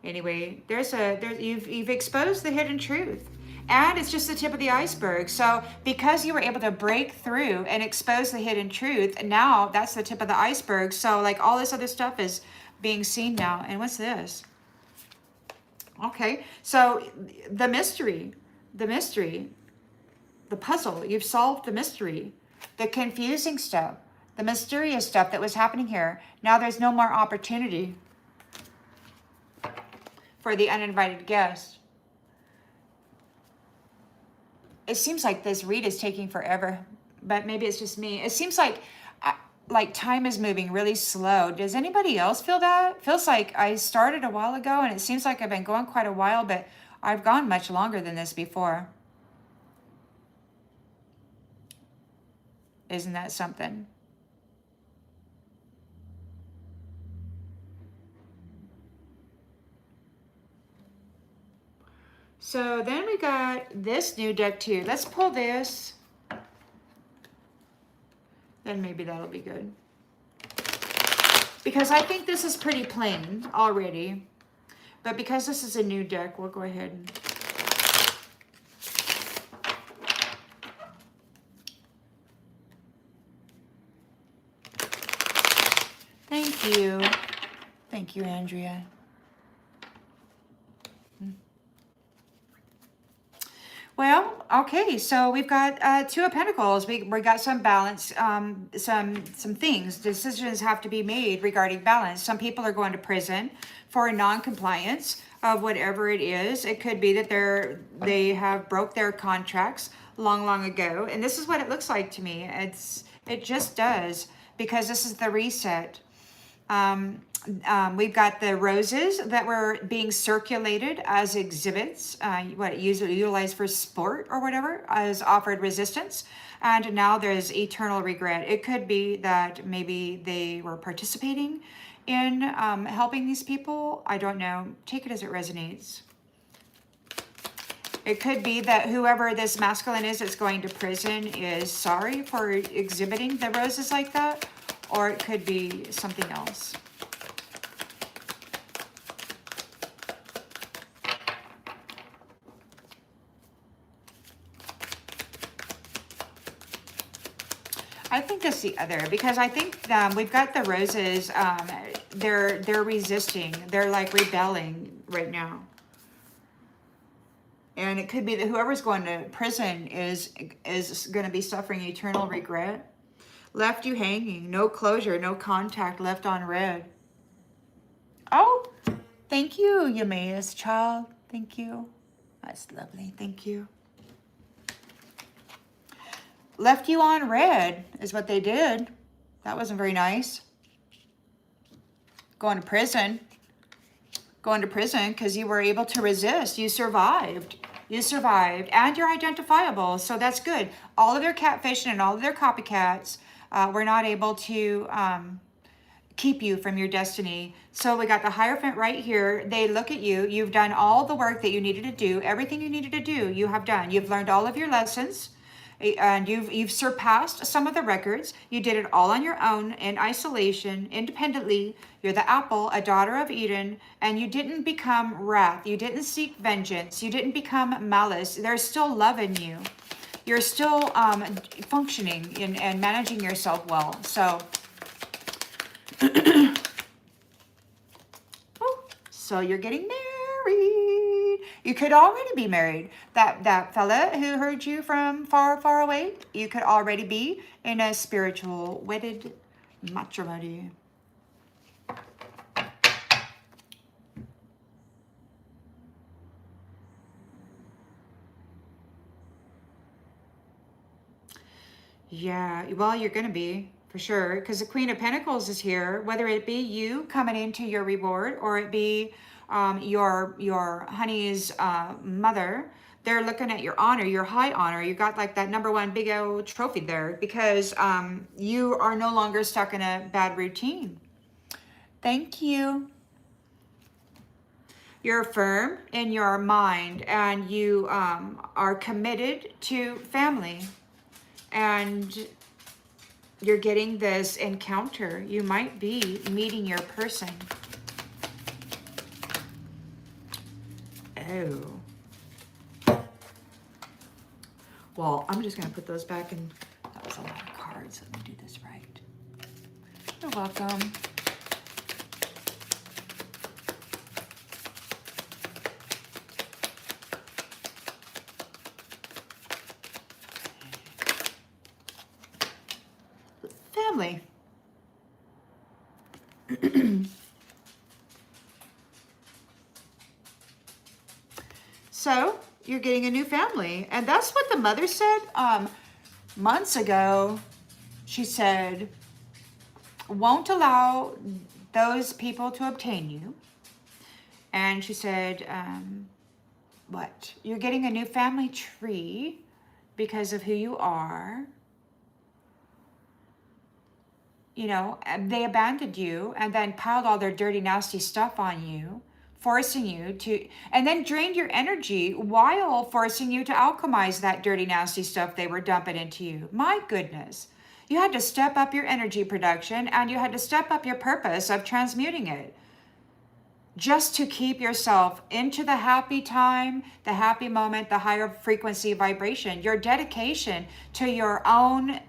[SPEAKER 1] Anyway, you've exposed the hidden truth, and it's just the tip of the iceberg. So because you were able to break through and expose the hidden truth, now that's the tip of the iceberg. So like all this other stuff is being seen now. And what's this? Okay, so the mystery, the puzzle, you've solved the mystery, the confusing stuff, the mysterious stuff that was happening here. Now there's no more opportunity for the uninvited guest. It seems like this read is taking forever, but maybe it's just me. It seems like like time is moving really slow. Does anybody else feel that? Feels like I started a while ago and it seems like I've been going quite a while, but I've gone much longer than this before. Isn't that something? So then we got this new deck too. Let's pull this. Then maybe that'll be good. Because I think this is pretty plain already. But because this is a new deck, we'll go ahead and... Thank you. Thank you, Andrea. Well, okay, so we've got Two of Pentacles. We got some balance, some things. Decisions have to be made regarding balance. Some people are going to prison for non-compliance of whatever it is. It could be that they have broke their contracts long ago, and this is what it looks like to me. It just does, because this is the reset. We've got the roses that were being circulated as exhibits, utilized for sport or whatever, as offered resistance. And now there's eternal regret. It could be that maybe they were participating in helping these people. I don't know. Take it as it resonates. It could be that whoever this masculine is that's going to prison is sorry for exhibiting the roses like that. Or it could be something else. I think that's the other, because I think we've got the roses. They're resisting. They're like rebelling right now. And it could be that whoever's going to prison is going to be suffering eternal regret. Left you hanging, no closure, no contact, left on red. Oh, thank you, Yamaeus child. Thank you. That's lovely. Thank you. Left you on red is what they did. That wasn't very nice. Going to prison. Going to prison because you were able to resist. You survived. You survived. And you're identifiable. So that's good. All of their catfishing and all of their copycats were not able to keep you from your destiny. So we got the Hierophant right here. They look at you. You've done all the work that you needed to do. Everything you needed to do, you have done. You've learned all of your lessons. And you've surpassed some of the records. You did it all on your own, in isolation, independently. You're the apple, a daughter of Eden, and you didn't become wrath. You didn't seek vengeance. You didn't become malice. There's still love in you. You're still functioning and managing yourself well. So, so you're getting married. You could already be married. That fella who heard you from far away, you could already be in a spiritual wedded matrimony. Yeah, well, you're going to be, for sure, because the Queen of Pentacles is here, whether it be you coming into your reward or it be your honey's mother. They're looking at your honor, your high honor. You got like that #1 big old trophy there because you are no longer stuck in a bad routine. Thank you. You're firm in your mind and you are committed to family. And you're getting this encounter. You might be meeting your person. Oh. Well, I'm just going to put those back in. That was a lot of cards. Let me do this right. You're welcome. Family. So you're getting a new family. And that's what the mother said months ago. She said, won't allow those people to obtain you. And she said, what? You're getting a new family tree because of who you are. You know, they abandoned you and then piled all their dirty, nasty stuff on you, forcing you to, and then drained your energy while forcing you to alchemize that dirty, nasty stuff they were dumping into you. My goodness. You had to step up your energy production and you had to step up your purpose of transmuting it just to keep yourself into the happy time, the happy moment, the higher frequency vibration. Your dedication to your own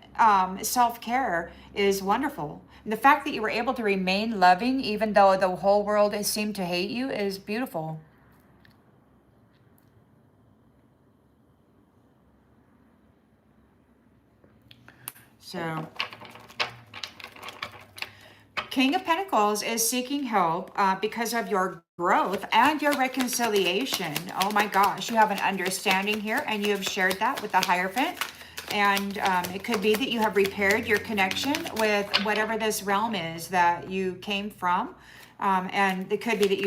[SPEAKER 1] self-care is wonderful. And the fact that you were able to remain loving even though the whole world seemed to hate you is beautiful. So King of Pentacles is seeking help because of your growth and your reconciliation. Oh my gosh, you have an understanding here and you have shared that with the Hierophant. And it could be that you have repaired your connection with whatever this realm is that you came from. And it could be that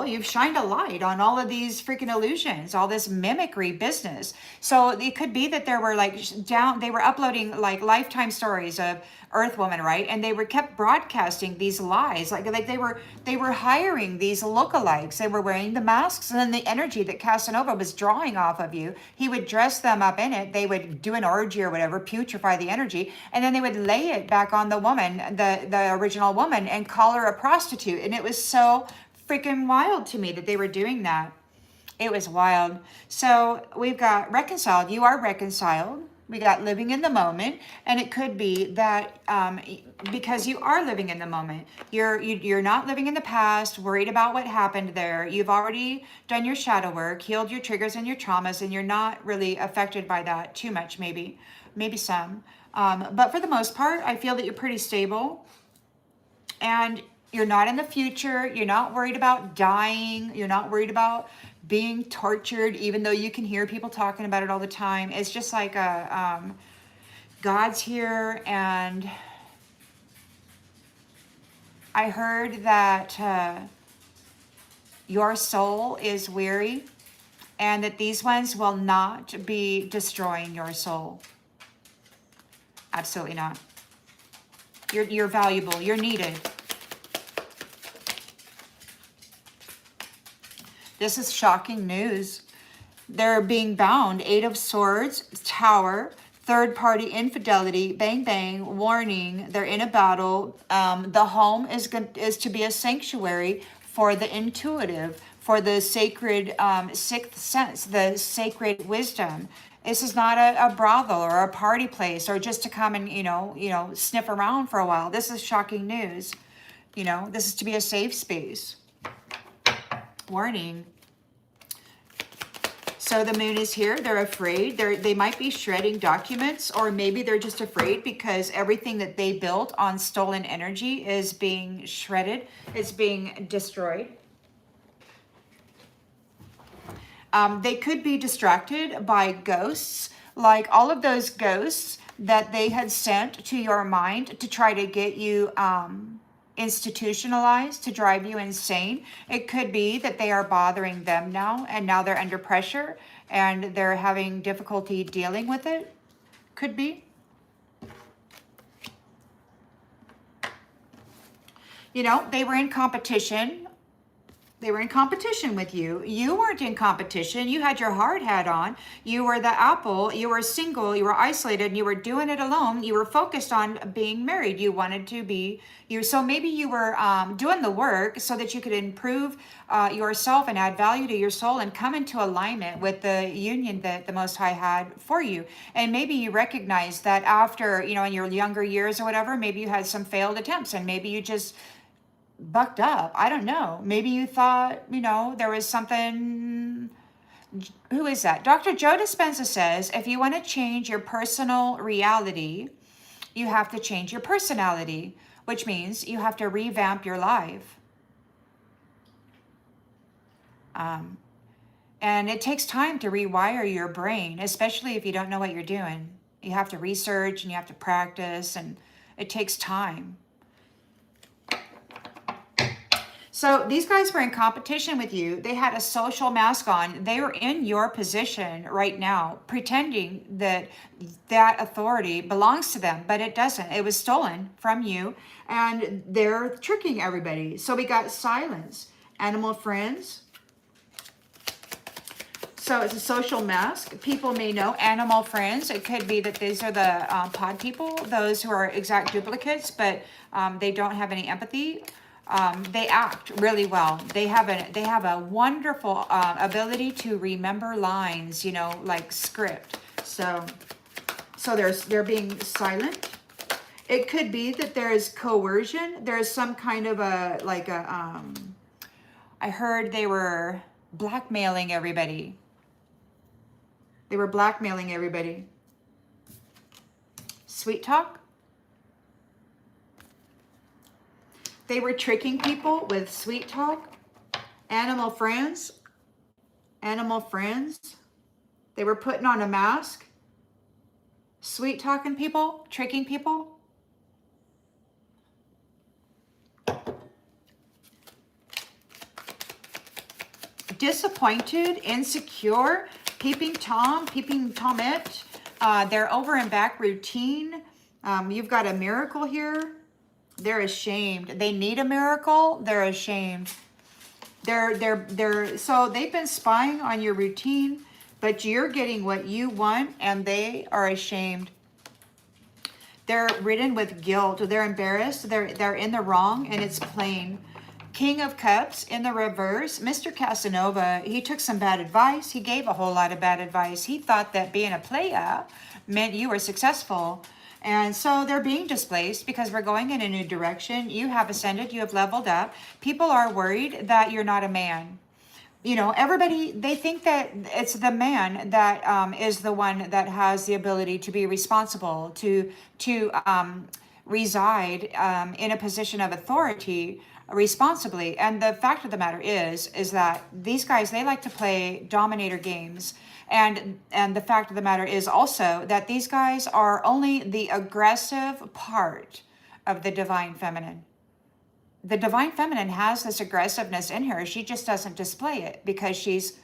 [SPEAKER 1] you've shined a light on all of these freaking illusions, all this mimicry business. So it could be that there were they were uploading like lifetime stories of Earth Woman, right? And they were kept broadcasting these lies, like they were hiring these lookalikes. They were wearing the masks, and then the energy that Casanova was drawing off of you, he would dress them up in it. They would do an orgy or whatever, putrefy the energy, and then they would lay it back on the woman, the original woman, and call her a prostitute. And it was so freaking wild to me that they were doing that. It was wild. So we've got reconciled. You are reconciled. We got living in the moment, and it could be that because you are living in the moment, you're not living in the past, worried about what happened there. You've already done your shadow work, healed your triggers and your traumas, and you're not really affected by that too much. Maybe some, but for the most part, I feel that you're pretty stable, and you're not in the future. You're not worried about dying. You're not worried about being tortured, even though you can hear people talking about it all the time. It's just like God's here. And I heard that your soul is weary and that these ones will not be destroying your soul. Absolutely not. You're valuable. You're needed. This is shocking news. They're being bound. 8 of Swords, Tower, third-party infidelity, bang, bang, warning. They're in a battle. The home is to be a sanctuary for the intuitive, for the sacred sixth sense, the sacred wisdom. This is not a brothel or a party place or just to come and, sniff around for a while. This is shocking news. This is to be a safe space. Warning. So the moon is here. They're afraid. They might be shredding documents, or maybe they're just afraid because everything that they built on stolen energy is being shredded. It's being destroyed. They could be distracted by ghosts, like all of those ghosts that they had sent to your mind to try to get you institutionalized, to drive you insane. It could be that they are bothering them now, and now they're under pressure and they're having difficulty dealing with it. Could be. They were in competition. They were in competition with you. You weren't in competition. You had your hard hat on. You were the apple. You were single. You were isolated. And you were doing it alone. You were focused on being married. You wanted to be you. So maybe you were doing the work so that you could improve yourself and add value to your soul and come into alignment with the union that the Most High had for you. And maybe you recognize that after, in your younger years or whatever, maybe you had some failed attempts, and maybe you just bucked up. I don't know. Maybe you thought, there was something. Who is that? Dr. Joe Dispenza says, if you want to change your personal reality, you have to change your personality, which means you have to revamp your life. And it takes time to rewire your brain, especially if you don't know what you're doing. You have to research and you have to practice, and It takes time. So these guys were in competition with you. They had a social mask on. They were in your position right now, pretending that that authority belongs to them, but it doesn't. It was stolen from you, and they're tricking everybody. So we got silence, animal friends. So it's a social mask. People may know animal friends. It could be that these are the pod people, those who are exact duplicates, but they don't have any empathy. They act really well. They have a wonderful ability to remember lines, you know, like script. So they're being silent. It could be that there is coercion. There is some kind of I heard they were blackmailing everybody. They were blackmailing everybody. Sweet talk. They were tricking people with sweet talk. Animal friends. Animal friends. They were putting on a mask. Sweet talking people. Tricking people. Disappointed. Insecure. Peeping Tom. Peeping Tomette. They're over and back routine. You've got a miracle here. They're ashamed. They need a miracle. They're ashamed. So they've been spying on your routine, but you're getting what you want, and they are ashamed. They're ridden with guilt. They're embarrassed. They're in the wrong, and it's plain. King of Cups in the reverse. Mr. Casanova, he took some bad advice. He gave a whole lot of bad advice. He thought that being a playa meant you were successful. And so they're being displaced because we're going in a new direction. You have ascended. You have leveled up. People are worried that you're not a man. You know, everybody, they think that it's the man that is the one that has the ability to be responsible, to reside in a position of authority responsibly. And the fact of the matter is that these guys, they like to play dominator games. And the fact of the matter is also that these guys are only the aggressive part of the divine feminine. The divine feminine has this aggressiveness in her. She just doesn't display it because she's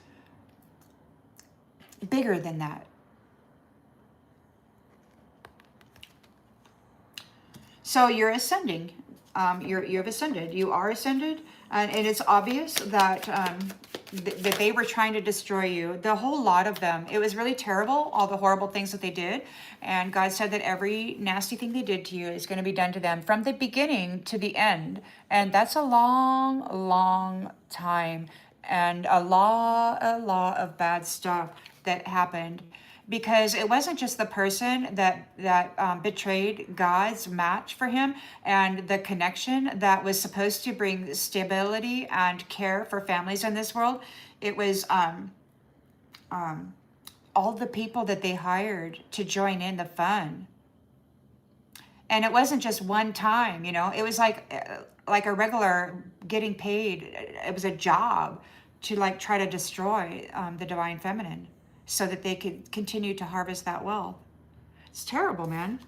[SPEAKER 1] bigger than that. So you're ascending. You have ascended. You are ascended. And it's obvious that that they were trying to destroy you. The whole lot of them. It was really terrible, all the horrible things that they did. And God said that every nasty thing they did to you is going to be done to them from the beginning to the end. And that's a long, long time. And a lot of bad stuff that happened. Because it wasn't just the person that betrayed God's match for him and the connection that was supposed to bring stability and care for families in this world. It was all the people that they hired to join in the fun. And it wasn't just one time, you know. It was like a regular getting paid. It was a job to like try to destroy the divine feminine, so that they could continue to harvest that wealth. It's terrible, man.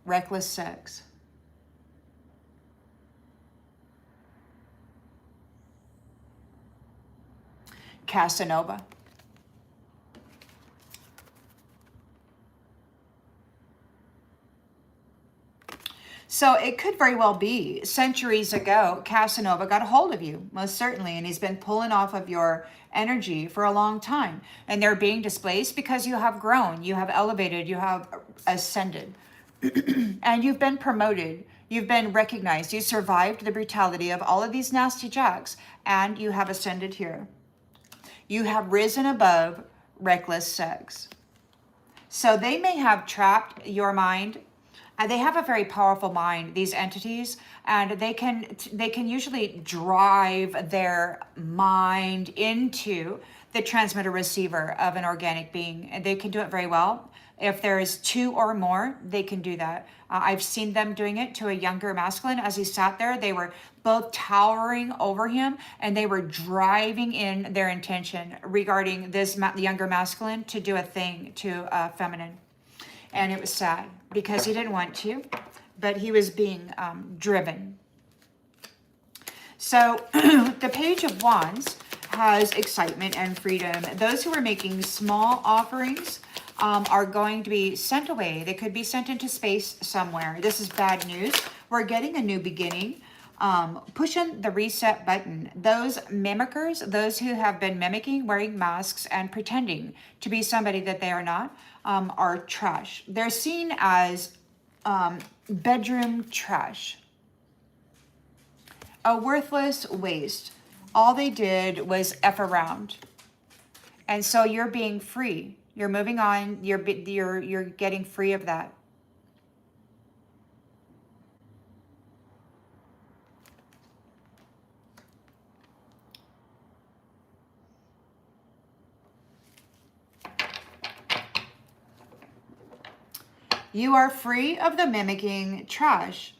[SPEAKER 1] Reckless sex. Casanova. So it could very well be centuries ago, Casanova got a hold of you, most certainly, and he's been pulling off of your energy for a long time. And they're being displaced because you have grown, you have elevated, you have ascended, and you've been promoted. You've been recognized. You survived the brutality of all of these nasty jacks, and you have ascended here. You have risen above reckless sex. So they may have trapped your mind. They have a very powerful mind, these entities, and they can usually drive their mind into the transmitter receiver of an organic being. And they can do it very well. If there is two or more, they can do that. I've seen them doing it to a younger masculine. As he sat there, they were both towering over him, and they were driving in their intention regarding this younger masculine to do a thing to feminine. And it was sad because he didn't want to, but he was being driven. So the Page of Wands has excitement and freedom. Those who are making small offerings are going to be sent away. They could be sent into space somewhere. This is bad news. We're getting a new beginning. Pushing the reset button. Those mimickers, those who have been mimicking, wearing masks, and pretending to be somebody that they are not, are trash. They're seen as bedroom trash. A worthless waste. All they did was F around. And so you're being free. You're moving on. You're getting free of that. You are free of the mimicking trash.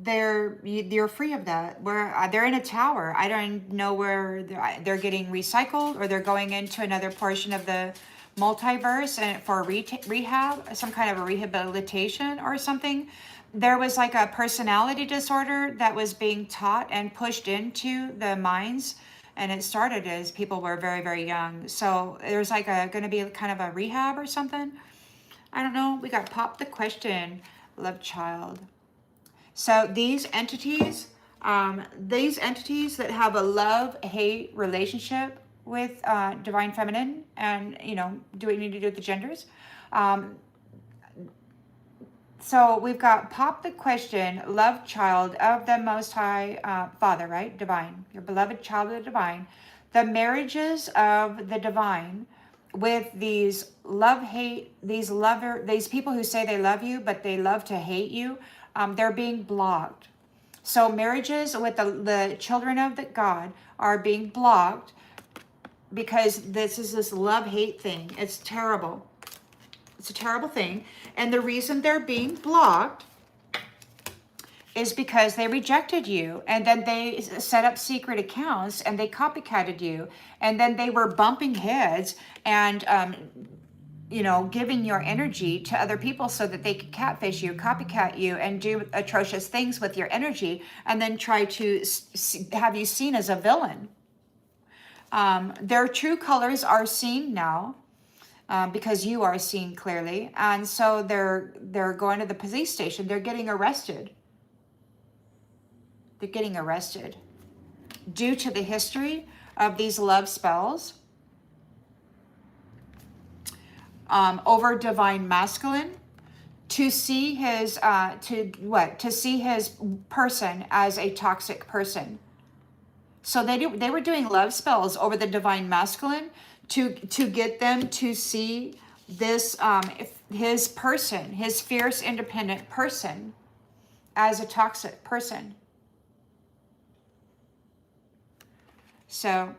[SPEAKER 1] You're free of that. They're in a tower. I don't know where they're getting recycled, or they're going into another portion of the multiverse and for rehab, some kind of a rehabilitation or something. There was like a personality disorder that was being taught and pushed into the minds, and it started as people were very, very young. So there's like going to be kind of a rehab or something. I don't know. We got Pop the Question, Love Child. So these entities that have a love-hate relationship with Divine Feminine, and, do what you need to do with the genders. So we've got Pop the Question, Love Child of the Most High Father, right? Divine. Your beloved child of the Divine. The marriages of the Divine with these these people who say they love you, but they love to hate you, they're being blocked. So marriages with the children of the God are being blocked because this love-hate thing. It's terrible. It's a terrible thing. And the reason they're being blocked is because they rejected you, and then they set up secret accounts, and they copycatted you, and then they were bumping heads and giving your energy to other people so that they could catfish you, copycat you, and do atrocious things with your energy, and then try to have you seen as a villain. Their true colors are seen now. Because you are seen clearly, and so they're going to the police station. They're getting arrested. They're getting arrested due to the history of these love spells over Divine Masculine, to see his see his person as a toxic person. So they were doing love spells over the Divine Masculine to get them to see this his person, his fierce, independent person, as a toxic person. So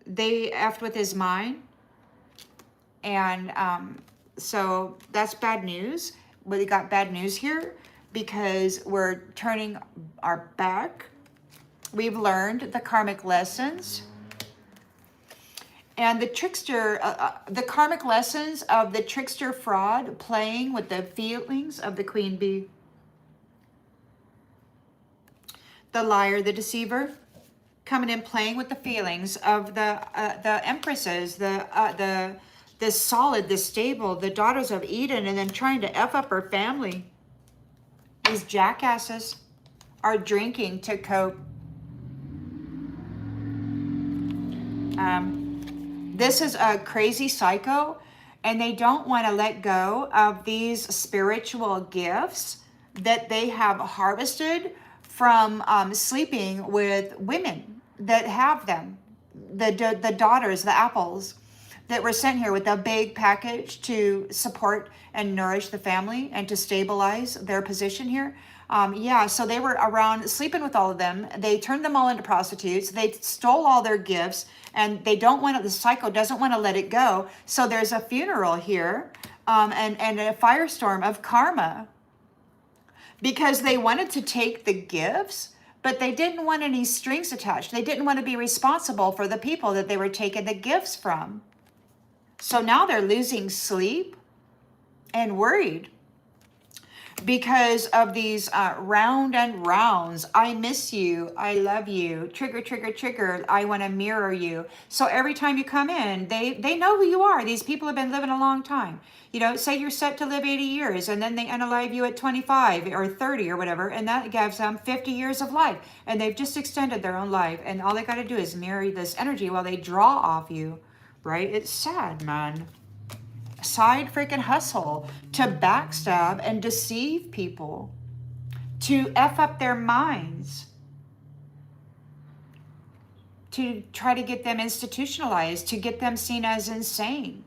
[SPEAKER 1] they effed with his mind, and so that's bad news. We got bad news here because we're turning our back. We've learned the karmic lessons. And the trickster, the karmic lessons of the trickster fraud playing with the feelings of the queen bee. The liar, the deceiver, coming in playing with the feelings of the empresses, the solid, the stable, the daughters of Eden, and then trying to F up her family. These jackasses are drinking to cope. This is a crazy psycho, and they don't want to let go of these spiritual gifts that they have harvested from sleeping with women that have them, the daughters, the apples that were sent here with a big package to support and nourish the family and to stabilize their position here. So they were around sleeping with all of them. They turned them all into prostitutes. They stole all their gifts, and they don't want it. The psycho doesn't want to let it go. So there's a funeral here, and a firestorm of karma, because they wanted to take the gifts, but they didn't want any strings attached. They didn't want to be responsible for the people that they were taking the gifts from. So now they're losing sleep. and worried because of these round and rounds. I miss you. I love you. Trigger, trigger, trigger. I want to mirror you. So every time you come in, they know who you are. These people have been living a long time. You know, say you're set to live 80 years and then they unalive you at 25 or 30 or whatever. And that gives them 50 years of life. And they've just extended their own life. And all they got to do is mirror this energy while they draw off you, right? It's sad, man. Side freaking hustle to backstab and deceive people, to F up their minds, to try to get them institutionalized, to get them seen as insane.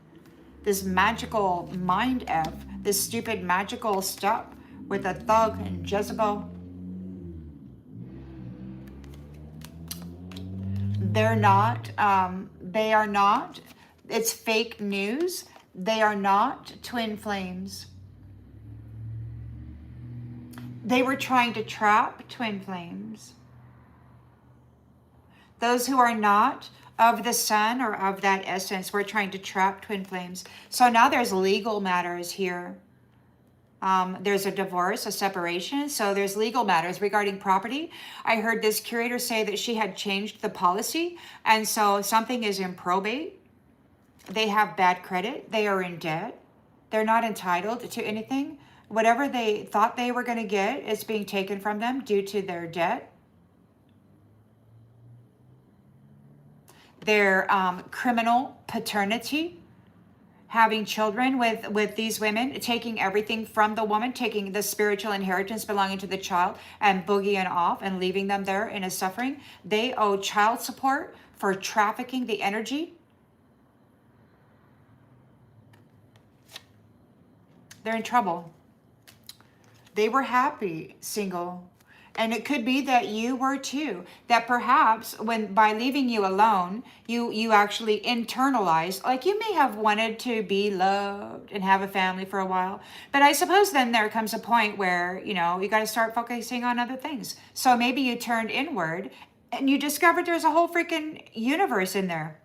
[SPEAKER 1] This magical mind F, this stupid magical stuff with a thug and Jezebel. They are not, it's fake news. They are not twin flames. They were trying to trap twin flames. Those who are not of the sun or of that essence were trying to trap twin flames. So now there's legal matters here. There's a divorce, a separation. So there's legal matters regarding property. I heard this curator say that she had changed the policy. And so something is in probate. They have bad credit. They are in debt. They're not entitled to anything. Whatever they thought they were going to get is being taken from them due to their debt. Their criminal paternity, having children with these women, taking everything from the woman, taking the spiritual inheritance belonging to the child and boogieing off and leaving them there in a suffering. They owe child support for trafficking the energy. They're in trouble. They were happy single. And it could be that you were too. That perhaps when by leaving you alone, you actually internalized, like you may have wanted to be loved and have a family for a while. But I suppose then there comes a point where, you know, you got to start focusing on other things. So maybe you turned inward and you discovered there's a whole freaking universe in there.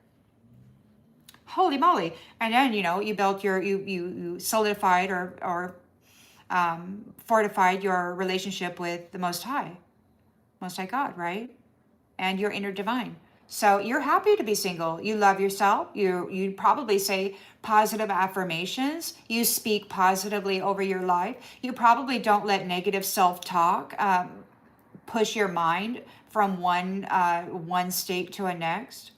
[SPEAKER 1] Holy moly. And then, you know, you built you solidified or fortified your relationship with the Most High God, right? And your inner divine. So you're happy to be single. You love yourself. You probably say positive affirmations. You speak positively over your life. You probably don't let negative self-talk push your mind from one state to a next.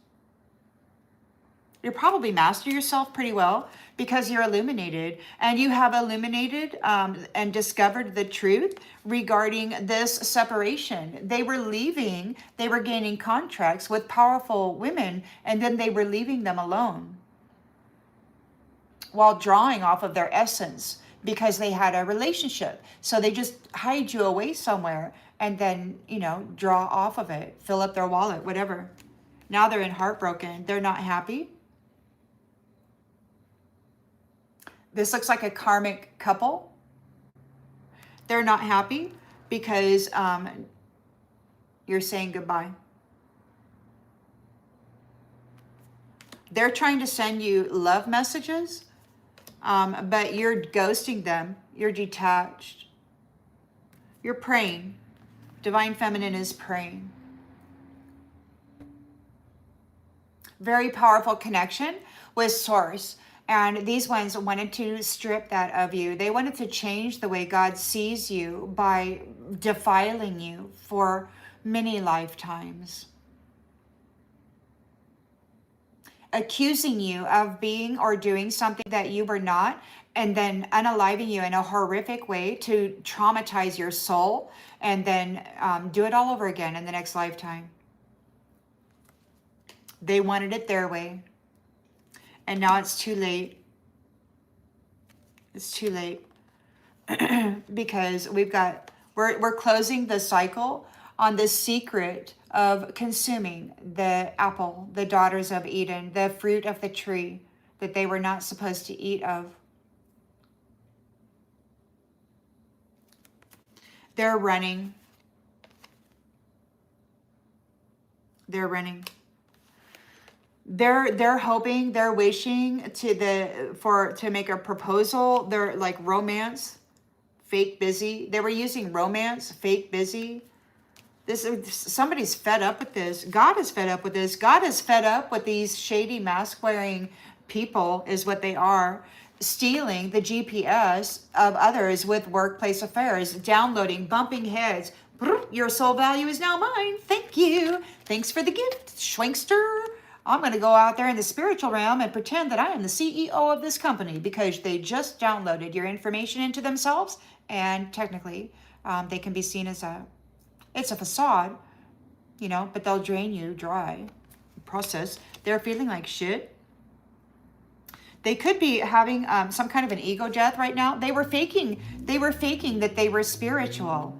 [SPEAKER 1] You probably master yourself pretty well because you're illuminated, and you have illuminated and discovered the truth regarding this separation. They were leaving, they were gaining contracts with powerful women, and then they were leaving them alone while drawing off of their essence because they had a relationship. So they just hide you away somewhere and then, you know, draw off of it, fill up their wallet, whatever. Now they're heartbroken. They're not happy. This looks like a karmic couple. They're not happy because you're saying goodbye. They're trying to send you love messages, but you're ghosting them. You're detached. You're praying. Divine Feminine is praying. Very powerful connection with Source. And these ones wanted to strip that of you. They wanted to change the way God sees you by defiling you for many lifetimes. Accusing you of being or doing something that you were not, and then unaliving you in a horrific way to traumatize your soul, and then do it all over again in the next lifetime. They wanted it their way. And now it's too late. It's too late. Because we're closing the cycle on the secret of consuming the apple, the daughters of Eden, the fruit of the tree that they were not supposed to eat of. They're running. They're running. They're hoping, they're wishing to make a proposal. They're like romance, fake busy. They were using romance, fake busy. Somebody's fed up with this. God is fed up with this. God is fed up with these shady mask wearing people, is what they are, stealing the GPS of others with workplace affairs, downloading, bumping heads. Your soul value is now mine. Thank you. Thanks for the gift, Schwenkster. I'm going to go out there in the spiritual realm and pretend that I am the CEO of this company, because they just downloaded your information into themselves, and technically they can be seen as it's a facade, but they'll drain you dry. Process. They're feeling like shit. They could be having some kind of an ego death right now. They were faking that they were spiritual.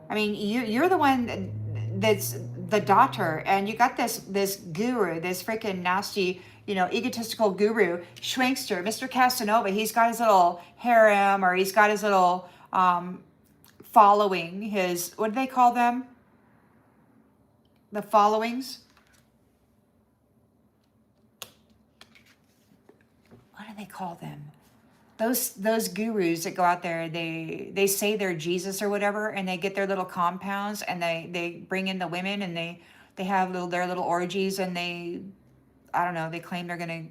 [SPEAKER 1] I mean, you're the one that's the daughter, and you got this guru, this freaking nasty, egotistical guru, Schwenkster, Mr. Casanova. He's got his little harem, or he's got his little following, his, what do they call them? The followings? What do they call them? Those gurus that go out there, they say they're Jesus or whatever, and they get their little compounds, and they bring in the women, and they have their little orgies, and they claim they're gonna,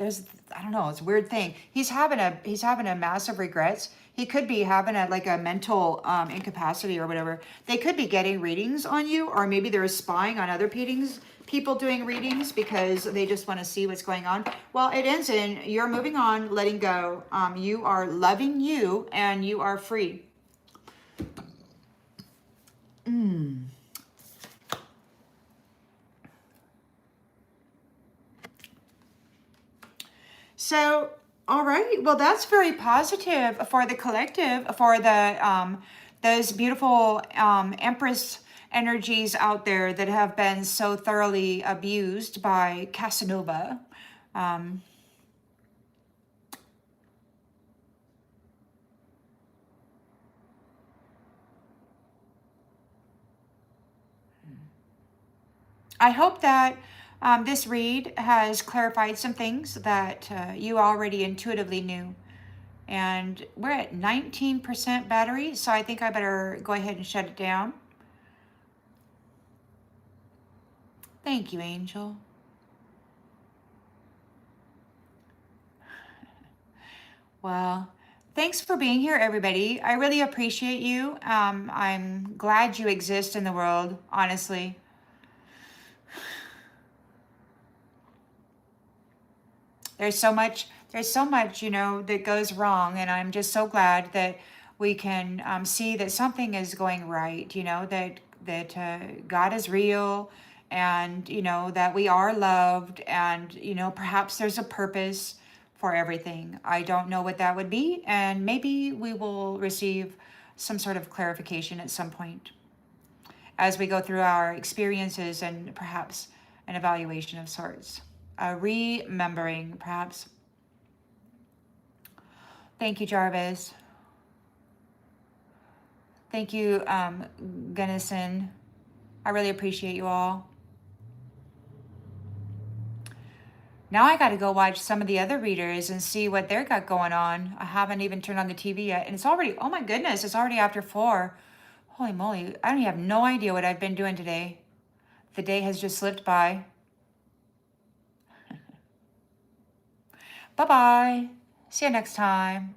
[SPEAKER 1] I don't know, it's a weird thing. He's having a massive regrets. He could be having a mental incapacity or whatever. They could be getting readings on you, or maybe they're spying on other people doing readings, because they just want to see what's going on. Well, it ends in you're moving on, letting go. You are loving you, and you are free. So, all right. Well, that's very positive for the collective, for the those beautiful Empress energies out there that have been so thoroughly abused by Casanova. I hope that this read has clarified some things that you already intuitively knew. And we're at 19% battery, so I think I better go ahead and shut it down. Thank you, Angel. Well, thanks for being here, everybody. I really appreciate you. I'm glad you exist in the world, honestly. There's so much, that goes wrong, and I'm just so glad that we can see that something is going right, that God is real, and, that we are loved, and, perhaps there's a purpose for everything. I don't know what that would be, and maybe we will receive some sort of clarification at some point as we go through our experiences, and perhaps an evaluation of sorts. Remembering, perhaps. Thank you, Jarvis. Thank you, Gunnison. I really appreciate you all. Now I got to go watch some of the other readers and see what they're got going on. I haven't even turned on the TV yet, and it's already, oh my goodness, it's already after 4. Holy moly, I don't have no idea what I've been doing today. The day has just slipped by. Bye-bye. See you next time.